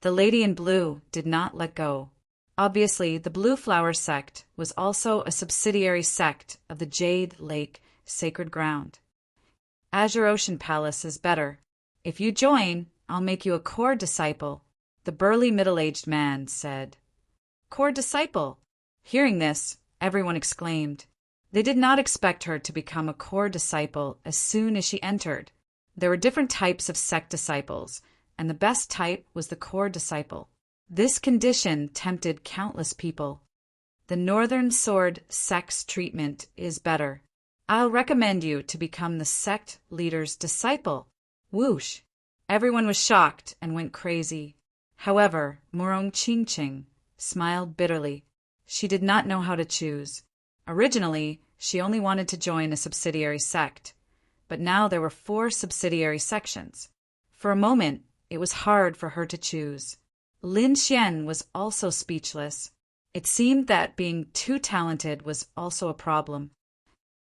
[SPEAKER 1] The lady in blue did not let go. Obviously, the Blue Flower sect was also a subsidiary sect of the Jade Lake Sacred Ground. Azure Ocean Palace is better. If you join, I'll make you a core disciple, the burly middle-aged man said. Core disciple? Hearing this, everyone exclaimed. They did not expect her to become a core disciple as soon as she entered. There were different types of sect disciples, and the best type was the core disciple. This condition tempted countless people. The Northern Sword sect's treatment is better. I'll recommend you to become the sect leader's disciple. Whoosh! Everyone was shocked and went crazy. However, Morong Ching-ching smiled bitterly. She did not know how to choose. Originally, she only wanted to join a subsidiary sect, but now there were 4 subsidiary sections. For a moment, it was hard for her to choose. Lin Xian was also speechless. It seemed that being too talented was also a problem.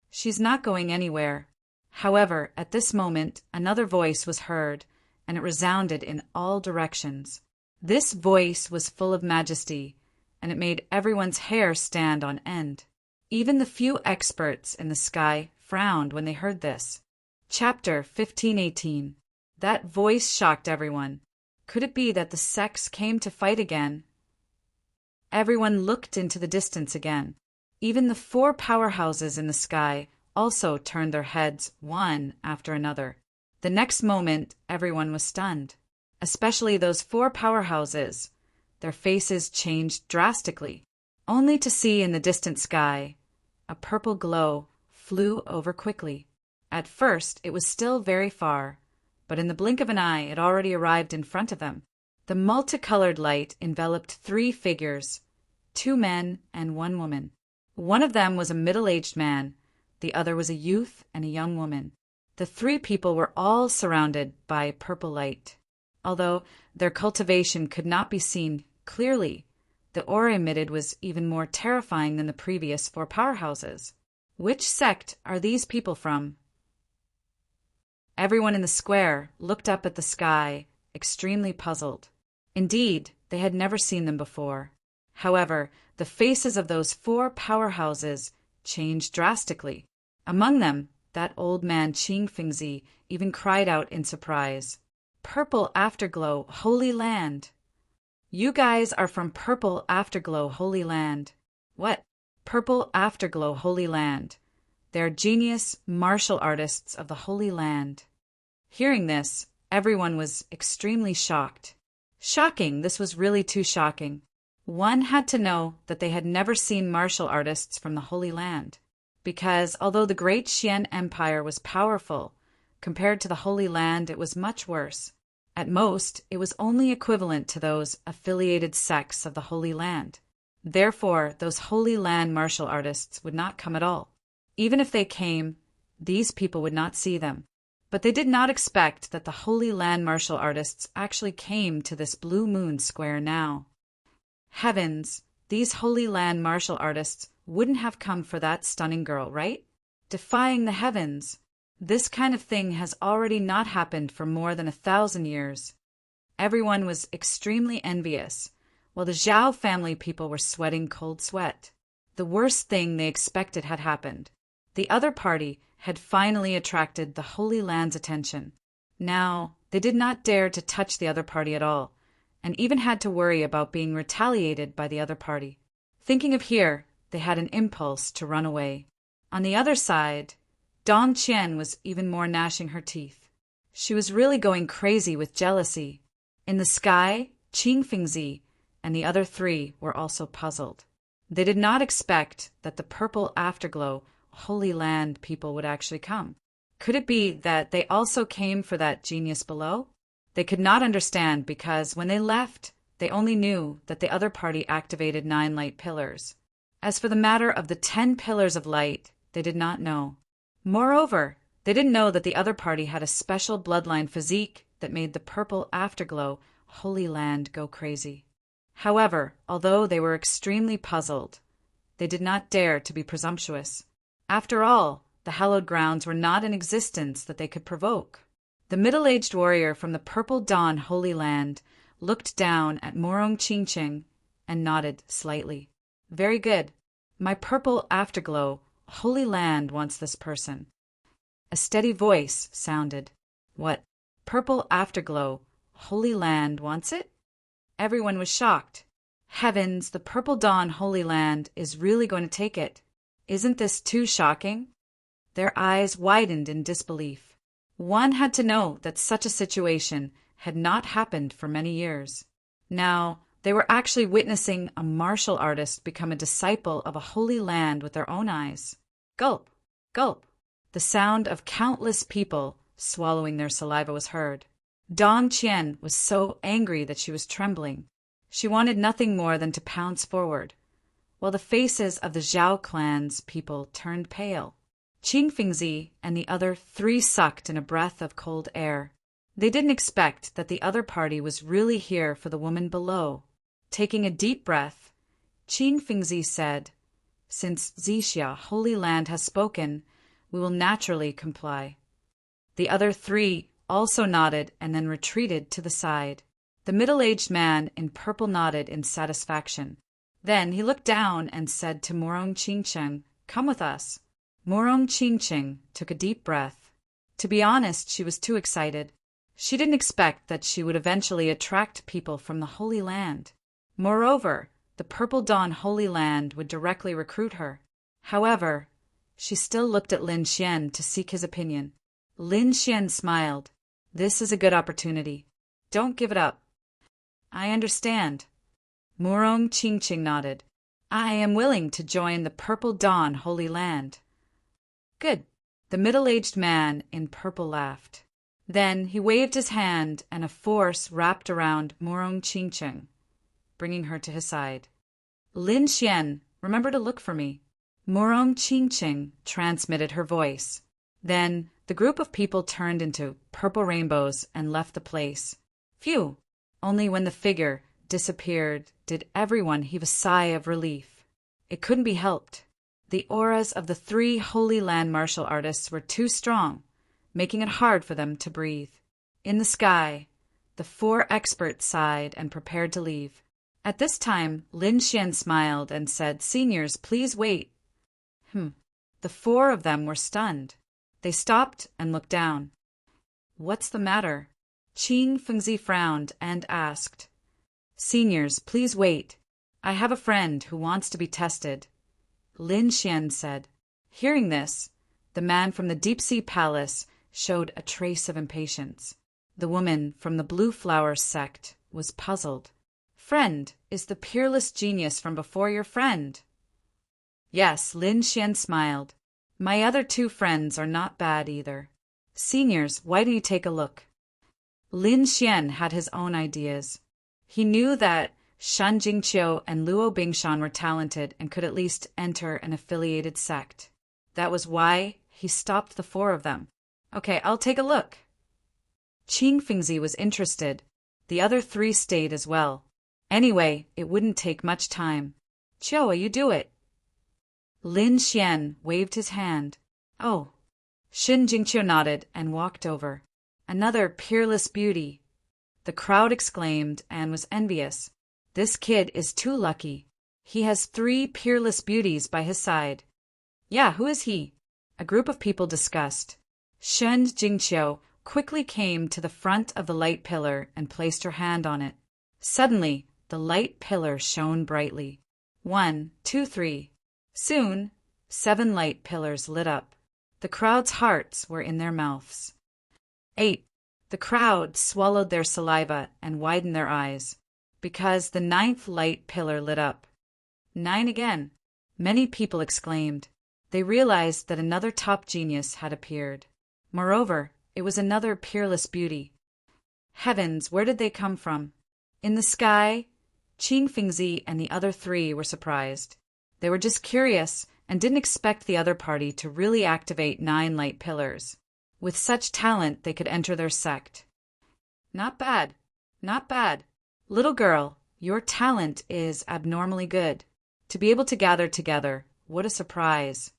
[SPEAKER 1] She's not going anywhere. However, at this moment, another voice was heard, and it resounded in all directions. This voice was full of majesty, and it made everyone's hair stand on end. Even the few experts in the sky frowned when they heard this. Chapter 1518. That voice shocked everyone. Could it be that the sects came to fight again? Everyone looked into the distance again. Even the 4 powerhouses in the sky also turned their heads one after another. The next moment, everyone was stunned. Especially those 4 powerhouses. Their faces changed drastically, only to see in the distant sky a purple glow flew over quickly. At first, it was still very far, but in the blink of an eye it already arrived in front of them. The multicolored light enveloped 3 figures, 2 men and 1 woman. One of them was a middle-aged man, the other was a youth and a young woman. The 3 people were all surrounded by purple light. Although their cultivation could not be seen clearly, the aura emitted was even more terrifying than the previous 4 powerhouses. Which sect are these people from? Everyone in the square looked up at the sky, extremely puzzled. Indeed, they had never seen them before. However, the faces of those four powerhouses changed drastically. Among them, that old man Fengzi even cried out in surprise, "Purple Afterglow, Holy Land! You guys are from Purple Afterglow, Holy Land." What? Purple Afterglow, Holy Land. They're genius martial artists of the Holy Land. Hearing this, everyone was extremely shocked. Shocking, this was really too shocking. One had to know that they had never seen martial artists from the Holy Land, because although the great Xian Empire was powerful, compared to the Holy Land it was much worse. At most, it was only equivalent to those affiliated sects of the Holy Land. Therefore, those Holy Land martial artists would not come at all. Even if they came, these people would not see them. But they did not expect that the Holy Land martial artists actually came to this Blue Moon Square now. Heavens, these Holy Land martial artists wouldn't have come for that stunning girl, right? Defying the heavens. This kind of thing has already not happened for more than 1,000 years. Everyone was extremely envious, while the Zhao family people were sweating cold sweat. The worst thing they expected had happened. The other party had finally attracted the Holy Land's attention. Now, they did not dare to touch the other party at all, and even had to worry about being retaliated by the other party. Thinking of here, they had an impulse to run away. On the other side, Dong Qian was even more gnashing her teeth. She was really going crazy with jealousy. In the sky, Fengzi and the other three were also puzzled. They did not expect that the Purple Afterglow Holy Land people would actually come. Could it be that they also came for that genius below? They could not understand because when they left, they only knew that the other party activated 9 light pillars. As for the matter of the 10 pillars of light, they did not know. Moreover, they didn't know that the other party had a special bloodline physique that made the Purple Afterglow Holy Land go crazy. However, although they were extremely puzzled, they did not dare to be presumptuous. After all, the hallowed grounds were not in existence that they could provoke. The middle-aged warrior from the Purple Dawn Holy Land looked down at Morong Qingqing and nodded slightly. Very good. My Purple Afterglow Holy Land wants this person. A steady voice sounded. What? Purple Afterglow Holy Land wants it? Everyone was shocked. Heavens, the Purple Dawn Holy Land is really going to take it. Isn't this too shocking? Their eyes widened in disbelief. One had to know that such a situation had not happened for many years. Now, they were actually witnessing a martial artist become a disciple of a holy land with their own eyes. Gulp, gulp. The sound of countless people swallowing their saliva was heard. Dong Qian was so angry that she was trembling. She wanted nothing more than to pounce forward, while the faces of the Zhao clan's people turned pale. Fengzi and the other three sucked in a breath of cold air. They didn't expect that the other party was really here for the woman below. Taking a deep breath, Fengzi said, "Since Zixia, Holy Land, has spoken, we will naturally comply." The other three also nodded and then retreated to the side. The middle-aged man in purple nodded in satisfaction. Then he looked down and said to Morong Qingqing, "Come with us." Morong Qingqing took a deep breath. To be honest, she was too excited. She didn't expect that she would eventually attract people from the Holy Land. Moreover, the Purple Dawn Holy Land would directly recruit her. However, she still looked at Lin Xian to seek his opinion. Lin Xian smiled. "This is a good opportunity. Don't give it up." "I understand." Morong Qingqing nodded. "I am willing to join the Purple Dawn Holy Land." "Good." The middle-aged man in purple laughed. Then he waved his hand and a force wrapped around Morong Qingqing, bringing her to his side. "Lin Xian, remember to look for me." Morong Qingqing transmitted her voice. Then the group of people turned into purple rainbows and left the place. Phew! Only when the figure disappeared did everyone heave a sigh of relief. It couldn't be helped. The auras of the 3 Holy Land martial artists were too strong, making it hard for them to breathe. In the sky, The 4 experts sighed and prepared to leave. At this time, Lin Xian smiled and said, "Seniors, please wait." The 4 of them were stunned. They stopped and looked down. "What's the matter?" Qing Fengzi frowned and asked. "Seniors, please wait. I have a friend who wants to be tested," Lin Xian said. Hearing this, the man from the deep-sea palace showed a trace of impatience. The woman from the Blue Flower sect was puzzled. "Friend, is the peerless genius from before your friend?" "Yes," Lin Xian smiled. "My other 2 friends are not bad either. Seniors, why don't you take a look?" Lin Xian had his own ideas. He knew that Shan Jingqiu and Luo Bingshan were talented and could at least enter an affiliated sect. That was why he stopped the 4 of them. "Okay, I'll take a look." Qing Fengzi was interested. The other 3 stayed as well. Anyway, it wouldn't take much time. "Chiu, you do it." Lin Xian waved his hand. "Oh." Shin Jingqiu nodded and walked over. "Another peerless beauty." The crowd exclaimed and was envious. "This kid is too lucky. He has 3 peerless beauties by his side." "Yeah, who is he?" a group of people discussed. Shen Jingqiu quickly came to the front of the light pillar and placed her hand on it. Suddenly, the light pillar shone brightly. 1, 2, 3. Soon, 7 light pillars lit up. The crowd's hearts were in their mouths. 8. The crowd swallowed their saliva and widened their eyes, because the 9th light pillar lit up. 9 again. Many people exclaimed. They realized that another top genius had appeared. Moreover, it was another peerless beauty. Heavens, where did they come from? In the sky, Qing Fengzi and the other 3 were surprised. They were just curious and didn't expect the other party to really activate 9 light pillars. With such talent, they could enter their sect. "Not bad, not bad. Little girl, your talent is abnormally good. To be able to gather together, what a surprise."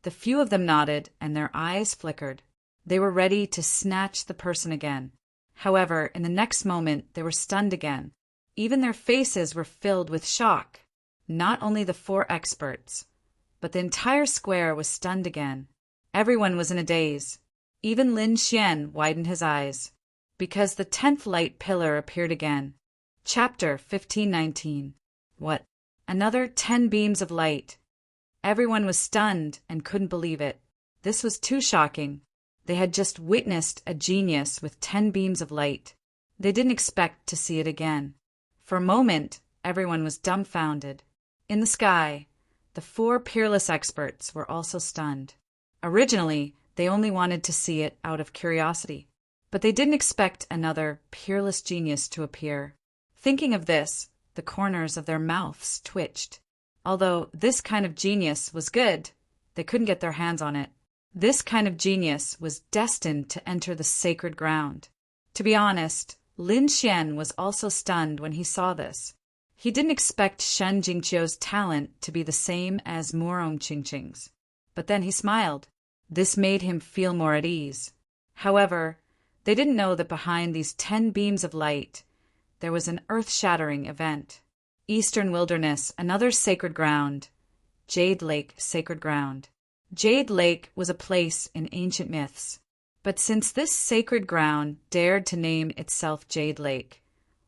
[SPEAKER 1] The few of them nodded and their eyes flickered. They were ready to snatch the person again. However, in the next moment, they were stunned again. Even their faces were filled with shock. Not only the 4 experts, but the entire square was stunned again. Everyone was in a daze. Even Lin Xian widened his eyes, because the 10th light pillar appeared again. Chapter 1519. What? Another 10 beams of light. Everyone was stunned and couldn't believe it. This was too shocking. They had just witnessed a genius with 10 beams of light. They didn't expect to see it again. For a moment, everyone was dumbfounded. In the sky, the 4 peerless experts were also stunned. Originally, they only wanted to see it out of curiosity, but they didn't expect another peerless genius to appear. Thinking of this, the corners of their mouths twitched. Although this kind of genius was good, they couldn't get their hands on it. This kind of genius was destined to enter the sacred ground. To be honest, Lin Xian was also stunned when he saw this. He didn't expect Shen Jingqiu's talent to be the same as Murong Qingqing's. But then he smiled. This made him feel more at ease. However, they didn't know that behind these 10 beams of light, there was an earth-shattering event. Eastern Wilderness, another sacred ground. Jade Lake, sacred ground. Jade Lake was a place in ancient myths. But since this sacred ground dared to name itself Jade Lake,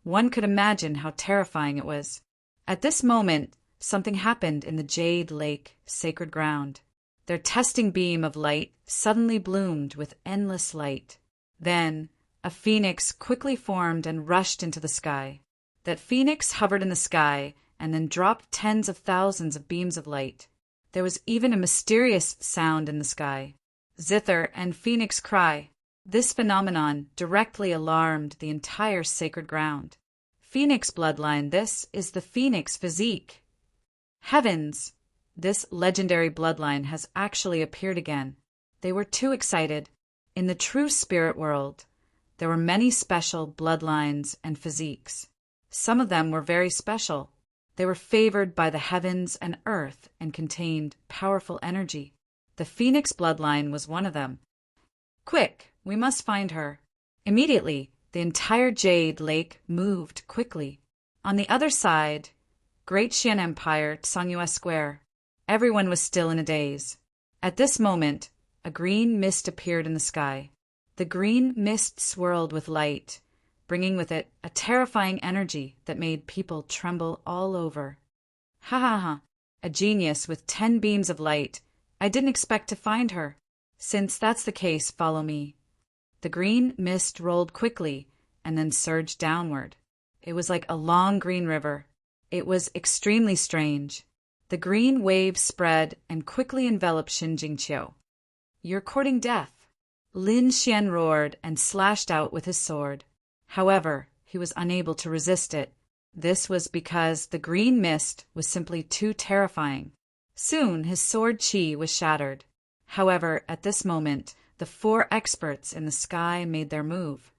[SPEAKER 1] one could imagine how terrifying it was. At this moment, something happened in the Jade Lake, sacred ground. Their testing beam of light suddenly bloomed with endless light. Then, a phoenix quickly formed and rushed into the sky. That phoenix hovered in the sky and then dropped tens of thousands of beams of light. There was even a mysterious sound in the sky. Zither and phoenix cry. This phenomenon directly alarmed the entire sacred ground. Phoenix bloodline, this is the phoenix physique. Heavens! This legendary bloodline has actually appeared again. They were too excited. In the true spirit world, there were many special bloodlines and physiques. Some of them were very special. They were favored by the heavens and earth and contained powerful energy. The phoenix bloodline was one of them. Quick, we must find her. Immediately, The entire Jade Lake moved quickly. On the other side, Great Xian Empire, Songyue Square. Everyone was still in a daze. At this moment, a green mist appeared in the sky. The green mist swirled with light, bringing with it a terrifying energy that made people tremble all over. Ha ha ha! A genius with 10 beams of light. I didn't expect to find her. Since that's the case, follow me. The green mist rolled quickly and then surged downward. It was like a long green river. It was extremely strange. The green waves spread and quickly enveloped Xin Jingqiu. You're courting death. Lin Xian roared and slashed out with his sword. However, he was unable to resist it. This was because the green mist was simply too terrifying. Soon his sword chi was shattered. However, at this moment, the 4 experts in the sky made their move.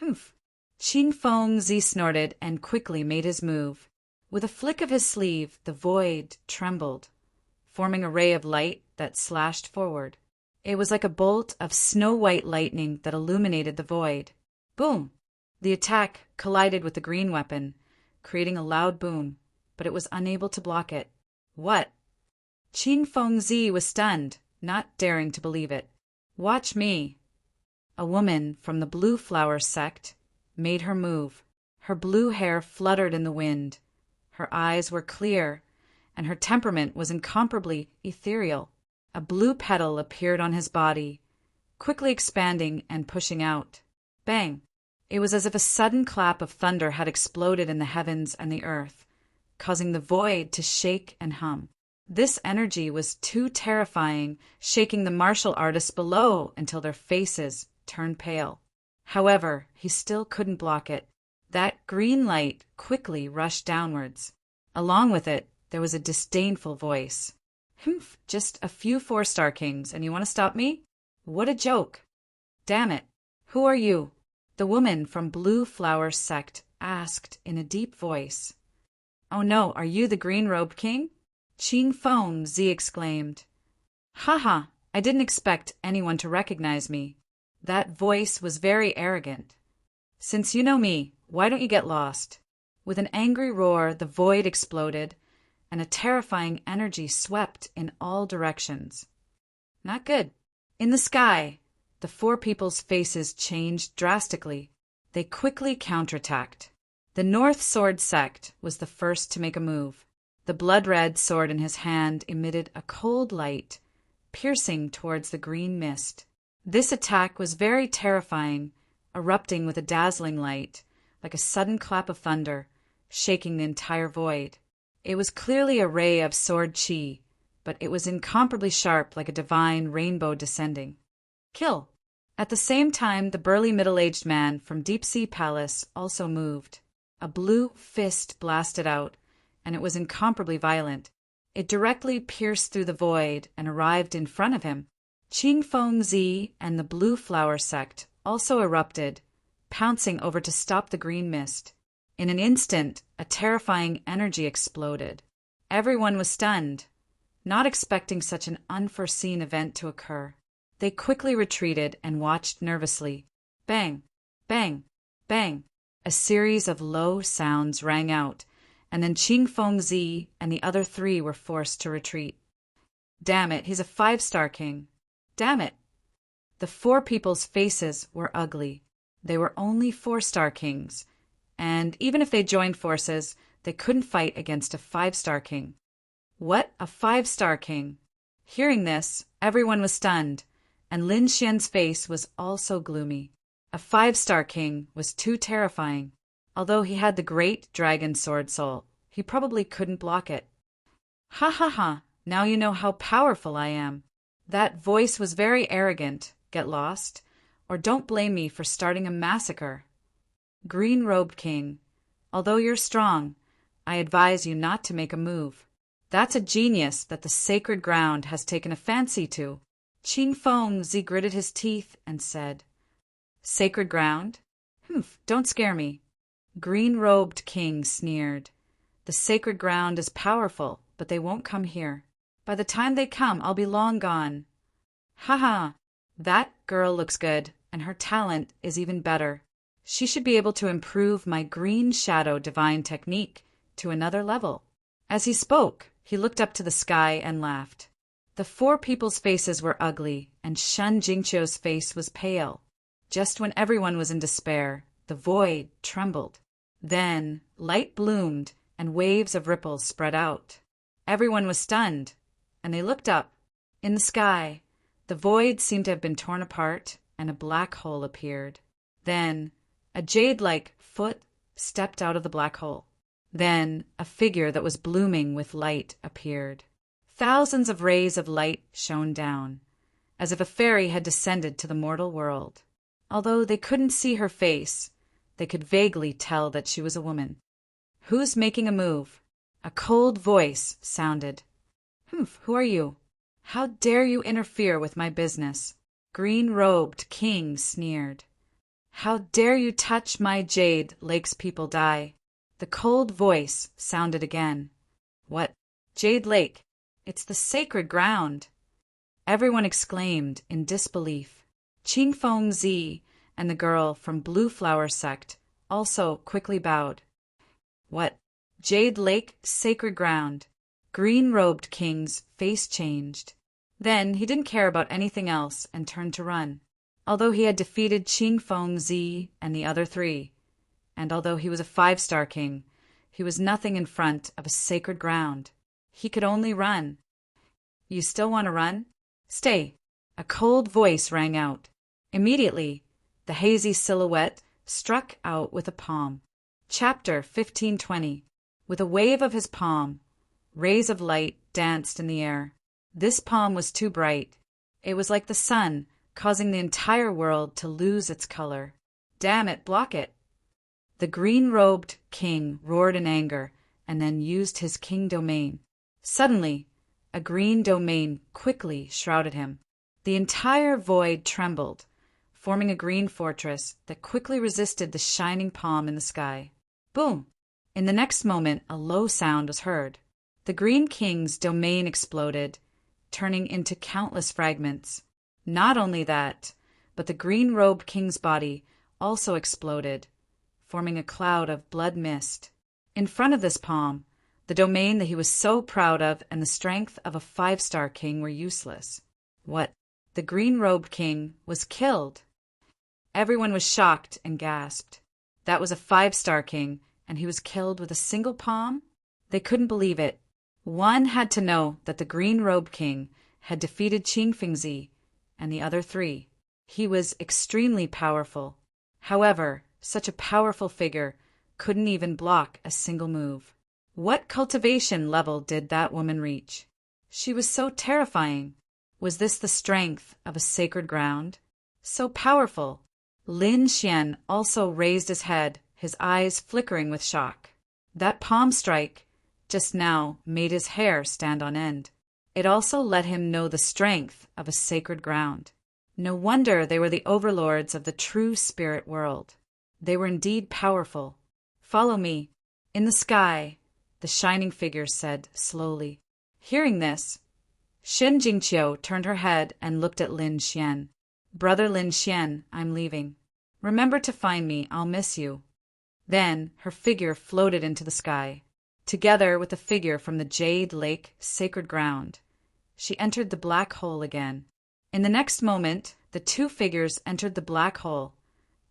[SPEAKER 1] Humph! Qing Feng Zi snorted and quickly made his move. With a flick of his sleeve, the void trembled, forming a ray of light that slashed forward. It was like a bolt of snow-white lightning that illuminated the void. Boom! The attack collided with the green weapon, creating a loud boom, but it was unable to block it. What? Qing Feng Zi was stunned, not daring to believe it. Watch me. A woman from the Blue Flower sect made her move. Her blue hair fluttered in the wind. Her eyes were clear, and her temperament was incomparably ethereal. A blue petal appeared on his body, quickly expanding and pushing out. Bang! It was as if a sudden clap of thunder had exploded in the heavens and the earth, causing the void to shake and hum. This energy was too terrifying, shaking the martial artists below until their faces turned pale. However, he still couldn't block it. That green light quickly rushed downwards. Along with it, there was a disdainful voice. Humph, just a few 4-star kings, and you want to stop me? What a joke! Damn it! Who are you? The woman from Blue Flower sect asked in a deep voice. Oh no, are you the green-robed king? Qing Feng Zi exclaimed. Ha ha, I didn't expect anyone to recognize me. That voice was very arrogant. Since you know me, why don't you get lost? With an angry roar, the void exploded, and a terrifying energy swept in all directions. Not good. In the sky, the 4 people's faces changed drastically. They quickly counterattacked. The North Sword sect was the first to make a move. The blood-red sword in his hand emitted a cold light, piercing towards the green mist. This attack was very terrifying, erupting with a dazzling light, like a sudden clap of thunder, shaking the entire void. It was clearly a ray of sword chi, but it was incomparably sharp like a divine rainbow descending. Kill! At the same time, the burly middle-aged man from Deep Sea Palace also moved. A blue fist blasted out, and it was incomparably violent. It directly pierced through the void and arrived in front of him. Qing Feng Zi and the Blue Flower sect also erupted, pouncing over to stop the green mist. In an instant, a terrifying energy exploded. Everyone was stunned, not expecting such an unforeseen event to occur. They quickly retreated and watched nervously. Bang! Bang! Bang! A series of low sounds rang out, and then Qing Feng Zi and the other 3 were forced to retreat. Damn it, he's a 5-star king. Damn it! The 4 people's faces were ugly. They were only 4-star kings, and even if they joined forces, they couldn't fight against a 5-star king. What, a 5-star king? Hearing this, everyone was stunned, and Lin Xian's face was also gloomy. A 5-star king was too terrifying. Although he had the great dragon sword soul, he probably couldn't block it. Ha ha ha, now you know how powerful I am. That voice was very arrogant. Get lost, or don't blame me for starting a massacre. Green-robed king, although you're strong, I advise you not to make a move. That's a genius that the sacred ground has taken a fancy to. Qing Feng Zi gritted his teeth and said, Sacred ground? Humph, don't scare me. Green-robed king sneered. The sacred ground is powerful, but they won't come here. By the time they come, I'll be long gone. Ha ha, that girl looks good, and her talent is even better. She should be able to improve my green shadow divine technique to another level. As he spoke, he looked up to the sky and laughed. The four people's faces were ugly, and Shen Jingqiu's face was pale. Just when everyone was in despair, the void trembled. Then light bloomed, and waves of ripples spread out. Everyone was stunned, and they looked up. In the sky, the void seemed to have been torn apart, and a black hole appeared. Then a jade-like foot stepped out of the black hole. Then a figure that was blooming with light appeared. Thousands of rays of light shone down, as if a fairy had descended to the mortal world. Although they couldn't see her face, they could vaguely tell that she was a woman. "Who's making a move?" A cold voice sounded. Who are you? How dare you interfere with my business?" Green-robed king sneered. "How dare you touch my jade, Lake's people die?" The cold voice sounded again. "What? Jade Lake? It's the sacred ground." Everyone exclaimed in disbelief. Qingfeng Zi and the girl from Blue Flower Sect also quickly bowed. "What? Jade Lake, sacred ground?" Green-robed king's face changed. Then he didn't care about anything else and turned to run. Although he had defeated Qingfeng Zi and the other three, and although he was a 5-star king, he was nothing in front of a sacred ground. He could only run. "You still want to run? Stay." A cold voice rang out. Immediately, the hazy silhouette struck out with a palm. Chapter 1520. With a wave of his palm, rays of light danced in the air. This palm was too bright. It was like the sun, causing the entire world to lose its color. "Damn it, block it." The green-robed king roared in anger and then used his king domain. Suddenly, a green domain quickly shrouded him. The entire void trembled, forming a green fortress that quickly resisted the shining palm in the sky. Boom! In the next moment, a low sound was heard. The Green King's domain exploded, turning into countless fragments. Not only that, but the green-robed king's body also exploded, forming a cloud of blood mist. In front of this palm, the domain that he was so proud of and the strength of a 5-star king were useless. What? The green-robed king was killed. Everyone was shocked and gasped. That was a 5-star king, and he was killed with a single palm? They couldn't believe it. One had to know that the green-robed king had defeated Qingfengzi and the other 3. He was extremely powerful. However, such a powerful figure couldn't even block a single move. What cultivation level did that woman reach? She was so terrifying. Was this the strength of a sacred ground? So powerful. Lin Xian also raised his head, his eyes flickering with shock. That palm strike just now made his hair stand on end. It also let him know the strength of a sacred ground. No wonder they were the overlords of the true spirit world. They were indeed powerful. "Follow me." In the sky, the shining figure said slowly. Hearing this, Shen Jingqiu turned her head and looked at Lin Xian. "Brother Lin Xian, I'm leaving. Remember to find me, I'll miss you." Then her figure floated into the sky. Together with the figure from the Jade Lake sacred ground, she entered the black hole again. In the next moment, the 2 figures entered the black hole,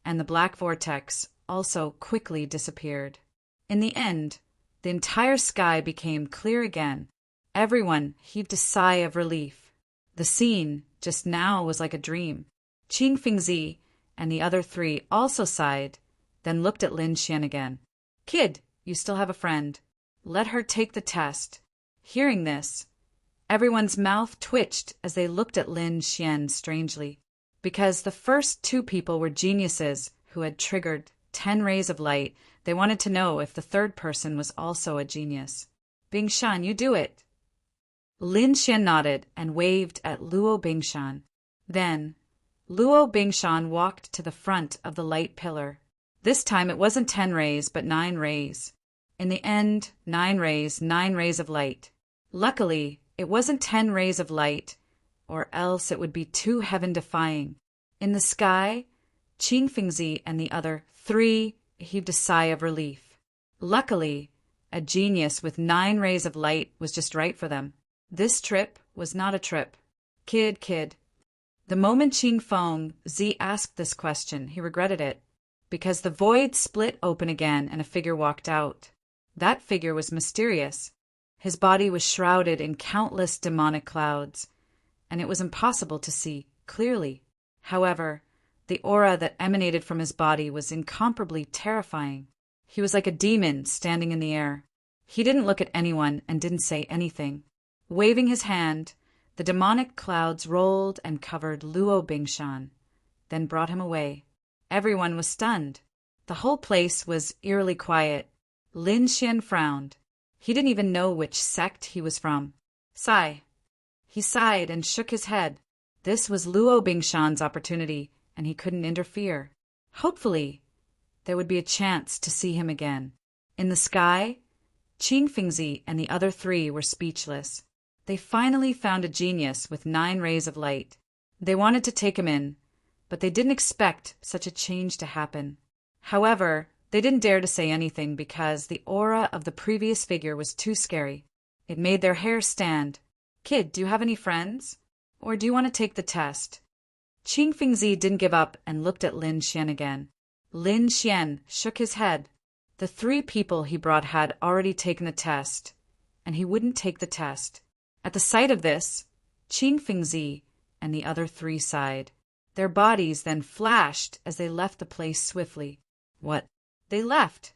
[SPEAKER 1] and the black vortex also quickly disappeared. In the end, the entire sky became clear again. Everyone heaved a sigh of relief. The scene just now was like a dream. Qingfengzi and the other 3 also sighed, then looked at Lin Xian again. "Kid, you still have a friend. Let her take the test." Hearing this, everyone's mouth twitched as they looked at Lin Xian strangely. Because the first 2 people were geniuses who had triggered 10 rays of light, they wanted to know if the third person was also a genius. "Bingshan, you do it." Lin Xian nodded and waved at Luo Bingshan. Then, Luo Bingshan walked to the front of the light pillar. This time it wasn't 10 rays, but 9 rays. In the end, 9 rays of light. Luckily, it wasn't 10 rays of light, or else it would be too heaven-defying. In the sky, Fengzi and the other 3 heaved a sigh of relief. Luckily, a genius with 9 rays of light was just right for them. This trip was not a trip. Kid. The moment Fengzi asked this question, he regretted it, because the void split open again and a figure walked out. That figure was mysterious. His body was shrouded in countless demonic clouds, and it was impossible to see clearly. However, the aura that emanated from his body was incomparably terrifying. He was like a demon standing in the air. He didn't look at anyone and didn't say anything. Waving his hand, the demonic clouds rolled and covered Luo Bingshan, then brought him away. Everyone was stunned. The whole place was eerily quiet. Lin Xian frowned. He didn't even know which sect he was from. Sigh. He sighed and shook his head. This was Luo Bingshan's opportunity, and he couldn't interfere. Hopefully, there would be a chance to see him again. In the sky, Fengzi and the other 3 were speechless. They finally found a genius with 9 rays of light. They wanted to take him in, but they didn't expect such a change to happen. However, they didn't dare to say anything because the aura of the previous figure was too scary. It made their hair stand. Kid, do you have any friends? Or do you want to take the test? Fengzi didn't give up and looked at Lin Xian again. Lin Xian shook his head. The 3 people he brought had already taken the test, and he wouldn't take the test. At the sight of this, Fengzi and the other 3 sighed. Their bodies then flashed as they left the place swiftly. What? They left.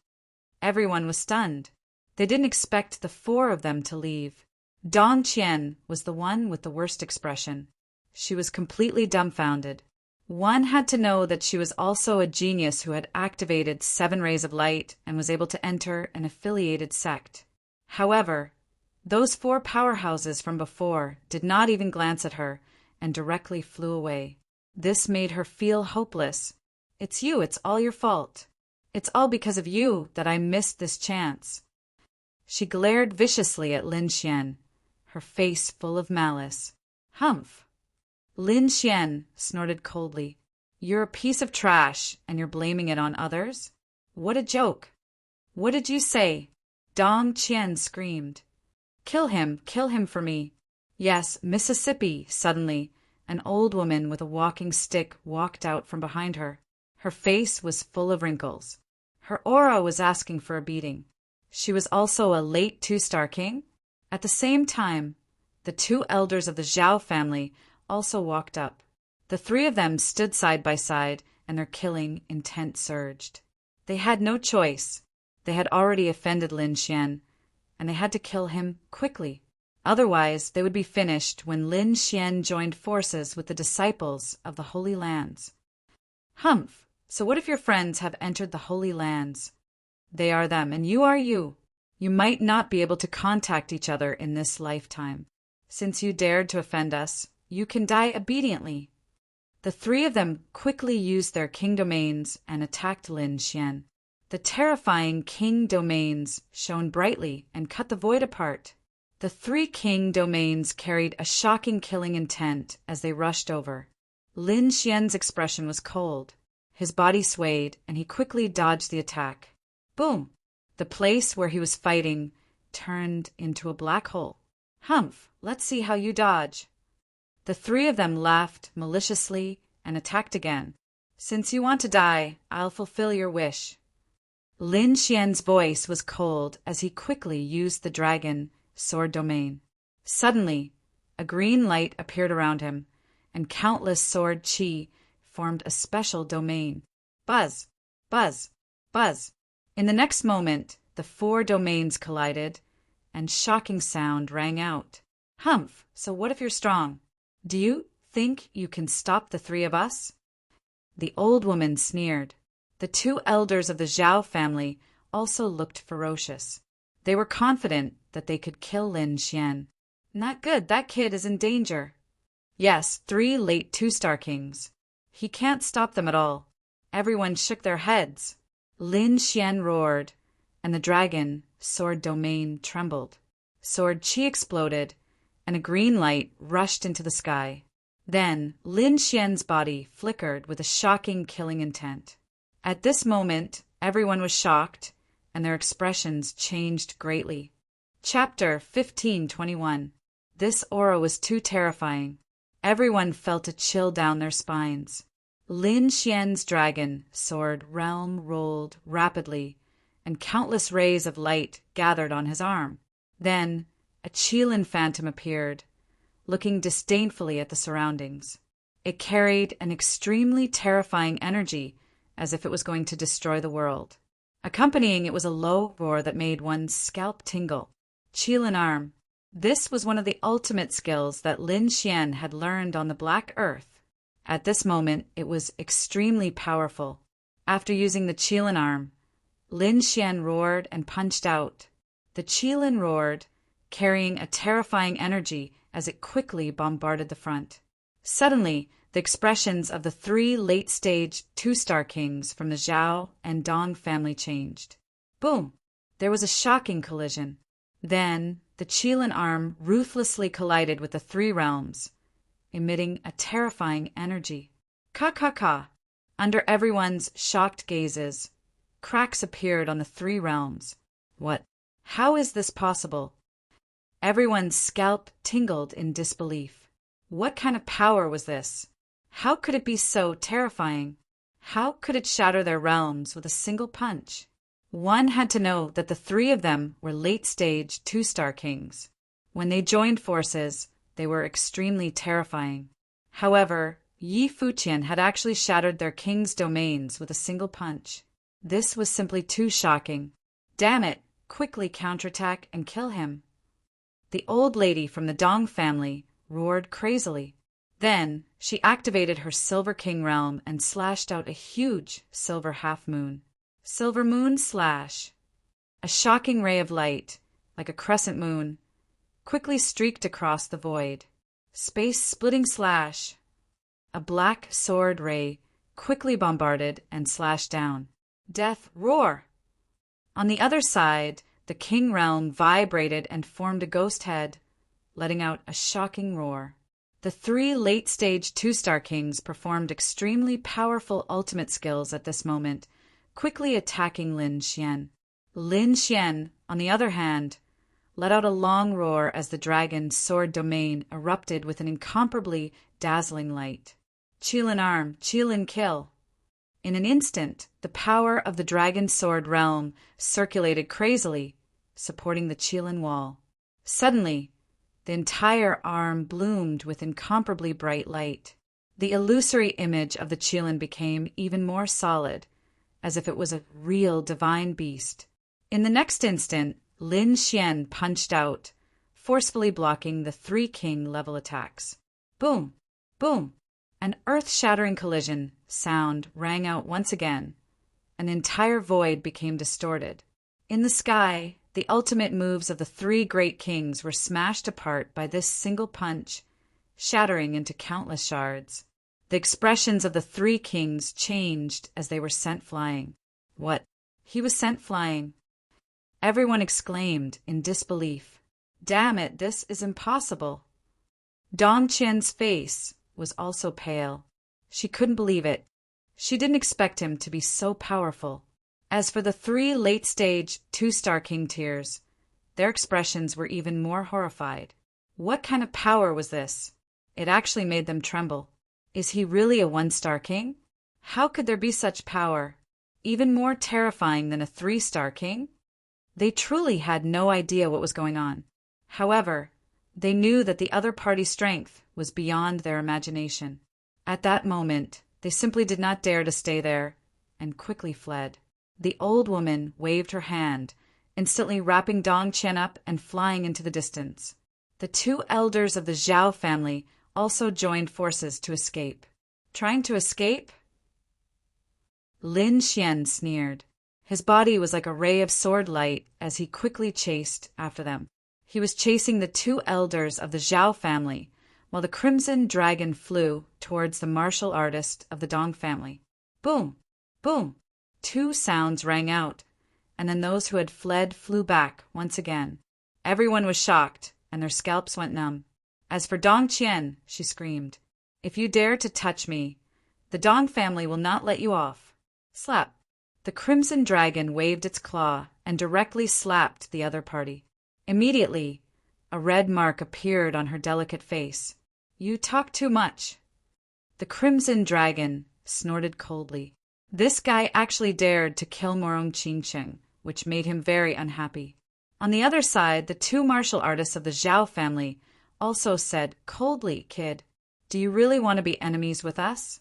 [SPEAKER 1] Everyone was stunned. They didn't expect the 4 of them to leave. Dong Qian was the one with the worst expression. She was completely dumbfounded. One had to know that she was also a genius who had activated 7 rays of light and was able to enter an affiliated sect. However, those 4 powerhouses from before did not even glance at her and directly flew away. This made her feel hopeless. It's you, it's all your fault. It's all because of you that I missed this chance. She glared viciously at Lin Xian, her face full of malice. Humph! Lin Xian snorted coldly. You're a piece of trash, and you're blaming it on others? What a joke! What did you say? Dong Qian screamed. Kill him for me. Yes, Mississippi, suddenly. An old woman with a walking stick walked out from behind her. Her face was full of wrinkles. Her aura was asking for a beating. She was also a late 2-star king. At the same time, the 2 elders of the Zhao family also walked up. The 3 of them stood side by side, and their killing intent surged. They had no choice. They had already offended Lin Xian, and they had to kill him quickly. Otherwise, they would be finished when Lin Xian joined forces with the disciples of the Holy Lands. Humph! So what if your friends have entered the Holy Lands? They are them, and you are you. You might not be able to contact each other in this lifetime. Since you dared to offend us, you can die obediently. The 3 of them quickly used their king domains and attacked Lin Xian. The terrifying king domains shone brightly and cut the void apart. The 3 king domains carried a shocking killing intent as they rushed over. Lin Xian's expression was cold. His body swayed, and he quickly dodged the attack. Boom! The place where he was fighting turned into a black hole. Humph! Let's see how you dodge. The 3 of them laughed maliciously and attacked again. Since you want to die, I'll fulfill your wish. Lin Xian's voice was cold as he quickly used the dragon sword domain. Suddenly, a green light appeared around him, and countless sword chi formed a special domain. Buzz! Buzz! Buzz! In the next moment, the 4 domains collided, and shocking sound rang out. Humph! So what if you're strong? Do you think you can stop the 3 of us? The old woman sneered. The 2 elders of the Zhao family also looked ferocious. They were confident that they could kill Lin Xian. Not good, that kid is in danger. Yes, 3 late 2-star kings. He can't stop them at all. Everyone shook their heads. Lin Xian roared, and the dragon sword domain trembled. Sword chi exploded, and a green light rushed into the sky. Then Lin Xian's body flickered with a shocking killing intent. At this moment, everyone was shocked, and their expressions changed greatly. Chapter 1521. This aura was too terrifying. Everyone felt a chill down their spines. Lin Xian's dragon sword realm rolled rapidly, and countless rays of light gathered on his arm. Then a Qilin phantom appeared, looking disdainfully at the surroundings. It carried an extremely terrifying energy, as if it was going to destroy the world. Accompanying it was a low roar that made one's scalp tingle. Qilin arm. This was one of the ultimate skills that Lin Xian had learned on the Black Earth. At this moment, it was extremely powerful. After using the Qilin arm, Lin Xian roared and punched out. The Qilin roared, carrying a terrifying energy as it quickly bombarded the front. Suddenly, the expressions of the three late-stage two-star kings from the Zhao and Dong family changed. Boom! There was a shocking collision. Then, the Qilin arm ruthlessly collided with the three realms, emitting a terrifying energy. Ka-ka-ka! Under everyone's shocked gazes, cracks appeared on the three realms. What? How is this possible? Everyone's scalp tingled in disbelief. What kind of power was this? How could it be so terrifying? How could it shatter their realms with a single punch? One had to know that the three of them were late-stage two-star kings. When they joined forces, they were extremely terrifying. However, Yi Fuqian had actually shattered their king's domains with a single punch. This was simply too shocking. Damn it! Quickly counterattack and kill him. The old lady from the Dong family roared crazily. Then she activated her Silver King realm and slashed out a huge silver half-moon. Silver moon slash. A shocking ray of light, like a crescent moon, quickly streaked across the void. Space-splitting slash. A black sword ray quickly bombarded and slashed down. Death roar. On the other side, the king realm vibrated and formed a ghost head, letting out a shocking roar. The three late-stage two-star kings performed extremely powerful ultimate skills at this moment, quickly attacking Lin Xian. Lin Xian, on the other hand, let out a long roar as the dragon's sword domain erupted with an incomparably dazzling light. Qilin arm, Qilin kill. In an instant, the power of the dragon sword realm circulated crazily, supporting the Qilin wall. Suddenly, the entire arm bloomed with incomparably bright light. The illusory image of the Qilin became even more solid, as if it was a real divine beast. In the next instant, Lin Xian punched out, forcefully blocking the three king-level attacks. Boom! Boom! An earth-shattering collision sound rang out once again. An entire void became distorted. In the sky, the ultimate moves of the three great kings were smashed apart by this single punch, shattering into countless shards. The expressions of the three kings changed as they were sent flying. What? He was sent flying. Everyone exclaimed in disbelief. Damn it, this is impossible. Dong Qian's face was also pale. She couldn't believe it. She didn't expect him to be so powerful. As for the three late-stage two-star king tiers, their expressions were even more horrified. What kind of power was this? It actually made them tremble. Is he really a one-star king? How could there be such power? Even more terrifying than a three-star king? They truly had no idea what was going on. However, they knew that the other party's strength was beyond their imagination. At that moment, they simply did not dare to stay there, and quickly fled. The old woman waved her hand, instantly wrapping Dong Qian up and flying into the distance. The two elders of the Zhao family also joined forces to escape. Trying to escape? Lin Xian sneered. His body was like a ray of sword light as he quickly chased after them. He was chasing the two elders of the Zhao family, while the crimson dragon flew towards the martial artist of the Dong family. Boom! Boom! Two sounds rang out, and then those who had fled flew back once again. Everyone was shocked, and their scalps went numb. As for Dong Qian, she screamed. If you dare to touch me, the Dong family will not let you off. Slap. The crimson dragon waved its claw and directly slapped the other party. Immediately, a red mark appeared on her delicate face. You talk too much. The crimson dragon snorted coldly. This guy actually dared to kill Morong Qingcheng, which made him very unhappy. On the other side, the two martial artists of the Zhao family also said coldly, Kid, do you really want to be enemies with us?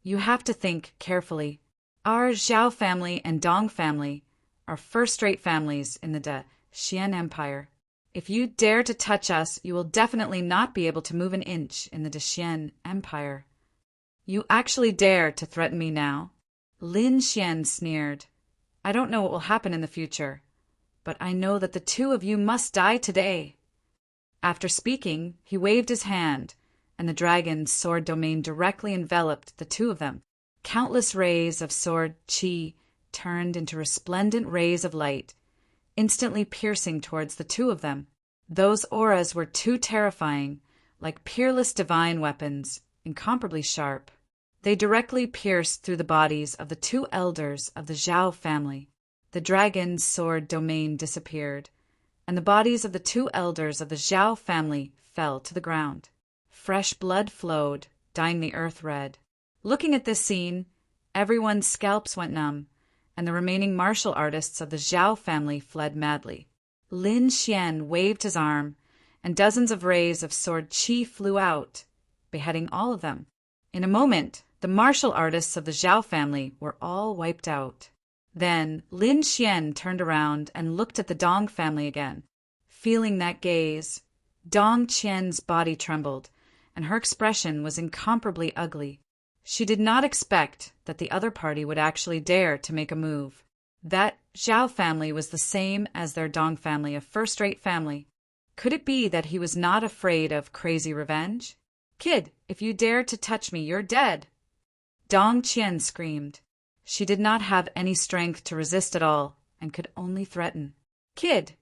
[SPEAKER 1] You have to think carefully. Our Zhao family and Dong family are first-rate families in the Xian Empire. If you dare to touch us, you will definitely not be able to move an inch in the Xian Empire. You actually dare to threaten me now? Lin Xian sneered. I don't know what will happen in the future, but I know that the two of you must die today. After speaking, he waved his hand, and the dragon's sword domain directly enveloped the two of them. Countless rays of sword qi turned into resplendent rays of light, instantly piercing towards the two of them. Those auras were too terrifying, like peerless divine weapons, incomparably sharp. They directly pierced through the bodies of the two elders of the Zhao family. The dragon's sword domain disappeared, and the bodies of the two elders of the Zhao family fell to the ground. Fresh blood flowed, dyeing the earth red. Looking at this scene, everyone's scalps went numb, and the remaining martial artists of the Zhao family fled madly. Lin Xian waved his arm, and dozens of rays of sword qi flew out, beheading all of them. In a moment, the martial artists of the Zhao family were all wiped out. Then Lin Xian turned around and looked at the Dong family again. Feeling that gaze, Dong Qian's body trembled, and her expression was incomparably ugly. She did not expect that the other party would actually dare to make a move. That Zhao family was the same as their Dong family, a first-rate family. Could it be that he was not afraid of crazy revenge? Kid, if you dare to touch me, you're dead. Dong Qian screamed. She did not have any strength to resist at all, and could only threaten. Kid,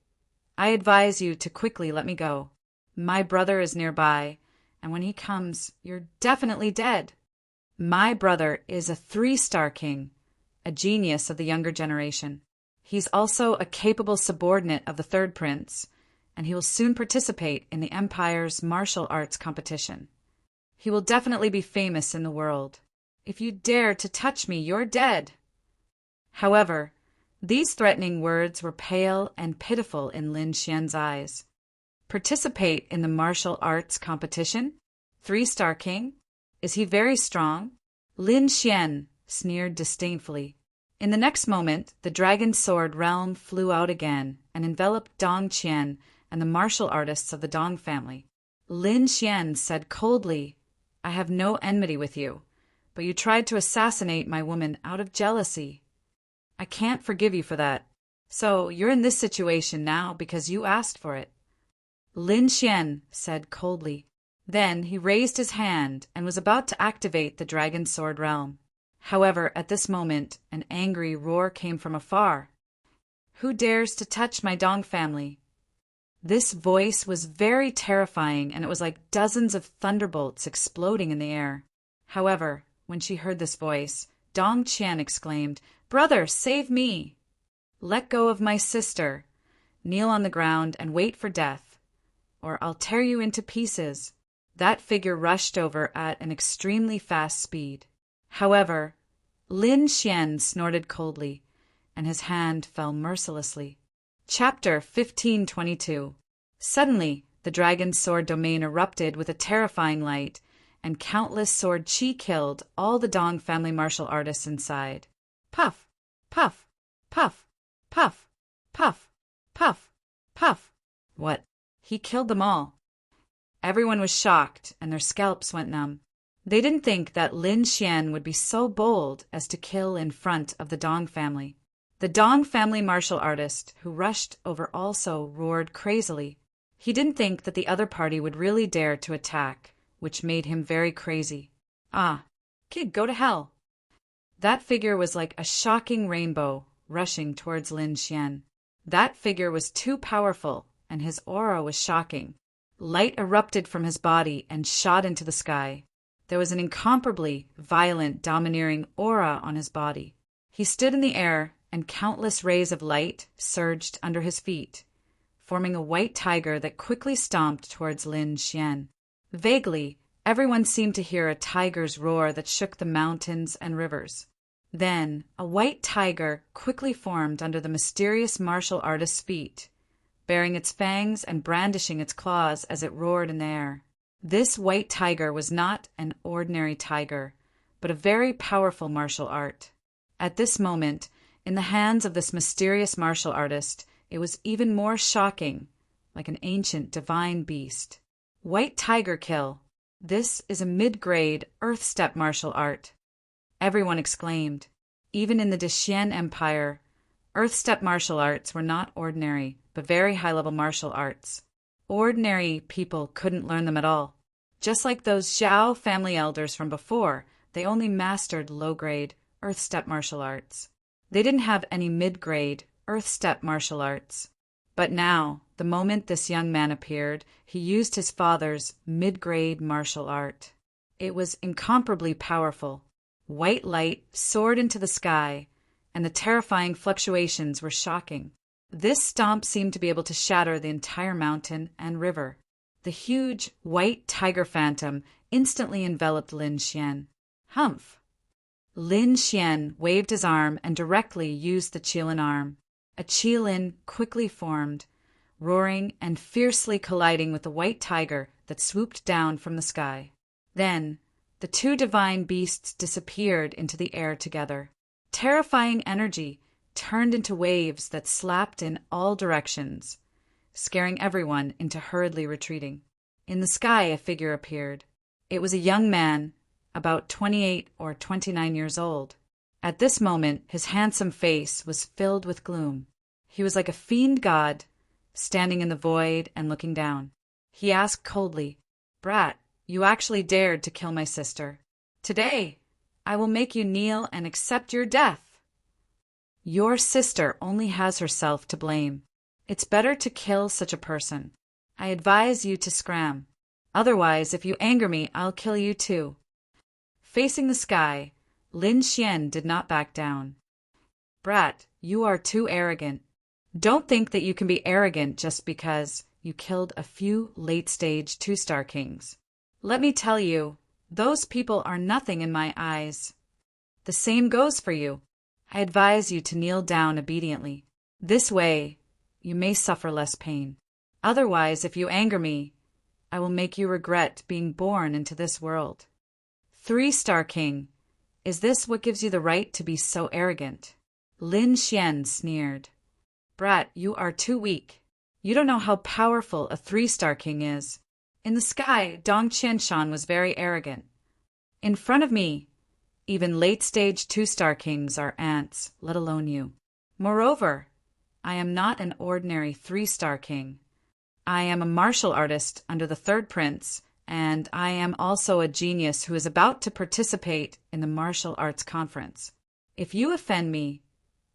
[SPEAKER 1] I advise you to quickly let me go. My brother is nearby, and when he comes, you're definitely dead. My brother is a 3-star king, a genius of the younger generation. He's also a capable subordinate of the third prince, and he will soon participate in the Empire's martial arts competition. He will definitely be famous in the world. If you dare to touch me, you're dead. However, these threatening words were pale and pitiful in Lin Xian's eyes. Participate in the martial arts competition? 3-star king? Is he very strong? Lin Xian sneered disdainfully. In the next moment, the dragon sword realm flew out again and enveloped Dong Qian and the martial artists of the Dong family. Lin Xian said coldly, I have no enmity with you, but you tried to assassinate my woman out of jealousy. I can't forgive you for that, so you're in this situation now because you asked for it. Lin Xian said coldly. Then he raised his hand and was about to activate the dragon sword realm. However, at this moment, an angry roar came from afar. Who dares to touch my Dong family? This voice was very terrifying, and it was like dozens of thunderbolts exploding in the air. However, when she heard this voice, Dong Qian exclaimed, Brother, save me! Let go of my sister. Kneel on the ground and wait for death, or I'll tear you into pieces. That figure rushed over at an extremely fast speed. However, Lin Xian snorted coldly, and his hand fell mercilessly. Chapter 1522. Suddenly, the dragon's sword domain erupted with a terrifying light, and countless sword qi killed all the Dong family martial artists inside. Puff, puff, puff, puff, puff, puff, puff. What? He killed them all. Everyone was shocked, and their scalps went numb. They didn't think that Lin Xian would be so bold as to kill in front of the Dong family. The Dong family martial artist, who rushed over also, roared crazily. He didn't think that the other party would really dare to attack, which made him very crazy. Ah, kid, go to hell. That figure was like a shocking rainbow rushing towards Lin Xian. That figure was too powerful, and his aura was shocking. Light erupted from his body and shot into the sky. There was an incomparably violent, domineering aura on his body. He stood in the air, and countless rays of light surged under his feet, forming a white tiger that quickly stomped towards Lin Xian. Vaguely, everyone seemed to hear a tiger's roar that shook the mountains and rivers. Then, a white tiger quickly formed under the mysterious martial artist's feet, baring its fangs and brandishing its claws as it roared in the air. This white tiger was not an ordinary tiger, but a very powerful martial art. At this moment, in the hands of this mysterious martial artist, it was even more shocking, like an ancient divine beast. White tiger kill. This is a mid-grade earth step martial art. Everyone exclaimed. Even in the Dexian Empire, earth step martial arts were not ordinary, but very high-level martial arts. Ordinary people couldn't learn them at all. Just like those Zhao family elders from before, they only mastered low-grade earth step martial arts. They didn't have any mid-grade earth step martial arts. But now, the moment this young man appeared, he used his father's mid-grade martial art. It was incomparably powerful. White light soared into the sky, and the terrifying fluctuations were shocking. This stomp seemed to be able to shatter the entire mountain and river. The huge white tiger phantom instantly enveloped Lin Xian. Humph! Lin Xian waved his arm and directly used the Qilin arm. A Qilin quickly formed, roaring and fiercely colliding with the white tiger that swooped down from the sky. Then, the two divine beasts disappeared into the air together. Terrifying energy turned into waves that slapped in all directions, scaring everyone into hurriedly retreating. In the sky, a figure appeared. It was a young man, about 28 or 29 years old. At this moment, his handsome face was filled with gloom. He was like a fiend god, standing in the void and looking down. He asked coldly, "Brat, you actually dared to kill my sister. Today, I will make you kneel and accept your death. Your sister only has herself to blame. It's better to kill such a person. I advise you to scram. Otherwise, if you anger me, I'll kill you too." Facing the sky, Lin Xian did not back down. "Brat, you are too arrogant. Don't think that you can be arrogant just because you killed a few late-stage two-star kings. Let me tell you, those people are nothing in my eyes. The same goes for you. I advise you to kneel down obediently. This way, you may suffer less pain. Otherwise, if you anger me, I will make you regret being born into this world. 3-star king, is this what gives you the right to be so arrogant?" Lin Xian sneered. "Brat, you are too weak. You don't know how powerful a 3-star king is. In the sky, Dong Qianshan was very arrogant. In front of me, even late-stage 2-star kings are ants, let alone you. Moreover, I am not an ordinary 3-star king. I am a martial artist under the 3rd prince, and I am also a genius who is about to participate in the martial arts conference. If you offend me,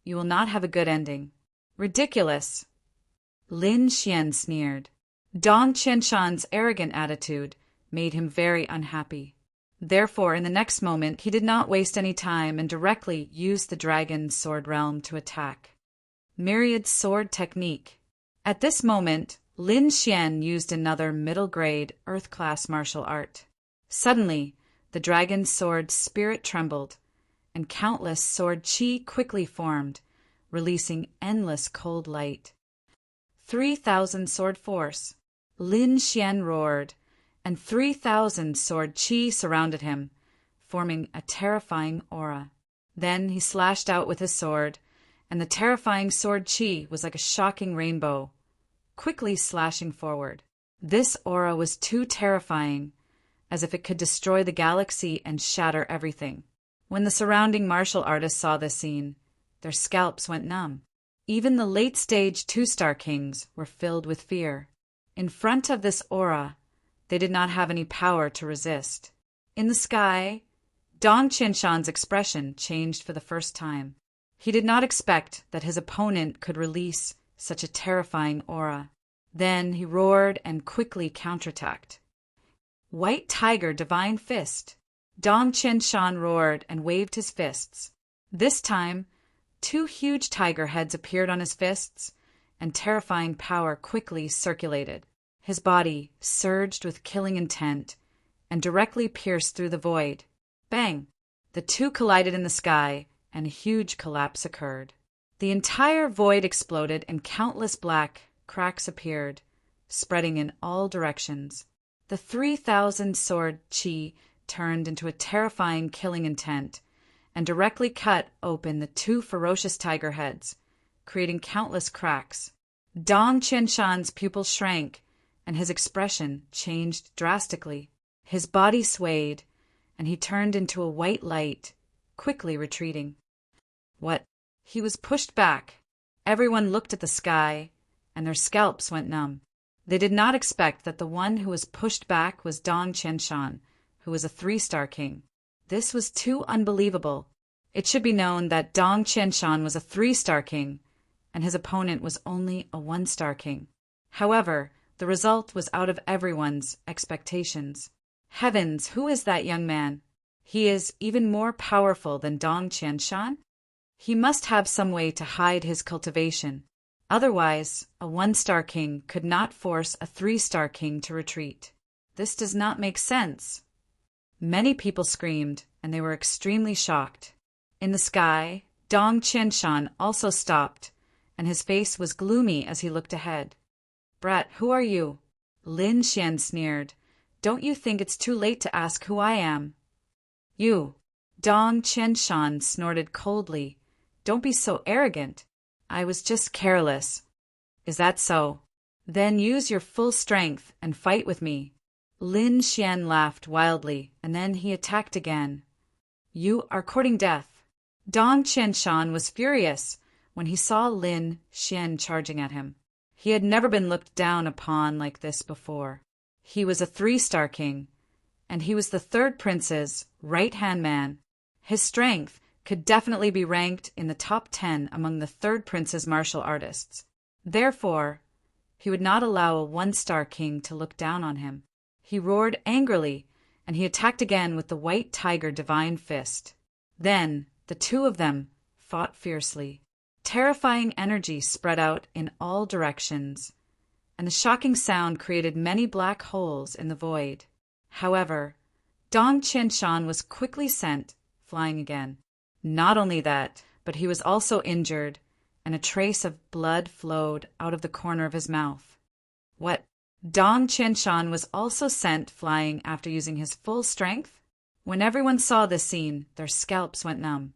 [SPEAKER 1] you will not have a good ending." "Ridiculous!" Lin Xian sneered. Dong Qianshan's arrogant attitude made him very unhappy. Therefore, in the next moment, he did not waste any time and directly used the dragon's sword realm to attack. Myriad sword technique. At this moment, Lin Xian used another middle-grade earth-class martial art. Suddenly, the dragon's sword spirit trembled, and countless sword qi quickly formed, releasing endless cold light. 3,000 sword force. Lin Xian roared, and 3,000 sword qi surrounded him, forming a terrifying aura. Then he slashed out with his sword, and the terrifying sword qi was like a shocking rainbow, quickly slashing forward. This aura was too terrifying, as if it could destroy the galaxy and shatter everything. When the surrounding martial artists saw this scene, their scalps went numb. Even the late-stage 2-star kings were filled with fear. In front of this aura, they did not have any power to resist. In the sky, Dong Qianshan's expression changed for the first time. He did not expect that his opponent could release such a terrifying aura. Then he roared and quickly counterattacked. White Tiger Divine Fist. Dong Qinshan roared and waved his fists. This time, two huge tiger heads appeared on his fists, and terrifying power quickly circulated. His body surged with killing intent and directly pierced through the void. Bang! The two collided in the sky, and a huge collapse occurred. The entire void exploded and countless black cracks appeared, spreading in all directions. The 3,000 sword chi turned into a terrifying killing intent and directly cut open the two ferocious tiger heads, creating countless cracks. Dong Qinshan's pupils shrank, and his expression changed drastically. His body swayed, and he turned into a white light, quickly retreating. What? He was pushed back. Everyone looked at the sky, and their scalps went numb. They did not expect that the one who was pushed back was Dong Qinshan, who was a 3-star king. This was too unbelievable. It should be known that Dong Qinshan was a 3-star king, and his opponent was only a 1-star king. However, the result was out of everyone's expectations. Heavens, who is that young man? He is even more powerful than Dong Qinshan? He must have some way to hide his cultivation. Otherwise, a 1-star king could not force a 3-star king to retreat. This does not make sense. Many people screamed, and they were extremely shocked. In the sky, Dong Qinshan also stopped, and his face was gloomy as he looked ahead. "Brat, who are you?" Lin Xian sneered. "Don't you think it's too late to ask who I am?" "You." Dong Qinshan snorted coldly. "Don't be so arrogant. I was just careless." "Is that so? Then use your full strength and fight with me." Lin Xian laughed wildly, and then he attacked again. "You are courting death." Dong Qinshan was furious when he saw Lin Xian charging at him. He had never been looked down upon like this before. He was a 3-star king, and he was the 3rd prince's right-hand man. His strength could definitely be ranked in the top 10 among the 3rd prince's martial artists. Therefore, he would not allow a 1-star king to look down on him. He roared angrily, and he attacked again with the white tiger divine fist. Then, the two of them fought fiercely. Terrifying energy spread out in all directions, and the shocking sound created many black holes in the void. However, Dong Qinshan was quickly sent flying again. Not only that, but he was also injured, and a trace of blood flowed out of the corner of his mouth. What? Dong Qinshan was also sent flying after using his full strength? When everyone saw this scene, their scalps went numb.